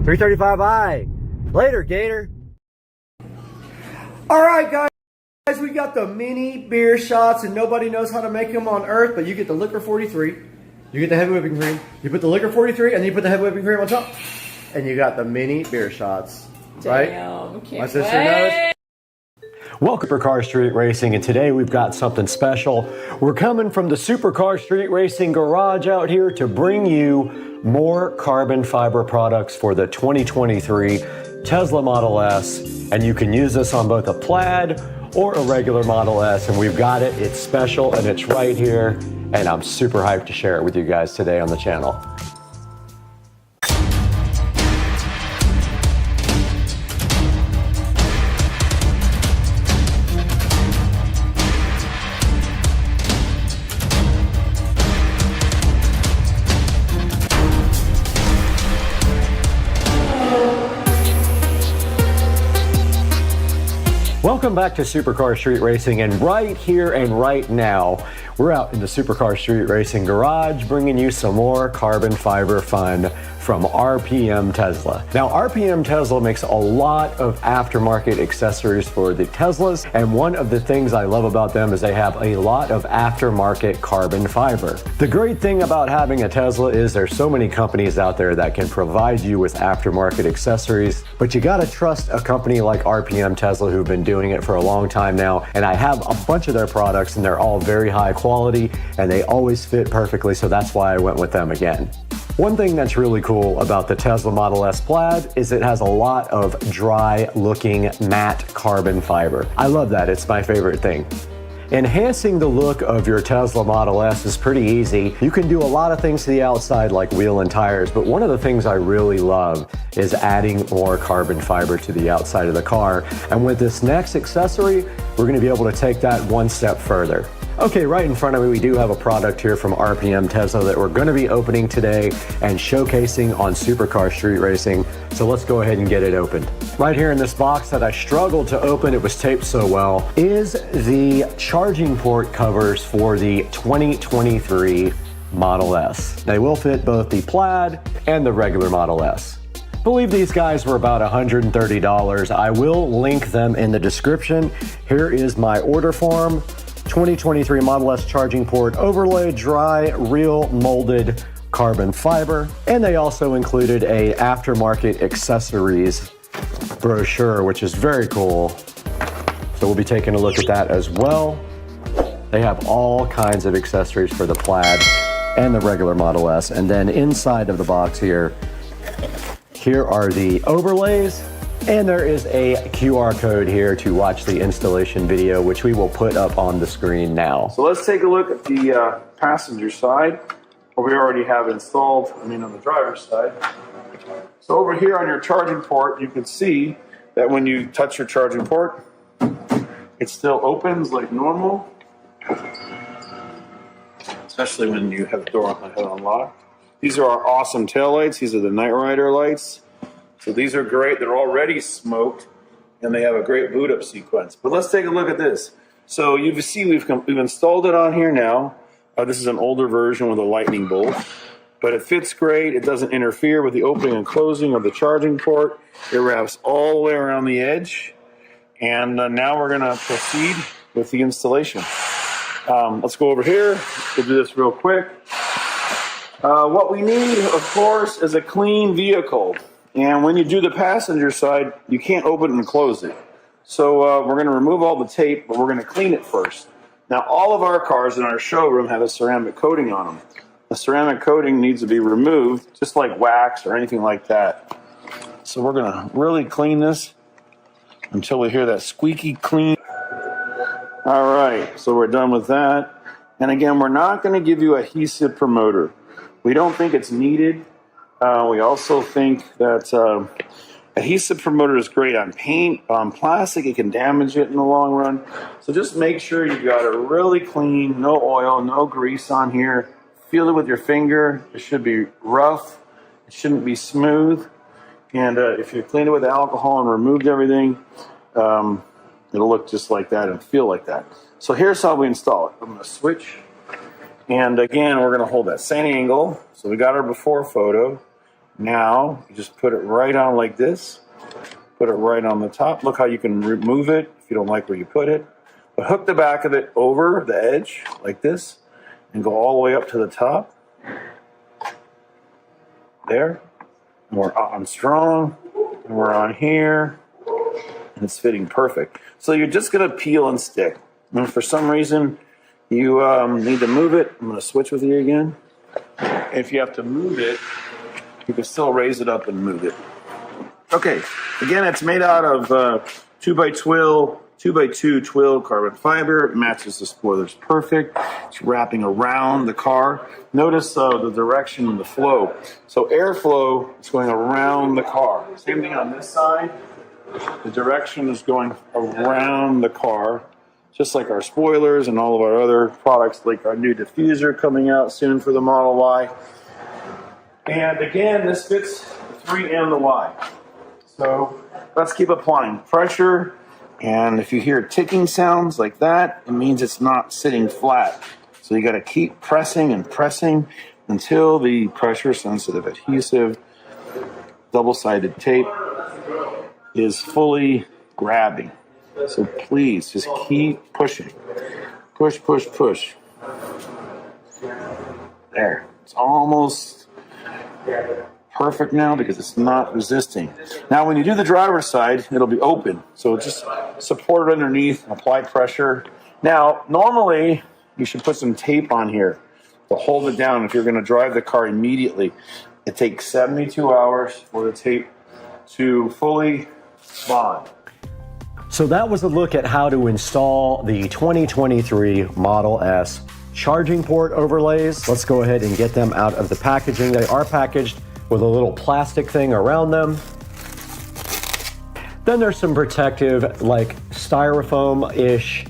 335i. Later, Gator. All right, guys, we got the mini beer shots, and nobody knows how to make them on Earth, but you get the liquor 43, you get the heavy whipping cream, you put the liquor 43, and then you put the heavy whipping cream on top, and you got the mini beer shots. Right? Damn, My sister knows. Welcome to Supercar Street Racing, and today we've got something special. We're coming from the Supercar Street Racing garage out here to bring you more carbon fiber products for the 2023 Tesla Model S, and you can use this on both a Plaid or a regular Model S, and we've got it. It's special, and it's right here, and I'm super hyped to share it with you guys today on the channel. Welcome back to Supercar Street Racing, and right here and right now, we're out in the Supercar Street Racing garage bringing you some more carbon fiber fun from RPM Tesla. Now, RPM Tesla makes a lot of aftermarket accessories for the Teslas, and one of the things I love about them is they have a lot of aftermarket carbon fiber. The great thing about having a Tesla is there's so many companies out there that can provide you with aftermarket accessories, but you gotta trust a company like RPM Tesla who've been doing it for a long time now, and I have a bunch of their products, and they're all very high quality, and they always fit perfectly, so that's why I went with them again. One thing that's really cool about the Tesla Model S Plaid is it has a lot of dry looking matte carbon fiber. I love that, it's my favorite thing. Enhancing the look of your Tesla Model S is pretty easy. You can do a lot of things to the outside like wheel and tires, but one of the things I really love is adding more carbon fiber to the outside of the car. And with this next accessory, we're gonna be able to take that one step further. Okay, right in front of me, we do have a product here from RPM Tesla that we're gonna be opening today and showcasing on Supercar Street Racing. So let's go ahead and get it opened. Right here in this box that I struggled to open, it was taped so well, is the charging port covers for the 2023 Model S. They will fit both the Plaid and the regular Model S. I believe these guys were about $130. I will link them in the description. Here is my order form. 2023 Model S charging port overlay, dry, real molded carbon fiber. And they also included a aftermarket accessories brochure, which is very cool. So we'll be taking a look at that as well. They have all kinds of accessories for the Plaid and the regular Model S. And then inside of the box here are the overlays. And there is a QR code here to watch the installation video, which we will put up on the screen now. So let's take a look at the passenger side, what we already have installed, on the driver's side. So over here on your charging port, you can see that when you touch your charging port, it still opens like normal, especially when you have the door unlocked. These are our awesome tail lights. These are the Night Rider lights. So these are great. They're already smoked, and they have a great boot up sequence. But let's take a look at this. So you see we've installed it on here now. This is an older version with a lightning bolt, but it fits great. It doesn't interfere with the opening and closing of the charging port. It wraps all the way around the edge. And now we're going to proceed with the installation. Let's go over here. We'll do this real quick. What we need, of course, is a clean vehicle. And when you do the passenger side, you can't open and close it. So we're going to remove all the tape, but we're going to clean it first. Now, all of our cars in our showroom have a ceramic coating on them. The ceramic coating needs to be removed, just like wax or anything like that. So we're going to really clean this until we hear that squeaky clean. All right, so we're done with that. And again, we're not going to give you adhesive promoter. We don't think it's needed. We also think that adhesive promoter is great on paint, on plastic. It can damage it in the long run. So just make sure you got it really clean, no oil, no grease on here. Feel it with your finger. It should be rough. It shouldn't be smooth. And if you clean it with alcohol and removed everything, it'll look just like that and feel like that. So here's how we install it. I'm going to switch. And again, we're going to hold that same angle. So we got our before photo. Now, you just put it right on like this. Put it right on the top. Look how you can remove it if you don't like where you put it. But hook the back of it over the edge like this and go all the way up to the top. There. And we're on strong. And we're on here. And it's fitting perfect. So you're just going to peel and stick. And if for some reason you need to move it, I'm going to switch with you again. If you have to move it, you can still raise it up and move it. Okay, again, it's made out of 2x2 twill carbon fiber. It matches the spoilers perfect. It's wrapping around the car. Notice the direction and the flow. So airflow is going around the car. Same thing on this side. The direction is going around the car, just like our spoilers and all of our other products, like our new diffuser coming out soon for the Model Y. And again, this fits the 3 and the Y. So let's keep applying pressure. And if you hear ticking sounds like that, it means it's not sitting flat. So you got to keep pressing and pressing until the pressure sensitive adhesive double-sided tape is fully grabbing. So please just keep pushing. Push, push, push. There. It's almost perfect now because it's not resisting. Now when you do the driver's side, it'll be open. So just support it underneath, apply pressure. Now, normally you should put some tape on here to hold it down if you're going to drive the car immediately. It takes 72 hours for the tape to fully bond. So that was a look at how to install the 2023 Model S charging port overlays. Let's go ahead and get them out of the packaging. They are packaged with a little plastic thing around them. Then there's some protective, like styrofoam-ish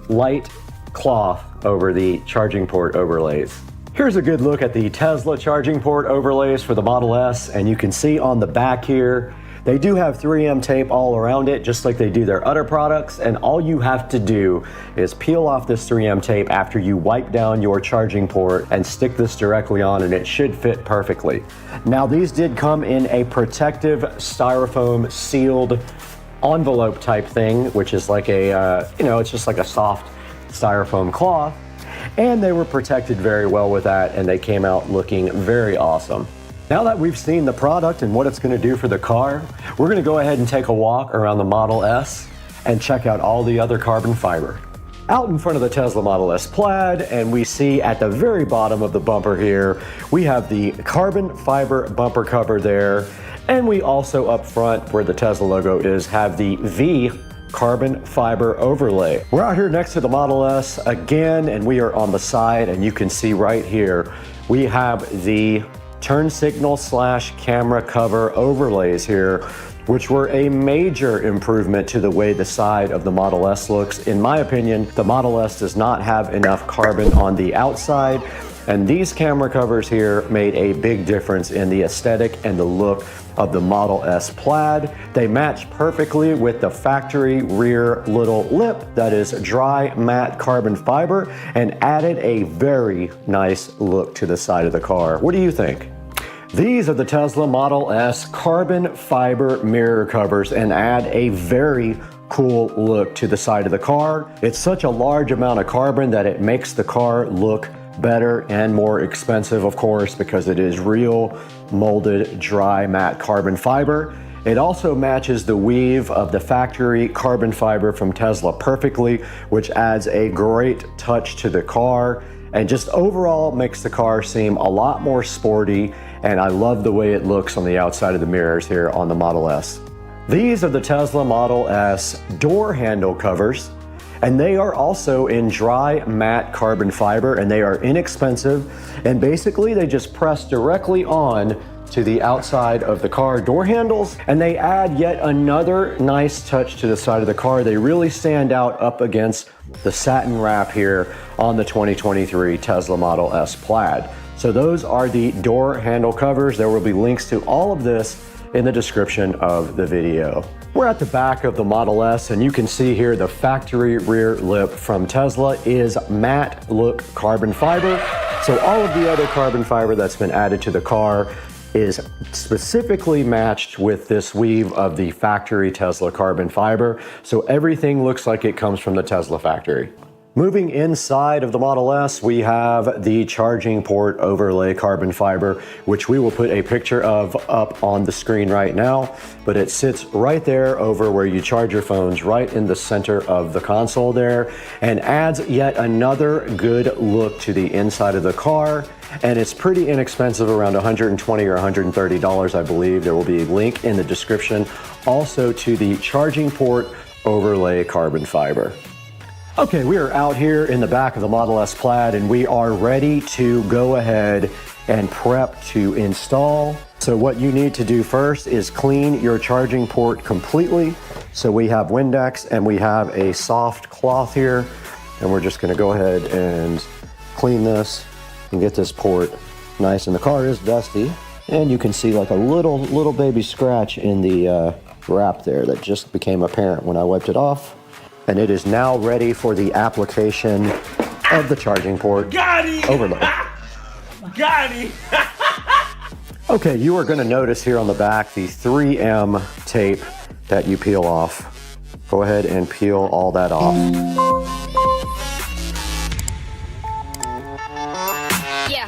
light cloth over the charging port overlays. Here's a good look at the Tesla charging port overlays for the Model S, and you can see on the back here, they do have 3M tape all around it, just like they do their other products, and all you have to do is peel off this 3M tape after you wipe down your charging port and stick this directly on, and it should fit perfectly. Now, these did come in a protective styrofoam sealed envelope type thing, which is like a, it's just like a soft styrofoam cloth, and they were protected very well with that, and they came out looking very awesome. Now that we've seen the product and what it's going to do for the car, we're going to go ahead and take a walk around the Model S and check out all the other carbon fiber. Out in front of the Tesla Model S Plaid, and we see at the very bottom of the bumper here, we have the carbon fiber bumper cover there, and we also up front where the Tesla logo is have the V carbon fiber overlay. We're out here next to the Model S again, and we are on the side, and you can see right here, we have the turn signal / camera cover overlays here, which were a major improvement to the way the side of the Model S looks. In my opinion, the Model S does not have enough carbon on the outside, and these camera covers here made a big difference in the aesthetic and the look of the Model S Plaid. They match perfectly with the factory rear little lip that is dry matte carbon fiber and added a very nice look to the side of the car. What do you think? These are the Tesla Model S carbon fiber mirror covers and add a very cool look to the side of the car. It's such a large amount of carbon that it makes the car look better and more expensive, of course, because it is real molded dry matte carbon fiber. It also matches the weave of the factory carbon fiber from Tesla perfectly, which adds a great touch to the car and just overall makes the car seem a lot more sporty, and I love the way it looks on the outside of the mirrors here on the Model S. These are the Tesla Model S door handle covers, and they are also in dry matte carbon fiber, and they are inexpensive, and basically they just press directly on to the outside of the car door handles, and they add yet another nice touch to the side of the car. They really stand out up against the satin wrap here on the 2023 Tesla Model S Plaid. So those are the door handle covers. There will be links to all of this in the description of the video. We're at the back of the Model S, and you can see here the factory rear lip from Tesla is matte look carbon fiber. So all of the other carbon fiber that's been added to the car is specifically matched with this weave of the factory Tesla carbon fiber. So everything looks like it comes from the Tesla factory. Moving inside of the Model S, we have the charging port overlay carbon fiber, which we will put a picture of up on the screen right now, but it sits right there over where you charge your phones, right in the center of the console there, and adds yet another good look to the inside of the car. And it's pretty inexpensive, around $120 or $130, I believe. There will be a link in the description also to the charging port overlay carbon fiber. Okay, we are out here in the back of the Model S Plaid, and we are ready to go ahead and prep to install. So what you need to do first is clean your charging port completely. So we have Windex and we have a soft cloth here, and we're just gonna go ahead and clean this and get this port nice. And the car is dusty, and you can see like a little baby scratch in the wrap there that just became apparent when I wiped it off. And it is now ready for the application of the charging port overlay. Got it! Okay, you are gonna notice here on the back the 3M tape that you peel off. Go ahead and peel all that off. Yeah.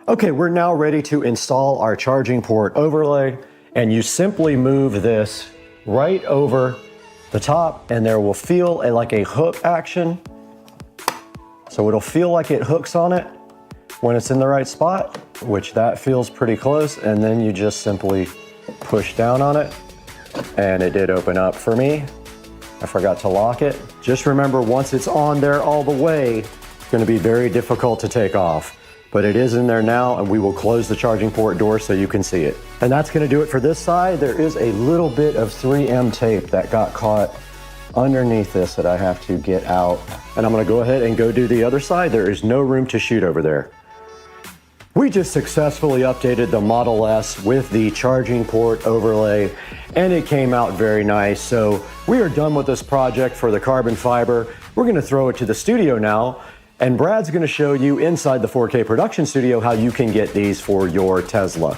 Okay, we're now ready to install our charging port overlay, and you simply move this right over the top, and there will feel like a hook action. So it'll feel like it hooks on it when it's in the right spot, which that feels pretty close, and then you just simply push down on it, and it did open up for me. I forgot to lock it. Just remember, once it's on there all the way, it's gonna be very difficult to take off. But it is in there now, and we will close the charging port door so you can see it. And that's gonna do it for this side. There is a little bit of 3M tape that got caught underneath this that I have to get out. And I'm gonna go ahead and go do the other side. There is no room to shoot over there. We just successfully updated the Model S with the charging port overlay, and it came out very nice. So we are done with this project for the carbon fiber. We're gonna throw it to the studio now And Brad's gonna show you inside the 4K production studio how you can get these for your Tesla.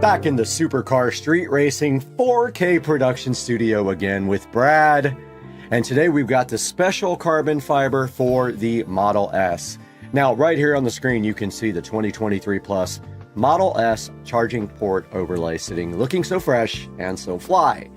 Back in the Supercar Street Racing 4K production studio again with Brad. And today we've got the special carbon fiber for the Model S. Now, right here on the screen, you can see the 2023 Plus Model S charging port overlay sitting, looking so fresh and so fly.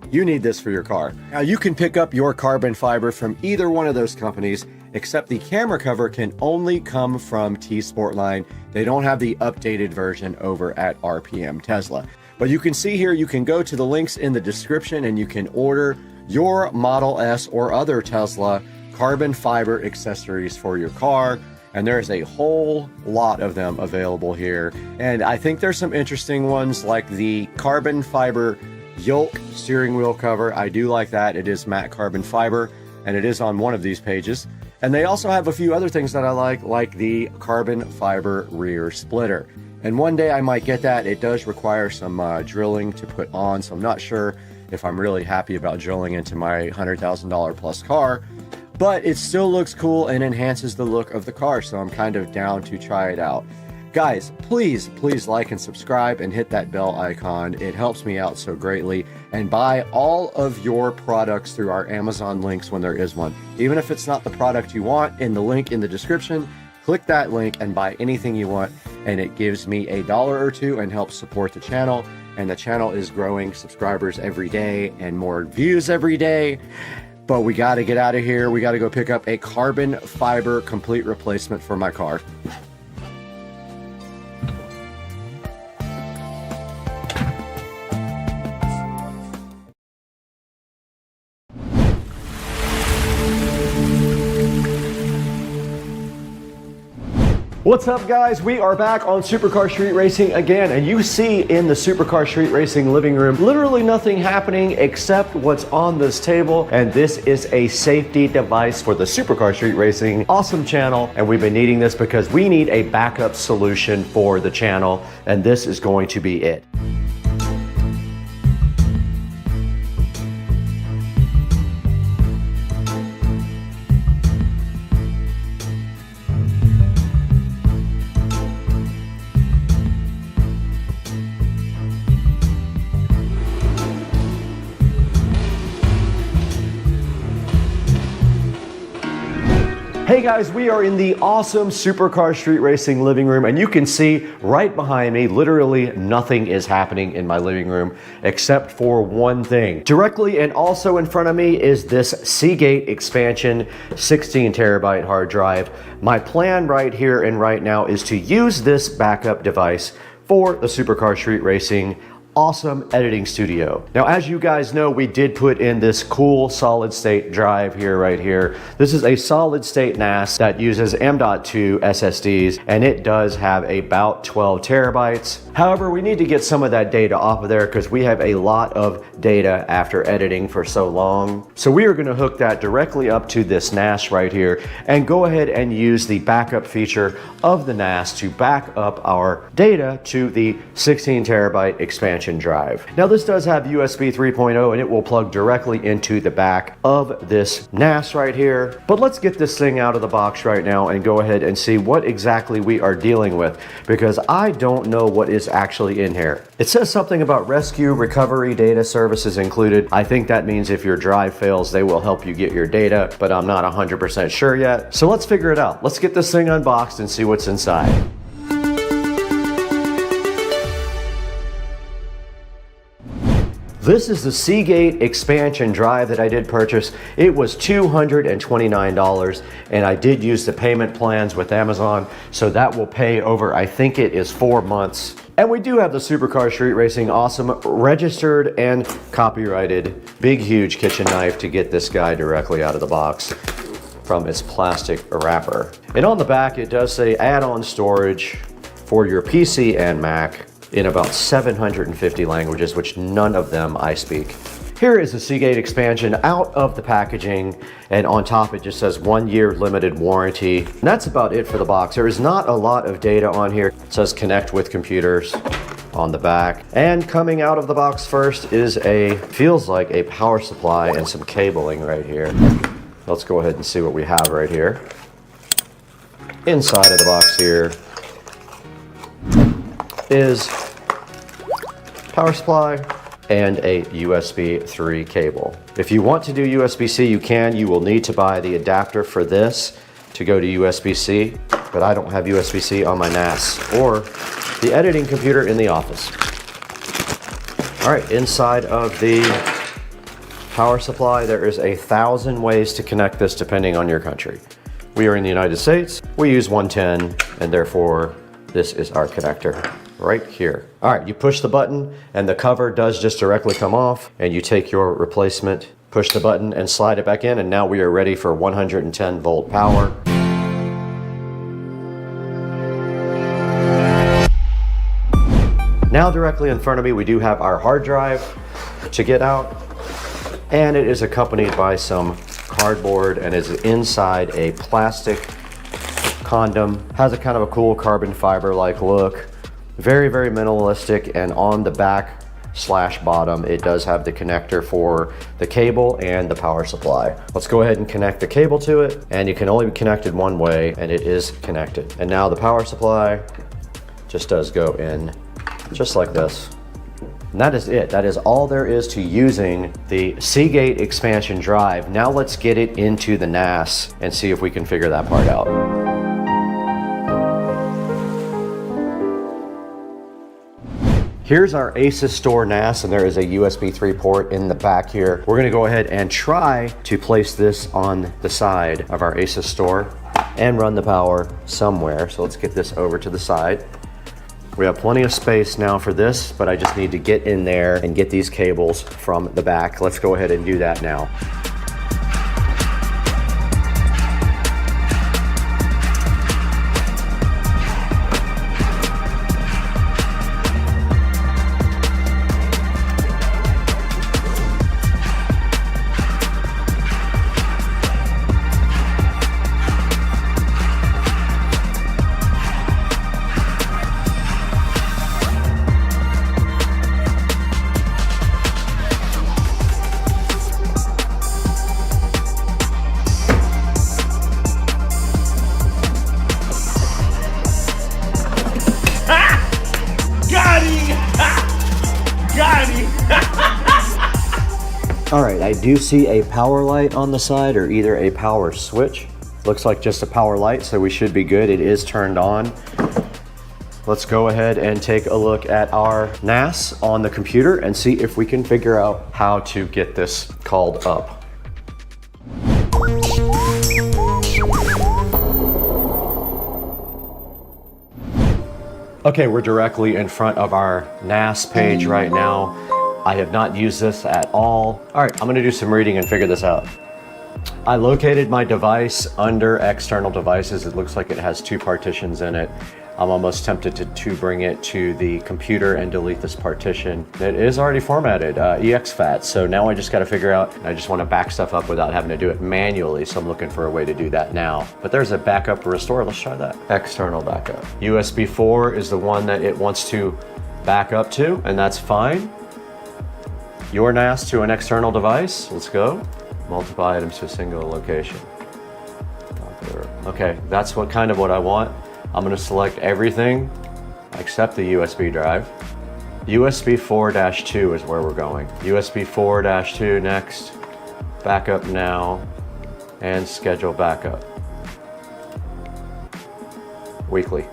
You need this for your car. Now, you can pick up your carbon fiber from either one of those companies, except the camera cover can only come from T-Sportline. They don't have the updated version over at RPM Tesla. But you can see here, you can go to the links in the description and you can order your Model S or other Tesla carbon fiber accessories for your car. And there's a whole lot of them available here. And I think there's some interesting ones like the carbon fiber yoke steering wheel cover. I do like that. It is matte carbon fiber and it is on one of these pages. And they also have a few other things that I like the carbon fiber rear splitter. And one day I might get that. It does require some drilling to put on, so I'm not sure if I'm really happy about drilling into my $100,000 plus car, but it still looks cool and enhances the look of the car, so I'm kind of down to try it out. Guys, please like and subscribe and hit that bell icon. It helps me out so greatly. And buy all of your products through our Amazon links when there is one. Even if it's not the product you want, in the link in the description, click that link and buy anything you want. And it gives me $1 or $2 and helps support the channel. And the channel is growing subscribers every day and more views every day. But we got to get out of here. We got to go pick up a carbon fiber complete replacement for my car. What's up, guys? We are back on Supercar Street Racing again, and you see in the Supercar Street Racing living room literally nothing happening except what's on this table, and this is a safety device for the Supercar Street Racing awesome channel, and we've been needing this because we need a backup solution for the channel, and this is going to be it. Hey guys, we are in the awesome Supercar Street Racing living room, and you can see right behind me, literally nothing is happening in my living room except for one thing. Directly and also in front of me is this Seagate expansion 16 terabyte hard drive. My plan right here and right now is to use this backup device for the Supercar Street Racing awesome editing studio. Now, as you guys know, we did put in this cool solid state drive here, right here. This is a solid state NAS that uses M.2 SSDs, and it does have about 12 terabytes. However, we need to get some of that data off of there because we have a lot of data after editing for so long. So we are going to hook that directly up to this NAS right here and go ahead and use the backup feature of the NAS to back up our data to the 16 terabyte expansion drive. Now, this does have USB 3.0 and it will plug directly into the back of this NAS right here. But let's get this thing out of the box right now and go ahead and see what exactly we are dealing with, because I don't know what is actually in here. It says something about rescue recovery data services included. I think that means if your drive fails, they will help you get your data, but I'm not 100% sure yet. So let's figure it out. Let's get this thing unboxed and see what's inside. This is the Seagate expansion drive that I did purchase. It was $229, and I did use the payment plans with Amazon, so that will pay over, I think it is 4 months. And we do have the Supercar Street Racing awesome registered and copyrighted big huge kitchen knife to get this guy directly out of the box from its plastic wrapper. And on the back it does say add-on storage for your PC and Mac in about 750 languages, which none of them I speak. Here is the Seagate expansion out of the packaging, and on top it just says 1 year limited warranty. And that's about it for the box. There is not a lot of data on here. It says connect with computers on the back. And coming out of the box first is feels like a power supply and some cabling right here. Let's go ahead and see what we have right here. Inside of the box here is power supply and a USB 3 cable. If you want to do USB-C, you can. You will need to buy the adapter for this to go to USB-C, but I don't have USB-C on my NAS or the editing computer in the office. All right, inside of the power supply, there is 1,000 ways to connect this depending on your country. We are in the United States. We use 110, and therefore this is our connector right here. All right, you push the button and the cover does just directly come off, and you take your replacement, push the button and slide it back in, and now we are ready for 110 volt power. Now directly in front of me, we do have our hard drive to get out, and it is accompanied by some cardboard and is inside a plastic condom. Has a kind of a cool carbon fiber like look. Very, very minimalistic, and on the back / bottom, it does have the connector for the cable and the power supply. Let's go ahead and connect the cable to it, and you can only be connected one way, and it is connected. And now the power supply just does go in just like this. And that is it. That is all there is to using the Seagate expansion drive. Now let's get it into the NAS and see if we can figure that part out. Here's our ASUS Store NAS, and there is a USB 3 port in the back here. We're gonna go ahead and try to place this on the side of our ASUS Store and run the power somewhere. So let's get this over to the side. We have plenty of space now for this, but I just need to get in there and get these cables from the back. Let's go ahead and do that now. All right, I do see a power light on the side, or either a power switch. Looks like just a power light, so we should be good. It is turned on. Let's go ahead and take a look at our NAS on the computer and see if we can figure out how to get this called up. Okay, we're directly in front of our NAS page right now. I have not used this at all. All right, I'm gonna do some reading and figure this out. I located my device under external devices. It looks like it has 2 partitions in it. I'm almost tempted to bring it to the computer and delete this partition. It is already formatted, exFAT, so now I just gotta figure out, I just wanna back stuff up without having to do it manually, so I'm looking for a way to do that now. But there's a backup restore, let's try that. External backup. USB 4 is the one that it wants to back up to, and that's fine. Your NAS to an external device, let's go. Multiply items to a single location. Okay, that's what I want. I'm gonna select everything except the USB drive. USB 4-2 is where we're going. USB 4-2 next, backup now, and schedule backup. Weekly,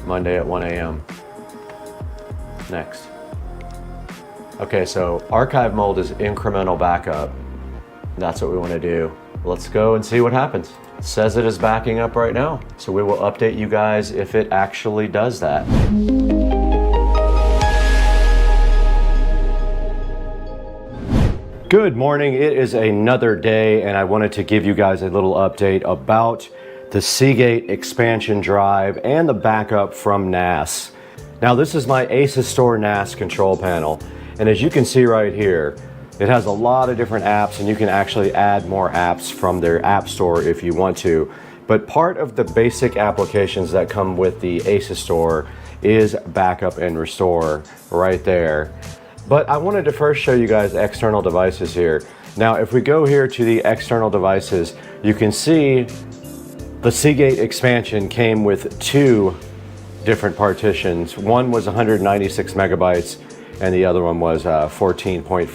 Monday at 1 a.m. Next. Okay, so archive mode is incremental backup. That's what we want to do. Let's go and see what happens. It says it is backing up right now, so we will update you guys if it actually does that. Good morning, it is another day, and I wanted to give you guys a little update about the Seagate expansion drive and the backup from NAS. Now this is my ASUS Store NAS control panel. And as you can see right here, It has a lot of different apps, and you can actually add more apps from their app store if you want to. But part of the basic applications that come with the ASUS store is backup and restore right there. But I wanted to first show you guys external devices here. Now, if we go here to the external devices, you can see the Seagate expansion came with 2 different partitions. One was 196 megabytes and the other one was 14.55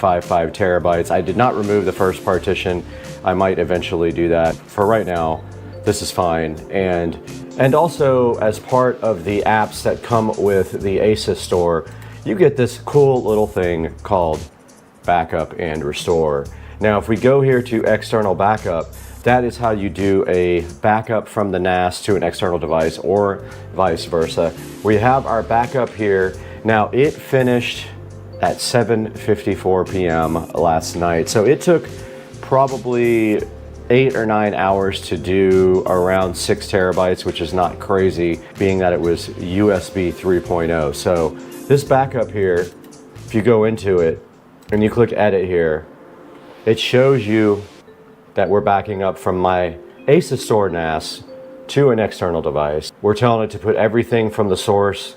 terabytes. I did not remove the first partition. I might eventually do that. For right now, this is fine. And also, as part of the apps that come with the ASUS store, you get this cool little thing called backup and restore. Now, if we go here to external backup, that is how you do a backup from the NAS to an external device or vice versa. We have our backup here. Now, it finished at 7:54 p.m. last night. So it took probably 8 or 9 hours to do around 6 terabytes, which is not crazy, being that it was USB 3.0. So this backup here, if you go into it and you click edit here, it shows you that we're backing up from my ASUS store NAS to an external device. We're telling it to put everything from the source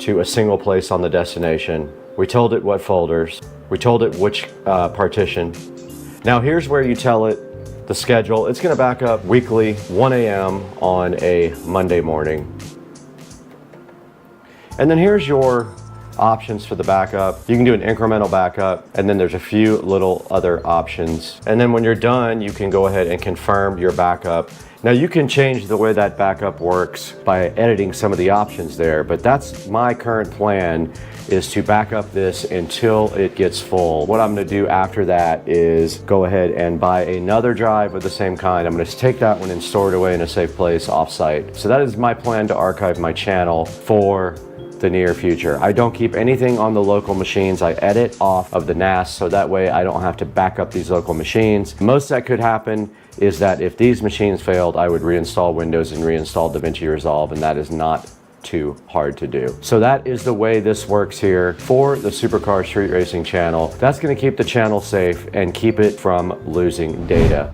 to a single place on the destination. We told it what folders. We told it which partition. Now here's where you tell it the schedule. It's gonna back up weekly, 1 a.m. on a Monday morning. And then here's your options for the backup. You can do an incremental backup, and then there's a few little other options. And then when you're done, you can go ahead and confirm your backup. Now you can change the way that backup works by editing some of the options there, but that's my current plan, is to back up this until it gets full. What I'm gonna do after that is go ahead and buy another drive of the same kind. I'm gonna take that one and store it away in a safe place off-site. So that is my plan to archive my channel for the near future. I don't keep anything on the local machines. I edit off of the NAS, so that way I don't have to back up these local machines. Most that could happen is that if these machines failed, I would reinstall Windows and reinstall DaVinci Resolve, and that is not too hard to do. So that is the way this works here for the Supercar Street Racing channel. That's going to keep the channel safe and keep it from losing data.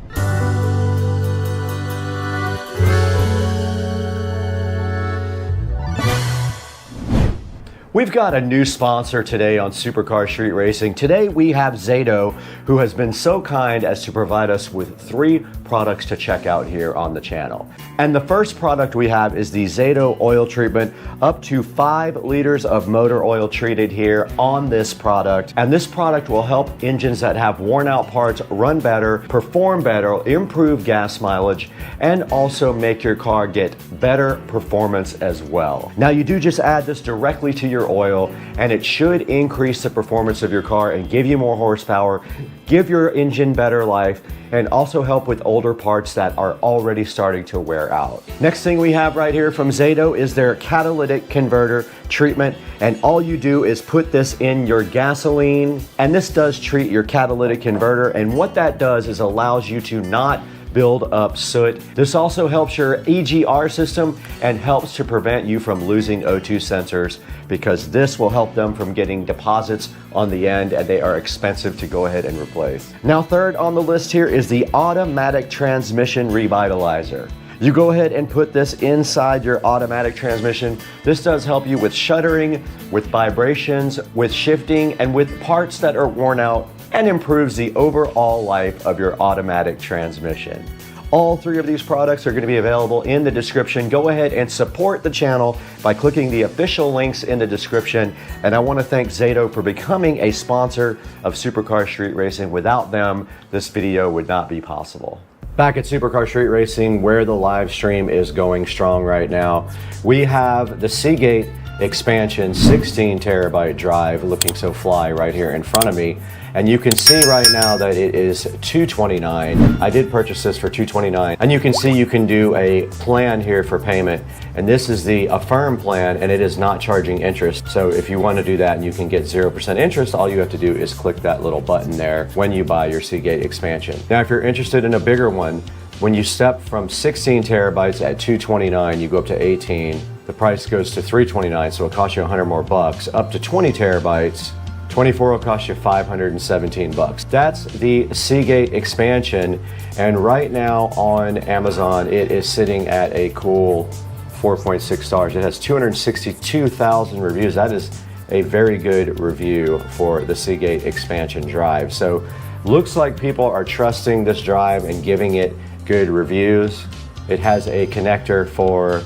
We've got a new sponsor today on Supercar Street Racing. Today we have Zato, who has been so kind as to provide us with 3 products to check out here on the channel. And the first product we have is the Zato oil treatment, up to 5 liters of motor oil treated here on this product. And this product will help engines that have worn out parts run better, perform better, improve gas mileage, and also make your car get better performance as well. Now you do just add this directly to your oil, and it should increase the performance of your car and give you more horsepower, give your engine better life, and also help with older parts that are already starting to wear out. Next thing we have right here from Zato is their catalytic converter treatment, and all you do is put this in your gasoline, and this does treat your catalytic converter, and what that does is allows you to not build up soot. This also helps your EGR system and helps to prevent you from losing O2 sensors, because this will help them from getting deposits on the end, and they are expensive to go ahead and replace. Now, third on the list here is the automatic transmission revitalizer. You go ahead and put this inside your automatic transmission. This does help you with shuddering, with vibrations, with shifting, and with parts that are worn out, and improves the overall life of your automatic transmission. All 3 of these products are going to be available in the description. Go ahead and support the channel by clicking the official links in the description. And I want to thank Zato for becoming a sponsor of Supercar Street Racing. Without them, this video would not be possible. Back at Supercar Street Racing, where the live stream is going strong right now, we have the Seagate expansion 16 terabyte drive looking so fly right here in front of me, and you can see right now that it is $229. I did purchase this for $229, and you can see you can do a plan here for payment, and this is the Affirm plan, and it is not charging interest. So if you want to do that and you can get 0% interest, all you have to do is click that little button there when you buy your Seagate expansion. Now if you're interested in a bigger one, when you step from 16 terabytes at $229, you go up to 18. The price goes to $329, so it costs you $100 more bucks. Up to 20 terabytes, 24 will cost you 517 bucks. That's the Seagate expansion, and right now on Amazon it is sitting at a cool 4.6 stars. It has 262,000 reviews. That is a very good review for the Seagate expansion drive. So looks like people are trusting this drive and giving it good reviews. It has a connector for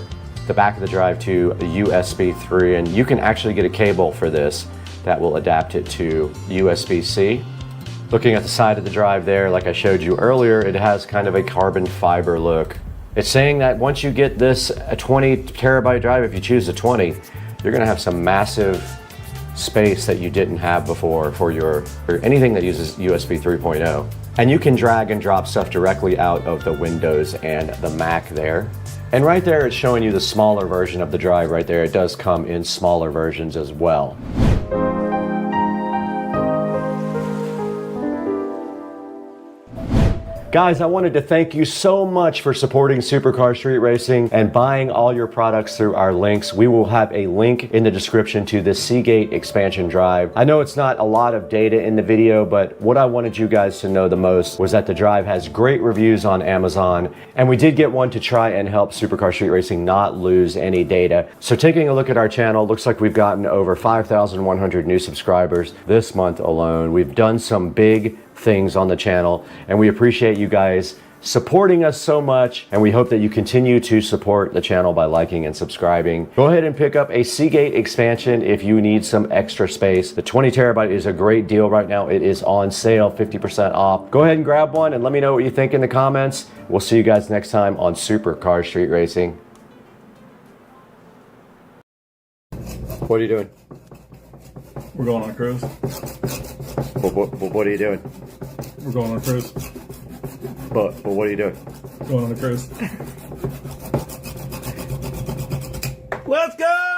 the back of the drive to a USB 3, and you can actually get a cable for this that will adapt it to USB-C. Looking at the side of the drive there, like I showed you earlier, it has kind of a carbon fiber look. It's saying that once you get this a 20 terabyte drive, if you choose a 20, you're gonna have some massive space that you didn't have before for anything that uses USB 3.0. And you can drag and drop stuff directly out of the Windows and the Mac there. And right there, it's showing you the smaller version of the drive right there. It does come in smaller versions as well. Guys, I wanted to thank you so much for supporting Supercar Street Racing and buying all your products through our links. We will have a link in the description to this Seagate expansion drive. I know it's not a lot of data in the video, but what I wanted you guys to know the most was that the drive has great reviews on Amazon, and we did get one to try and help Supercar Street Racing not lose any data. So taking a look at our channel, looks like we've gotten over 5,100 new subscribers this month alone. We've done some big things on the channel, and we appreciate you guys supporting us so much, and we hope that you continue to support the channel by liking and subscribing. Go ahead and pick up a Seagate expansion if you need some extra space. The 20 terabyte is a great deal right now. It is on sale, 50% off. Go ahead and grab one and let me know what you think in the comments. We'll see you guys next time on Supercar Street Racing. What are you doing? We're going on a cruise. What are you doing? We're going on a cruise. But what are you doing? Going on a cruise. Let's go!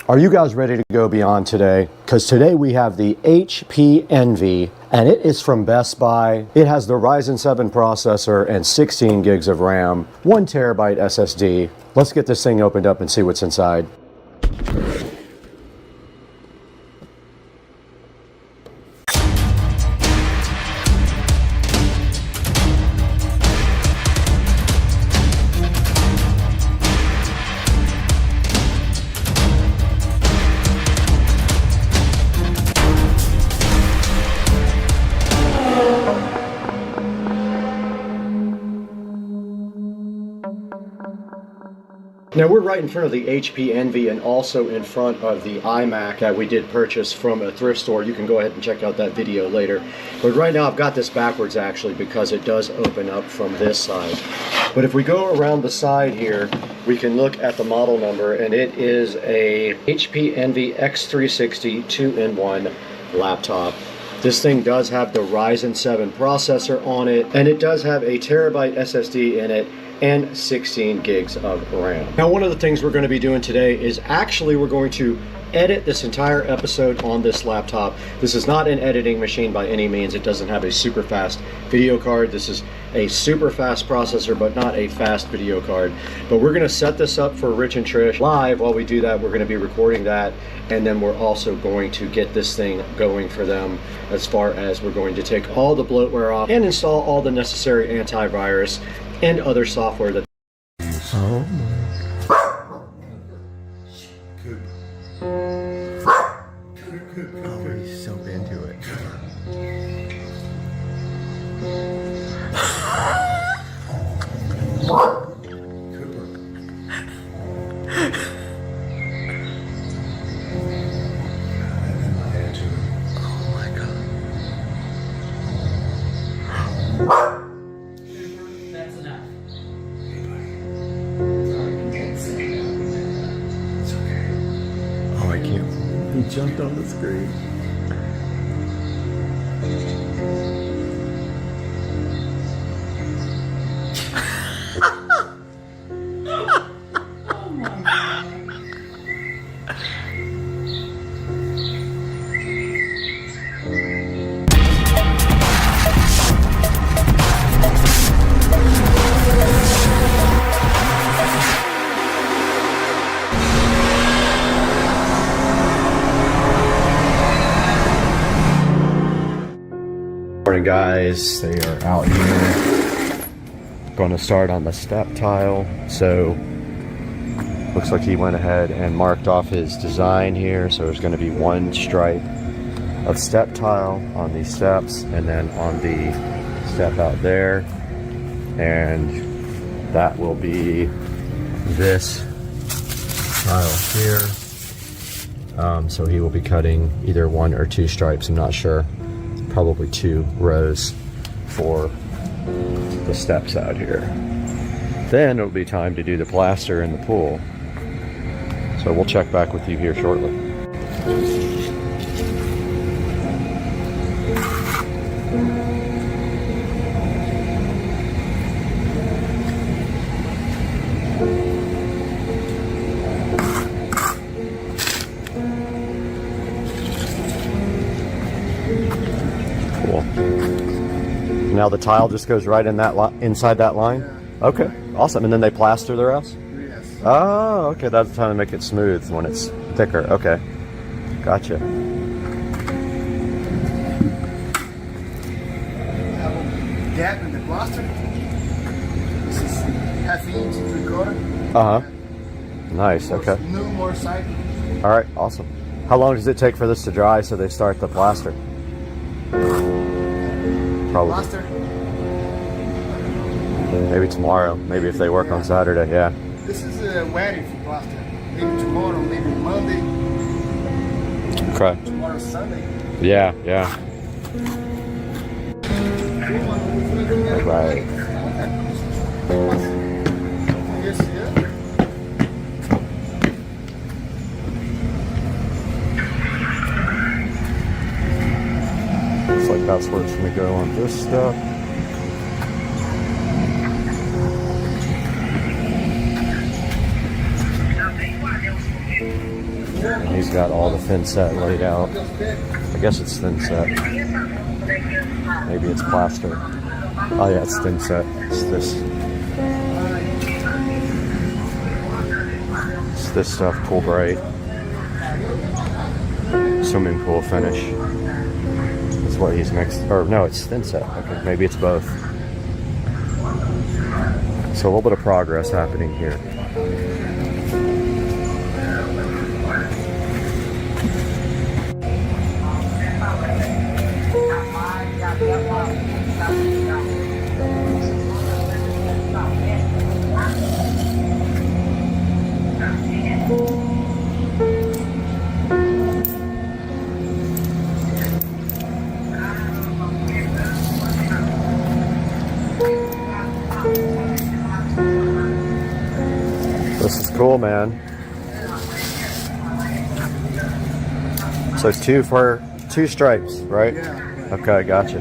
Are you guys ready to go beyond today? Because today we have the HP Envy, and it is from Best Buy. It has the Ryzen 7 processor and 16 gigs of RAM, 1 terabyte SSD. Let's get this thing opened up and see what's inside. Now we're right in front of the HP Envy and also in front of the iMac that we did purchase from a thrift store. You can go ahead and check out that video later. But right now I've got this backwards actually because it does open up from this side. But if we go around the side here, we can look at the model number, and it is a HP Envy X360 2-in-1 laptop. This thing does have the Ryzen 7 processor on it, and it does have a terabyte SSD in it and 16 gigs of RAM. Now, one of the things we're going to be doing today is actually we're going to edit this entire episode on this laptop. This is not an editing machine by any means. It doesn't have a super fast video card. This is a super fast processor, but not a fast video card. But we're going to set this up for Rich and Trish live. While we do that, we're going to be recording that, and then we're also going to get this thing going for them, as far as we're going to take all the bloatware off and install all the necessary antivirus and other software that. Oh. I can't. He jumped on the screen. Morning, guys. They are out here. Going to start on the step tile. So looks like he went ahead and marked off his design here. So there's going to be one stripe of step tile on these steps, and then on the step out there, and that will be this tile here. So he will be cutting either one or two stripes. I'm not sure. Probably 2 rows for the steps out here. Then it'll be time to do the plaster in the pool. So we'll check back with you here shortly. Now the tile just goes right in that inside that line? Yeah. Okay, awesome. And then they plaster the rest? Yes. Oh, okay. That's trying to make it smooth when it's thicker. Okay, gotcha. Have a gap in the plaster. This is ½ inch, 3/4. Uh-huh. Nice, okay. No more side. All right, awesome. How long does it take for this to dry so they start the plaster? Probably. Plaster. Maybe tomorrow. Maybe if they work on Saturday, yeah. This is waiting for plaster. Maybe tomorrow, maybe Monday. Okay. Tomorrow Sunday. Yeah, yeah. All right. Yes, yeah. Looks like that's where it's going to go on this step. And he's got all the thin set laid out. I guess it's thin set. Maybe it's plaster. Oh yeah, it's thin set. It's this stuff, Pool Bright. Swimming pool finish. That's what he's mixed. Or no, it's thin set. Okay, maybe it's both. So a little bit of progress happening here. This is cool, man. So it's 2 for 2 stripes, right? Yeah. Okay, gotcha.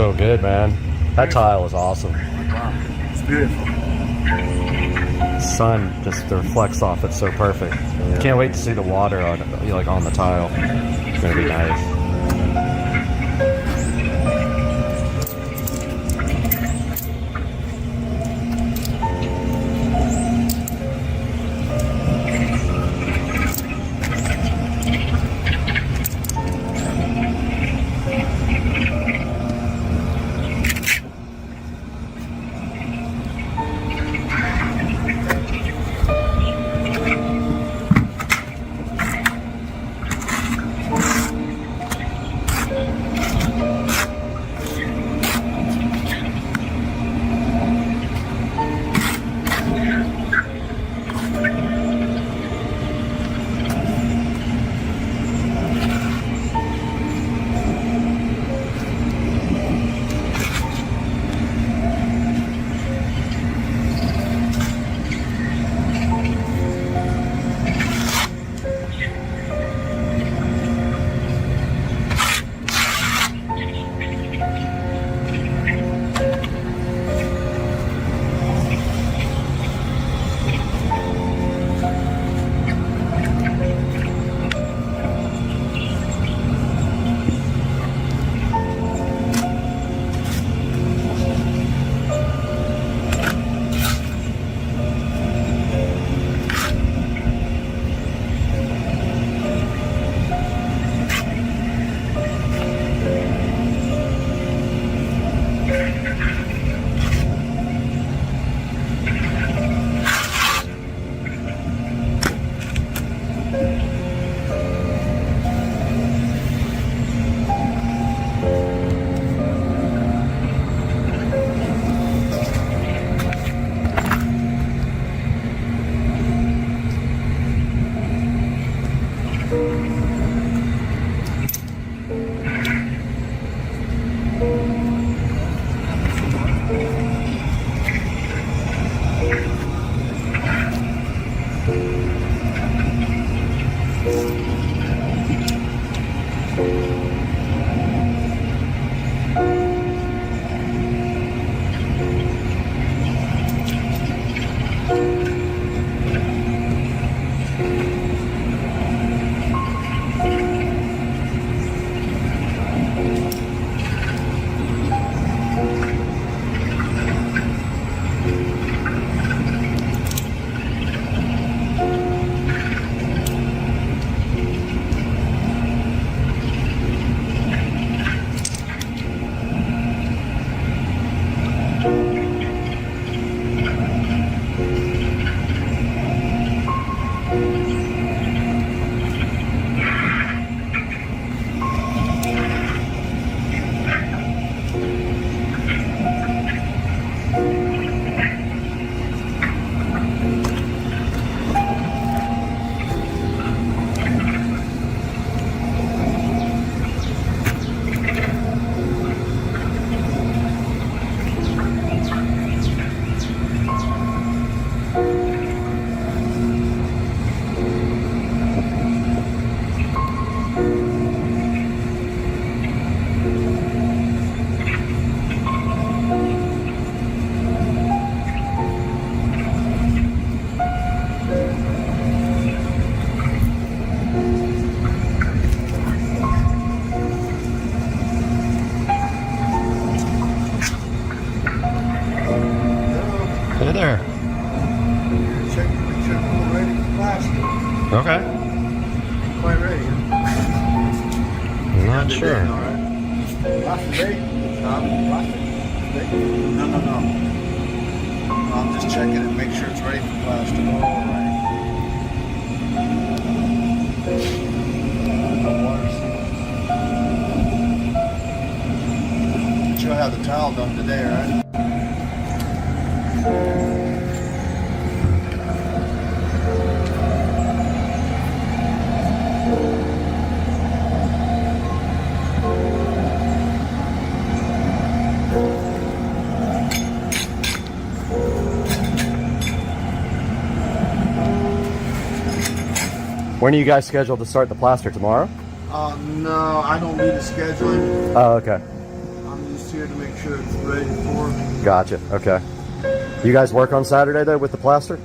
so good, man. That tile is awesome. Wow, it's beautiful. Sun just reflects off it so perfect. Can't wait to see the water on like on the tile. It's gonna be nice. Okay. Quite ready. I'm not sure. All right. Last day. Last day. No. I'm just checking it, make sure it's ready for plastic. All right. But you'll have the towel done today, right? When are you guys scheduled to start the plaster? Tomorrow? No, I don't need to schedule it. Oh, okay. I'm just here here to make sure it's ready for. Gotcha. Okay. You guys work on Saturday though with the plaster?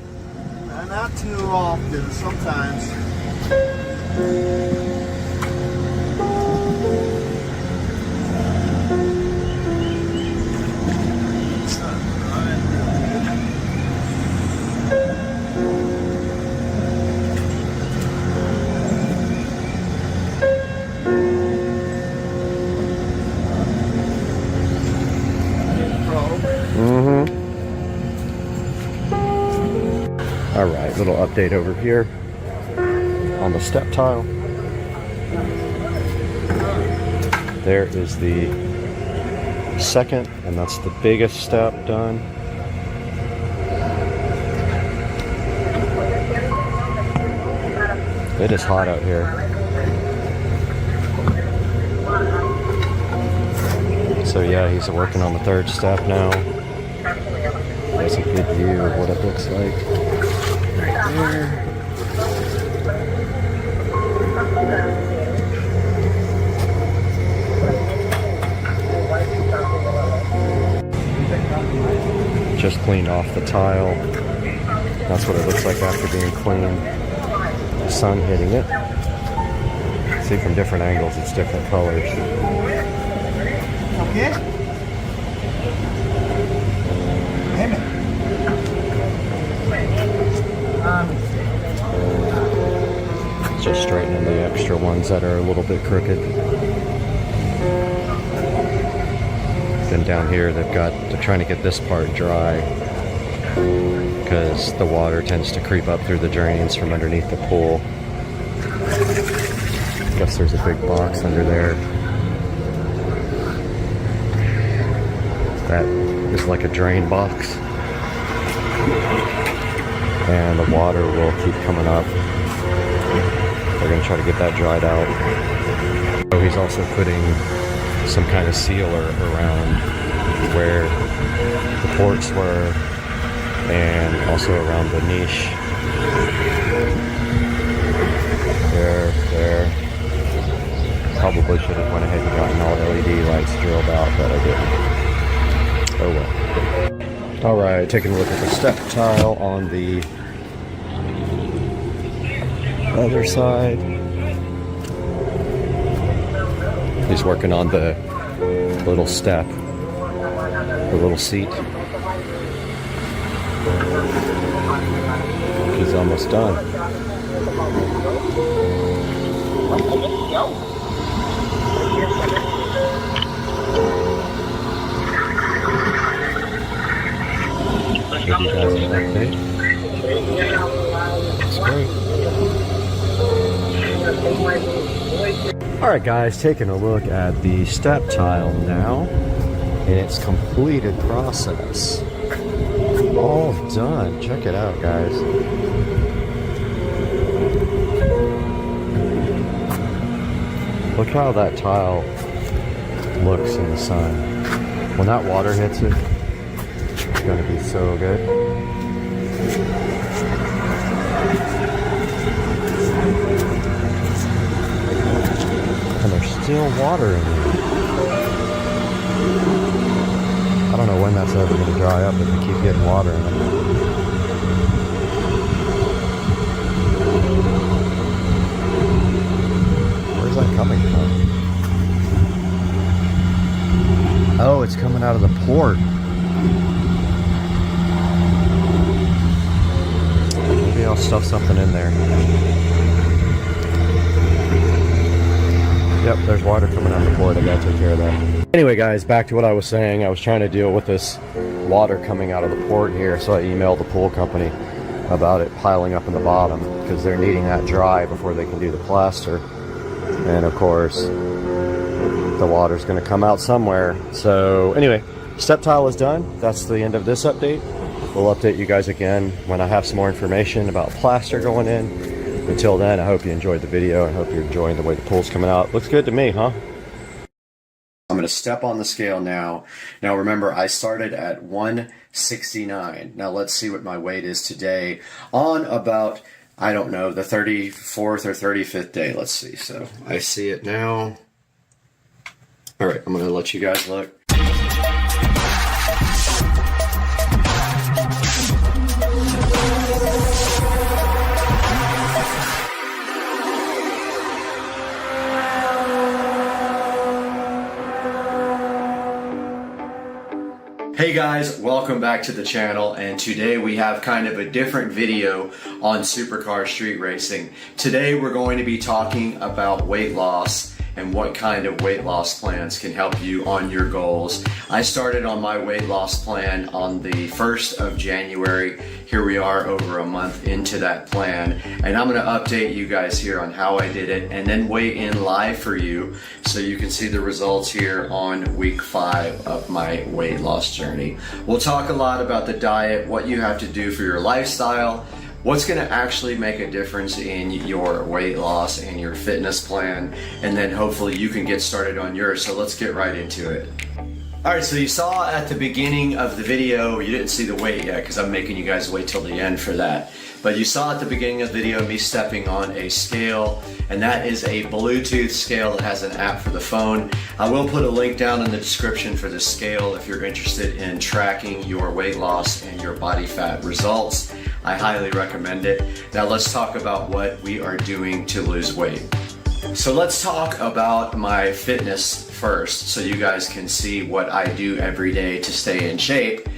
Not too often. Sometimes. All right, little update over here on the step tile. There is the second, and that's the biggest step done. It is hot out here. So yeah, he's working on the third step now. That's a good view of what it looks like right there. Just cleaned off the tile. That's what it looks like after being cleaned. The sun hitting it. See, from different angles, it's different colors. Okay. Just straightening the extra ones that are a little bit crooked. Then down here they're trying to get this part dry because the water tends to creep up through the drains from underneath the pool. Guess there's a big box under there. That is like a drain box. And the water will keep coming up. They're going to try to get that dried out. So he's also putting some kind of sealer around where the ports were and also around the niche. There. Probably should have went ahead and gotten all LED lights drilled out, but I didn't. Oh well. Alright, taking a look at the step tile on the other side. He's working on the little step, the little seat. He's almost done. Give you guys an update. That's great. Alright guys, taking a look at the step tile now in its completed process. All done. Check it out, guys. Look how that tile looks in the sun. When that water hits it, it's going to be so good. And there's still water in there. I don't know when that's ever going to dry up if we keep getting water in it. Where's that coming from? Oh, it's coming out of the port. Maybe I'll stuff something in there. Yep, there's water coming out of the port. I gotta take care of that. Anyway, guys, back to what I was saying. I was trying to deal with this water coming out of the port here, so I emailed the pool company about it piling up in the bottom because they're needing that dry before they can do the plaster. And of course, the water's going to come out somewhere. So anyway, step tile is done. That's the end of this update. We'll update you guys again when I have some more information about plaster going in. Until then, I hope you enjoyed the video. I hope you're enjoying the way the pool's coming out. Looks good to me, huh? I'm going to step on the scale now. Now remember, I started at 169. Now let's see what my weight is today on about, I don't know, the 34th or 35th day. Let's see. So I see it now. All right, I'm going to let you guys look. Hey guys, welcome back to the channel, and today we have kind of a different video on supercar street racing. Today we're going to be talking about weight loss and what kind of weight loss plans can help you on your goals. I started on my weight loss plan on the 1st of January. Here we are over a month into that plan, and I'm gonna update you guys here on how I did it and then weigh in live for you so you can see the results here on week 5 of my weight loss journey. We'll talk a lot about the diet, what you have to do for your lifestyle, what's going to actually make a difference in your weight loss and your fitness plan, and then hopefully you can get started on yours. So let's get right into it. Alright, so you saw at the beginning of the video, you didn't see the weight yet because I'm making you guys wait till the end for that. But you saw at the beginning of the video me stepping on a scale, and that is a Bluetooth scale that has an app for the phone. I will put a link down in the description for the scale if you're interested in tracking your weight loss and your body fat results. I highly recommend it. Now let's talk about what we are doing to lose weight. So let's talk about my fitness first so you guys can see what I do every day to stay in shape.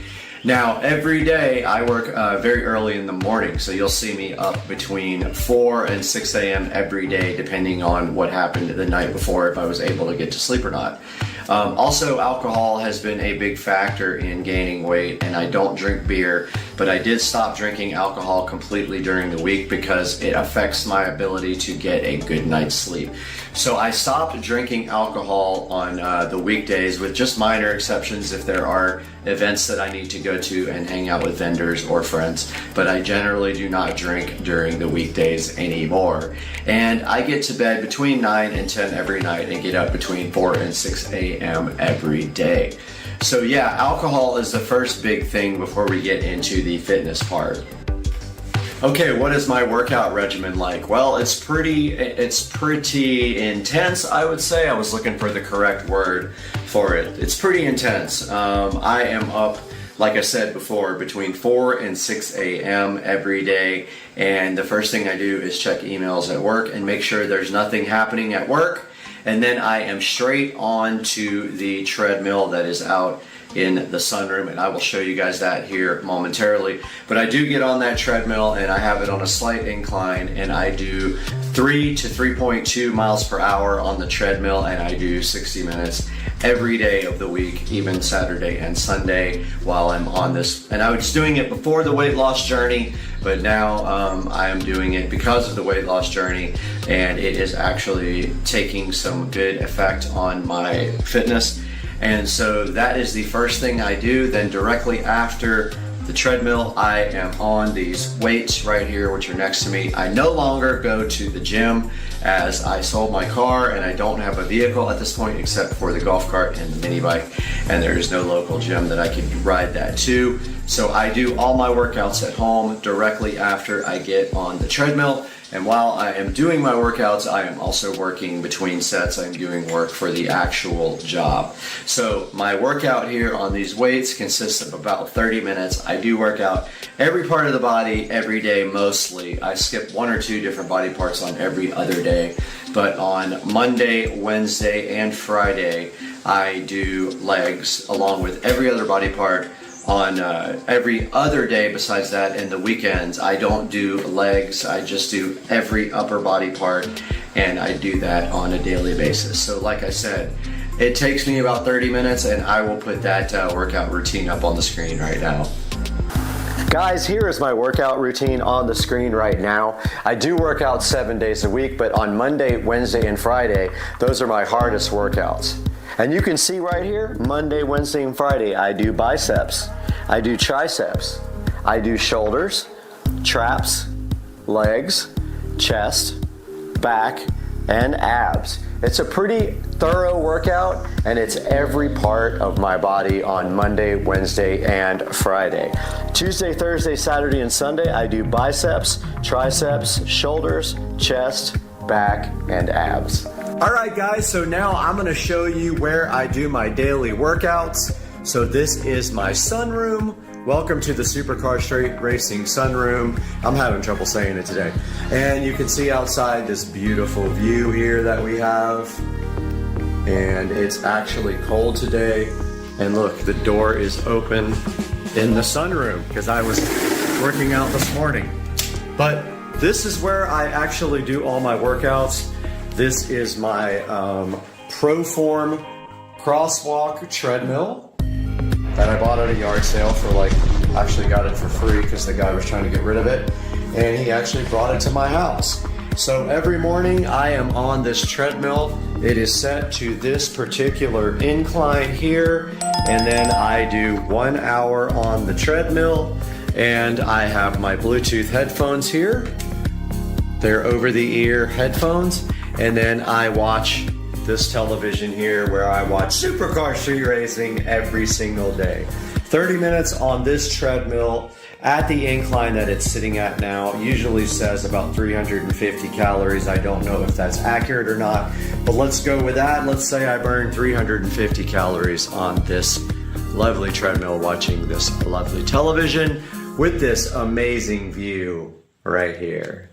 Now, every day I work very early in the morning, so you'll see me up between 4 and 6 a.m. every day, depending on what happened the night before, if I was able to get to sleep or not. Also, alcohol has been a big factor in gaining weight, and I don't drink beer, but I did stop drinking alcohol completely during the week because it affects my ability to get a good night's sleep. So I stopped drinking alcohol on the weekdays, with just minor exceptions if there are events that I need to go to and hang out with vendors or friends, but I generally do not drink during the weekdays anymore. And I get to bed between 9 and 10 every night and get up between 4 and 6 a.m. every day. So yeah, alcohol is the first big thing before we get into the fitness part. Okay, what is my workout regimen like? Well, it's pretty intense, I would say. I was looking for the correct word for it. It's pretty intense. I am up, like I said before, between 4 and 6 a.m. every day, and the first thing I do is check emails at work and make sure there's nothing happening at work, and then I am straight on to the treadmill that is out in the sunroom, and I will show you guys that here momentarily. But I do get on that treadmill and I have it on a slight incline, and I do 3 to 3.2 miles per hour on the treadmill, and I do 60 minutes every day of the week, even Saturday and Sunday while I'm on this. And I was doing it before the weight loss journey, but now I am doing it because of the weight loss journey, and it is actually taking some good effect on my fitness. And so that is the first thing I do. Then directly after the treadmill, I am on these weights right here, which are next to me. I no longer go to the gym, as I sold my car and I don't have a vehicle at this point except for the golf cart and the mini bike, and there is no local gym that I can ride that to. So I do all my workouts at home directly after I get on the treadmill. And while I am doing my workouts, I am also working between sets. I'm doing work for the actual job. So my workout here on these weights consists of about 30 minutes. I do work out every part of the body every day mostly. I skip 1 or 2 different body parts on every other day. But on Monday, Wednesday, and Friday, I do legs along with every other body part. On every other day besides that, in the weekends, I don't do legs. I just do every upper body part, and I do that on a daily basis. So like I said, it takes me about 30 minutes, and I will put that workout routine up on the screen right now. Guys, here is my workout routine on the screen right now. I do work out 7 days a week, but on Monday, Wednesday, and Friday, those are my hardest workouts. And you can see right here, Monday, Wednesday, and Friday, I do biceps, I do triceps, I do shoulders, traps, legs, chest, back, and abs. It's a pretty thorough workout, and it's every part of my body on Monday, Wednesday, and Friday. Tuesday, Thursday, Saturday, and Sunday, I do biceps, triceps, shoulders, chest, back, and abs. All right, guys, so now I'm gonna show you where I do my daily workouts. So this is my sunroom. Welcome to the Supercar Street Racing sunroom. I'm having trouble saying it today. And you can see outside this beautiful view here that we have. And it's actually cold today. And look, the door is open in the sunroom because I was working out this morning. But this is where I actually do all my workouts. This is my Proform crosswalk treadmill that I bought at a yard sale for actually got it for free because the guy was trying to get rid of it. And he actually brought it to my house. So every morning I am on this treadmill. It is set to this particular incline here. And then I do 1 hour on the treadmill. And I have my Bluetooth headphones here. They're over-the-ear headphones. And then I watch this television here where I watch Supercar Street Racing every single day. 30 minutes on this treadmill at the incline that it's sitting at now. Usually says about 350 calories. I don't know if that's accurate or not, but let's go with that. Let's say I burn 350 calories on this lovely treadmill watching this lovely television with this amazing view right here.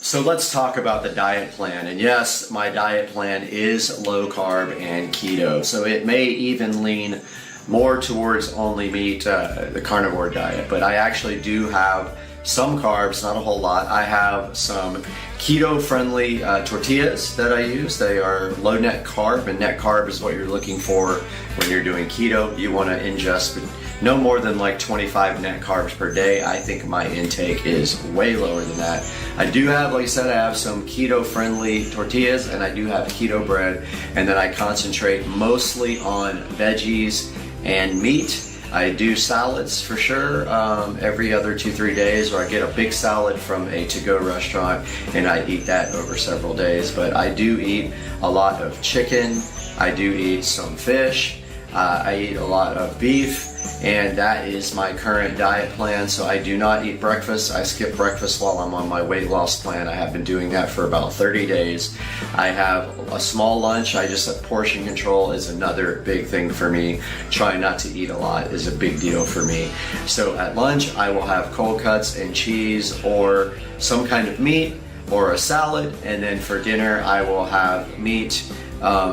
So let's talk about the diet plan. And yes, my diet plan is low carb and keto. So it may even lean more towards only meat, the carnivore diet. But I actually do have some carbs, not a whole lot. I have some keto-friendly tortillas that I use. They are low net carb, and net carb is what you're looking for when you're doing keto. You want to ingest no more than 25 net carbs per day. I think my intake is way lower than that. I do have, like I said, I have some keto-friendly tortillas, and I do have keto bread, and then I concentrate mostly on veggies and meat. I do salads for sure every other 2-3 days, or I get a big salad from a to-go restaurant and I eat that over several days. But I do eat a lot of chicken, I do eat some fish, I eat a lot of beef, and that is my current diet plan. So I do not eat breakfast. I skip breakfast while I'm on my weight loss plan. I have been doing that for about 30 days. I have a small lunch. Portion control is another big thing for me. Trying not to eat a lot is a big deal for me. So at lunch, I will have cold cuts and cheese or some kind of meat or a salad. And then for dinner, I will have meat,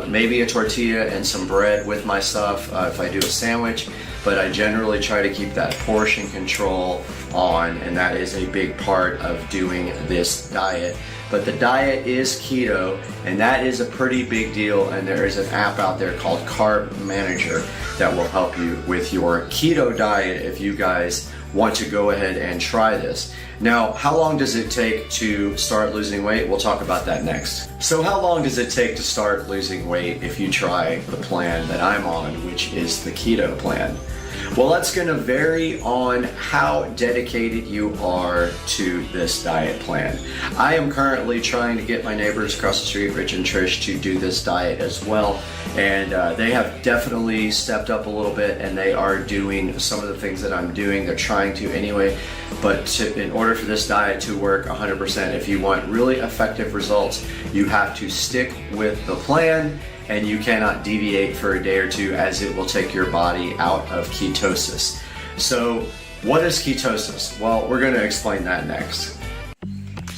maybe a tortilla and some bread with my stuff if I do a sandwich. But I generally try to keep that portion control on, and that is a big part of doing this diet. But the diet is keto, and that is a pretty big deal, and there is an app out there called Carb Manager that will help you with your keto diet if you guys want to go ahead and try this. Now, how long does it take to start losing weight? We'll talk about that next. So how long does it take to start losing weight if you try the plan that I'm on, which is the keto plan? Well, that's going to vary on how dedicated you are to this diet plan. I am currently trying to get my neighbors across the street, Rich and Trish, to do this diet as well. And they have definitely stepped up a little bit, and they are doing some of the things that I'm doing. They're trying to anyway. But in order for this diet to work 100%, if you want really effective results, you have to stick with the plan, and you cannot deviate for a day or two, as it will take your body out of ketosis. So what is ketosis? Well, we're going to explain that next.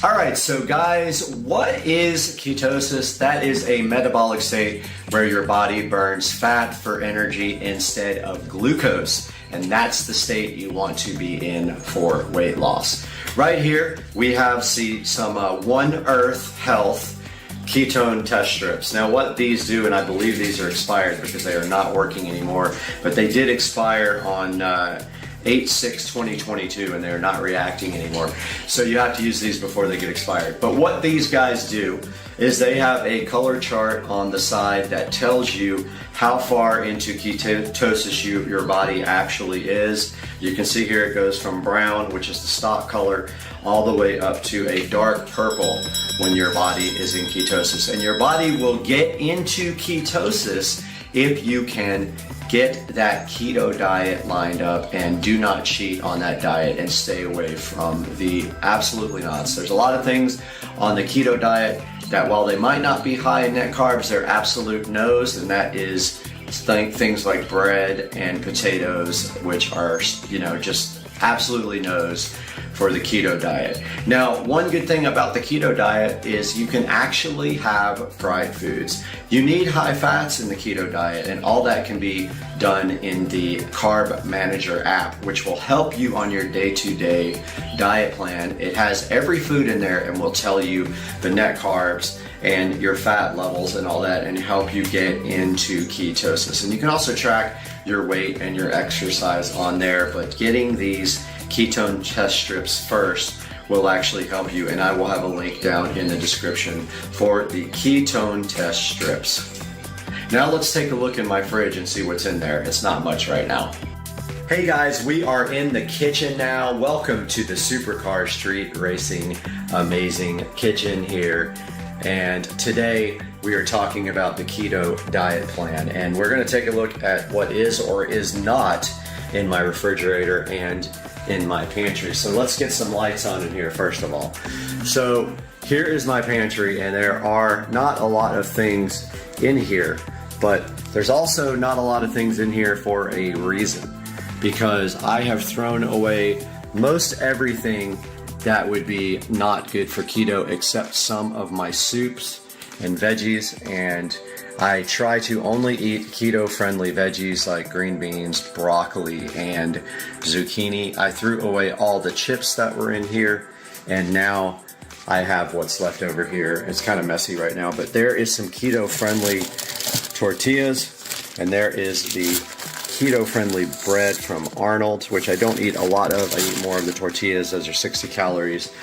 All right, so guys, what is ketosis? That is a metabolic state where your body burns fat for energy instead of glucose. And that's the state you want to be in for weight loss. Right here, we have some One Earth Health ketone test strips. Now what these do, and I believe these are expired because they are not working anymore, but they did expire on 8/6/2022 and they're not reacting anymore. So you have to use these before they get expired. But what these guys do is they have a color chart on the side that tells you how far into ketosis your body actually is. You can see here it goes from brown, which is the stock color, all the way up to a dark purple when your body is in ketosis. And your body will get into ketosis if you can get that keto diet lined up and do not cheat on that diet and stay away from the absolutely nots. There's a lot of things on the keto diet that while they might not be high in net carbs, they're absolute no's, and that is things like bread and potatoes, which are, just absolutely knows for the keto diet. Now, one good thing about the keto diet is you can actually have fried foods. You need high fats in the keto diet, and all that can be done in the Carb Manager app, which will help you on your day-to-day diet plan. It has every food in there and will tell you the net carbs and your fat levels and all that, and help you get into ketosis. And you can also track your weight and your exercise on there, but getting these ketone test strips first will actually help you, and I will have a link down in the description for the ketone test strips. Now let's take a look in my fridge and see what's in there. It's not much right now. Hey guys, we are in the kitchen now. Welcome to the Supercar Street Racing amazing kitchen here. And today we are talking about the keto diet plan, and we're going to take a look at what is or is not in my refrigerator and in my pantry. So let's get some lights on in here first of all. So here is my pantry, and there are not a lot of things in here, but there's also not a lot of things in here for a reason, because I have thrown away most everything that would be not good for keto, except some of my soups and veggies, and I try to only eat keto-friendly veggies like green beans, broccoli, and zucchini. I threw away all the chips that were in here, and now I have what's left over here. It's kind of messy right now, but there is some keto-friendly tortillas, and there is the keto-friendly bread from Arnold, which I don't eat a lot of. I eat more of the tortillas. Those are 60 calories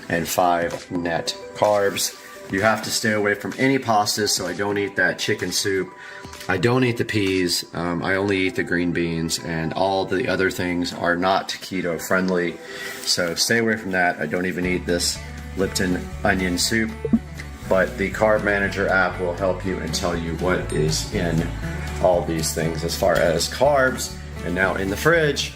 and 5 net carbs. You have to stay away from any pastas, so I don't eat that chicken soup. I don't eat the peas. I only eat the green beans, and all the other things are not keto friendly. So stay away from that. I don't even eat this Lipton onion soup, but the Carb Manager app will help you and tell you what is in all these things as far as carbs. And now in the fridge,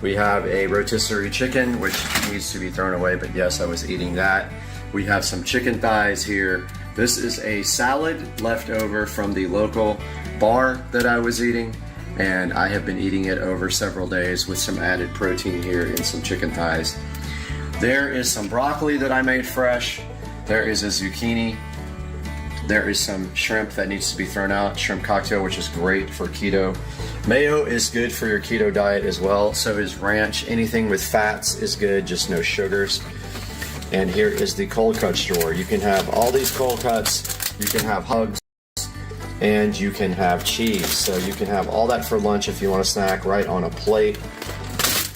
we have a rotisserie chicken, which needs to be thrown away, but yes, I was eating that. We have some chicken thighs here. This is a salad left over from the local bar that I was eating, and I have been eating it over several days with some added protein here and some chicken thighs. There is some broccoli that I made fresh. There is a zucchini. There is some shrimp that needs to be thrown out, shrimp cocktail, which is great for keto. Mayo is good for your keto diet as well. So is ranch. Anything with fats is good, just no sugars. And here is the cold cuts drawer. You can have all these cold cuts, you can have hugs, and you can have cheese. So you can have all that for lunch if you want to snack right on a plate.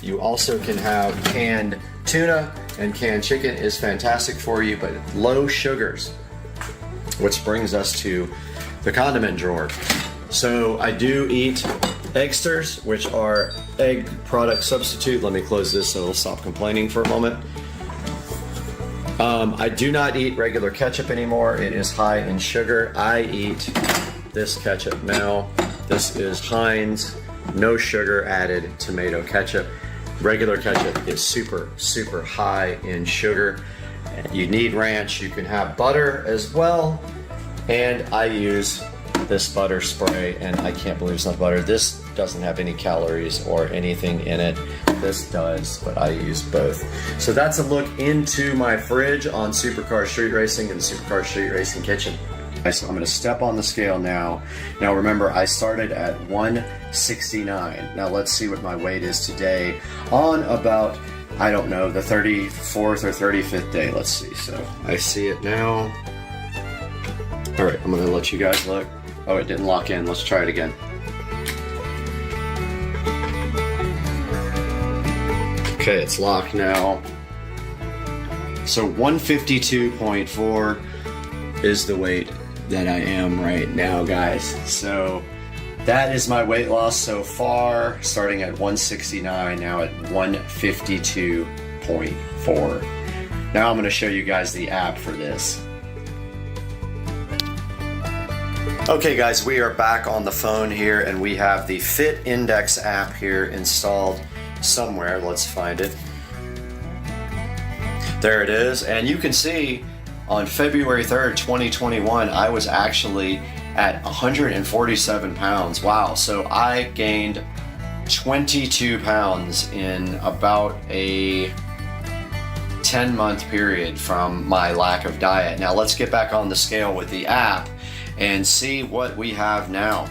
You also can have canned tuna, and canned chicken is fantastic for you, but low sugars. Which brings us to the condiment drawer. So I do eat Eggsters, which are egg product substitute. Let me close this so it'll stop complaining for a moment. I do not eat regular ketchup anymore. It is high in sugar. I eat this ketchup now. This is Heinz, no sugar added tomato ketchup. Regular ketchup is super, super high in sugar. You need ranch. You can have butter as well. And I use this butter spray, and I can't believe it's not butter. This doesn't have any calories or anything in it. This does, but I use both. So that's a look into my fridge on Supercar Street Racing and Supercar Street Racing Kitchen. So I'm going to step on the scale now. Now remember, I started at 169. Now let's see what my weight is today on about, I don't know, the 34th or 35th day. Let's see. So I see it now. All right, I'm going to let you guys look. Oh, it didn't lock in. Let's try it again. Okay, it's locked now. So 152.4 is the weight that I am right now, guys. So that is my weight loss so far, starting at 169, now at 152.4. Now I'm going to show you guys the app for this. Okay guys, we are back on the phone here, and we have the Fit Index app here installed somewhere. Let's find it. There it is, and you can see on February 3rd, 2021, I was actually at 147 pounds. Wow, so I gained 22 pounds in about a 10-month period from my lack of diet. Now let's get back on the scale with the app and see what we have now.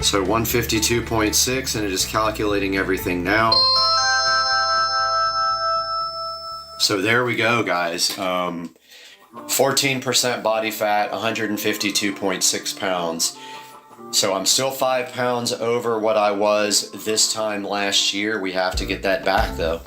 So 152.6, and it is calculating everything now. So there we go, guys. 14% body fat, 152.6 pounds. So I'm still 5 pounds over what I was this time last year. We have to get that back though.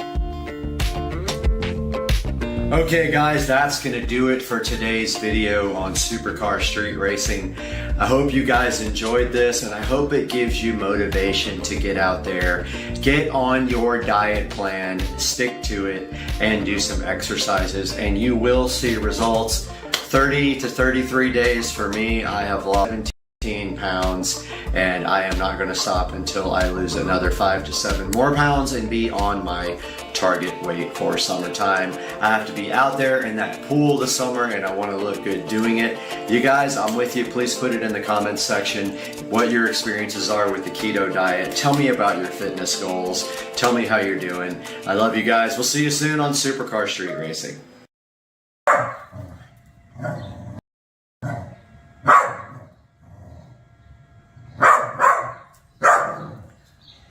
Okay guys, that's gonna do it for today's video on supercar street racing. I hope you guys enjoyed this, and I hope it gives you motivation to get out there, get on your diet plan, stick to it, and do some exercises, and you will see results. 30 to 33 days for me. I have lost 17 pounds, and I am not gonna stop until I lose another 5 to 7 more pounds and be on my target weight for summertime. I have to be out there in that pool this summer, and I want to look good doing it. You guys, I'm with you. Please put it in the comments section what your experiences are with the keto diet. Tell me about your fitness goals. Tell me how you're doing. I love you guys. We'll see you soon on Supercar Street Racing.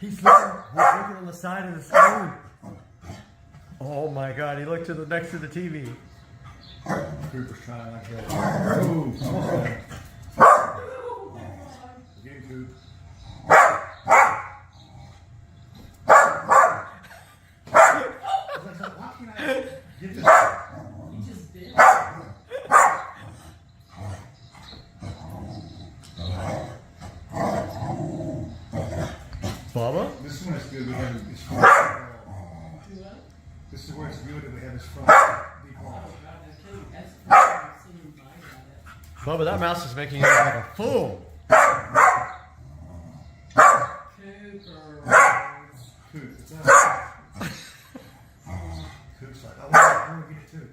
He's looking on the side of the screen. Oh my God, he looked to the next to the TV. Cooper's trying like that. Oh, again, Coop. Why can't I get this? You just did. Bubba? This one is good. We have this front. This is where it's good that we have this front. Bubba, that mouse is making you look like a fool. Coop, it's not. Coop's like, I want to get it too.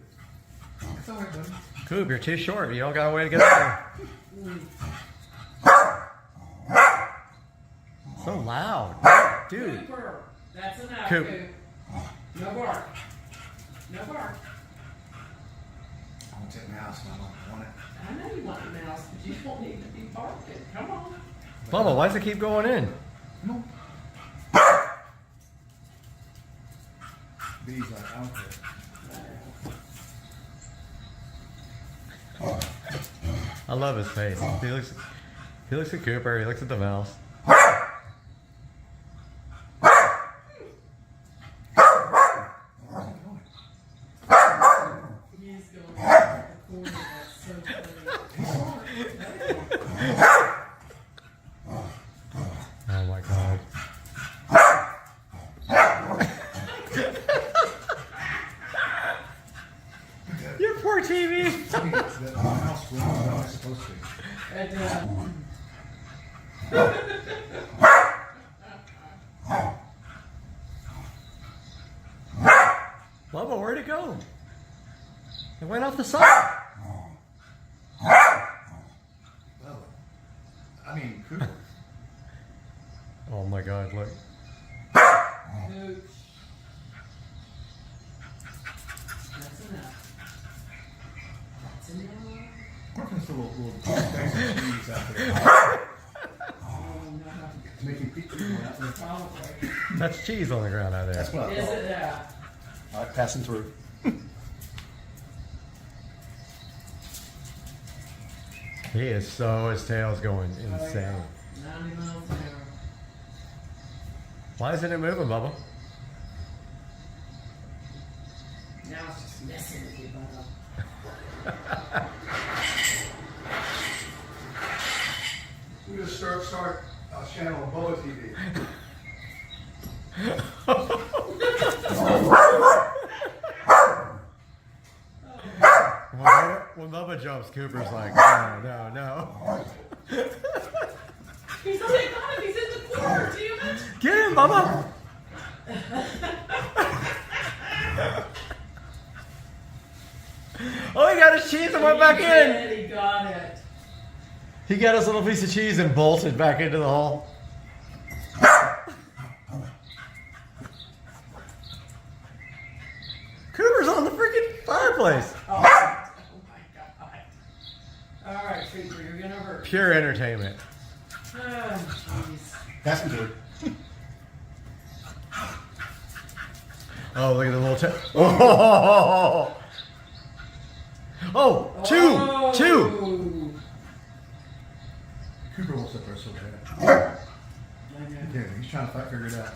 It's all right, buddy. Coop, you're too short. You don't got a way to get up there. So loud. Dude. Cooper, that's enough, Coop. Coop. No bark. No bark. I want that mouse, Mama. I want it. I know you want the mouse, but you don't need to be barking. Come on. Bubba, why does it keep going in? Come on. B's like, I don't care. I love his face. He looks at Cooper, he looks at the mouse. He's going to the corner. That's so funny. Oh my God. Your poor TV. That mouse runs how it's supposed to. And, Bubba, where'd it go? It went off the side. Well, I mean, Cooper. Oh my God, look. Coop. That's enough. That's enough. Working some little bags of cheese out there. Making pizza out there. Probably. That's cheese on the ground out there. That's what I Is thought. it that? All right, passing through. His tail's going insane. 90 miles an hour. Why isn't it moving, Bubba? Now it's just messing with you, Bubba. We just start a channel on Bubba TV. When Bubba jumps, Cooper's like, no, no, no. He's only got him. He's in the corner, damn it. Get him, Bubba! Oh, he got his cheese and went back in. He got it. He got his little piece of cheese and bolted back into the hole. Cooper's on the freaking fireplace. Oh my god. Alright, Creeper, you're gonna hurt. Pure entertainment. Oh, jeez. That's good. Oh, look at the little oh! Oh, two! Cooper won't sit there so bad. Yeah, he's trying to figure it out.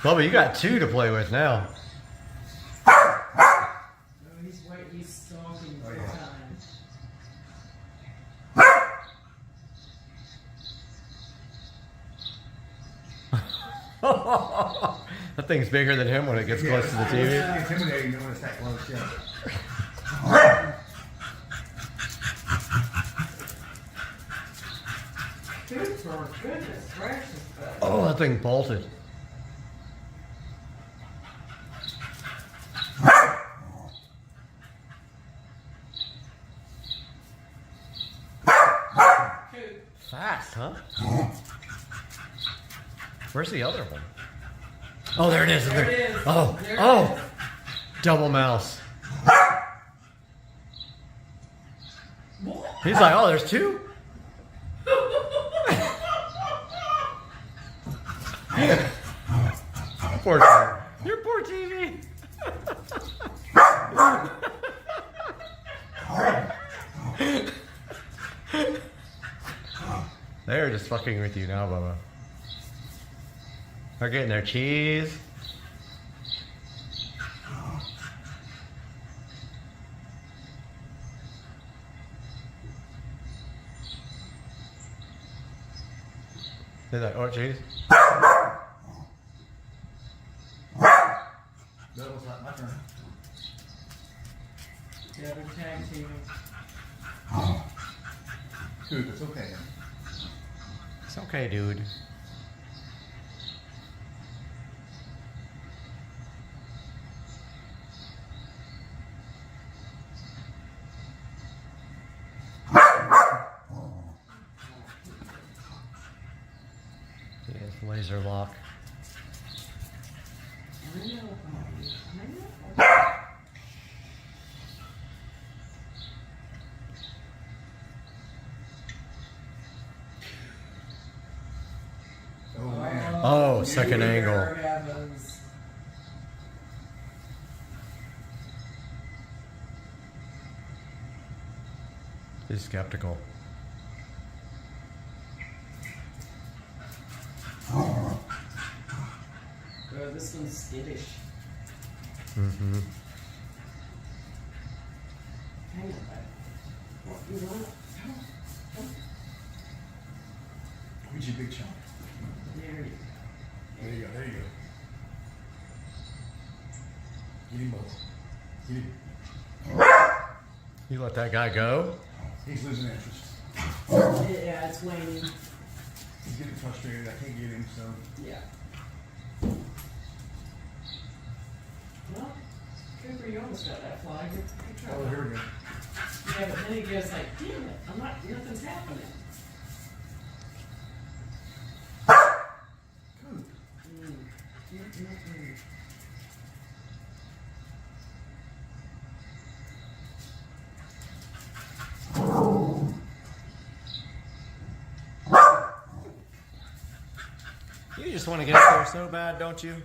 Bubba, you got 2 to play with now. Oh, he's stalking for time. That thing's bigger than him when it gets close to the TV. It's intimidating when it's that close, yeah. Cooper, goodness gracious. Oh, that thing bolted. Fast, huh? Where's the other one? Oh, there it is. There it is. Oh, There it oh. is. Double mouse. He's like, oh, there's 2? Poor TV. Your poor TV. They're just fucking with you now, Bubba. They're getting their cheese. They're like, oh, cheese. That was not my turn. Yeah, they're tag teaming. Dude, it's okay. It's okay, dude. Yes, laser lock. I know, Bobby. I know. Oh, man. Oh, second Dear angle. heavens. He's skeptical. Oh, this one's skittish. Mm-hmm. Hang on, bud. What you want? Where's your big chunk? There you go. There you go, there you go. Get him both. Get him. You let that guy go? He's losing interest. Yeah, it's waning. He's getting frustrated. I can't get him, so. Yeah. Well, Cooper, you almost got that flag. Good try. Oh, here we go. Yeah, but then he goes like, damn it, nothing's happening. You just want to get up there so bad, don't you?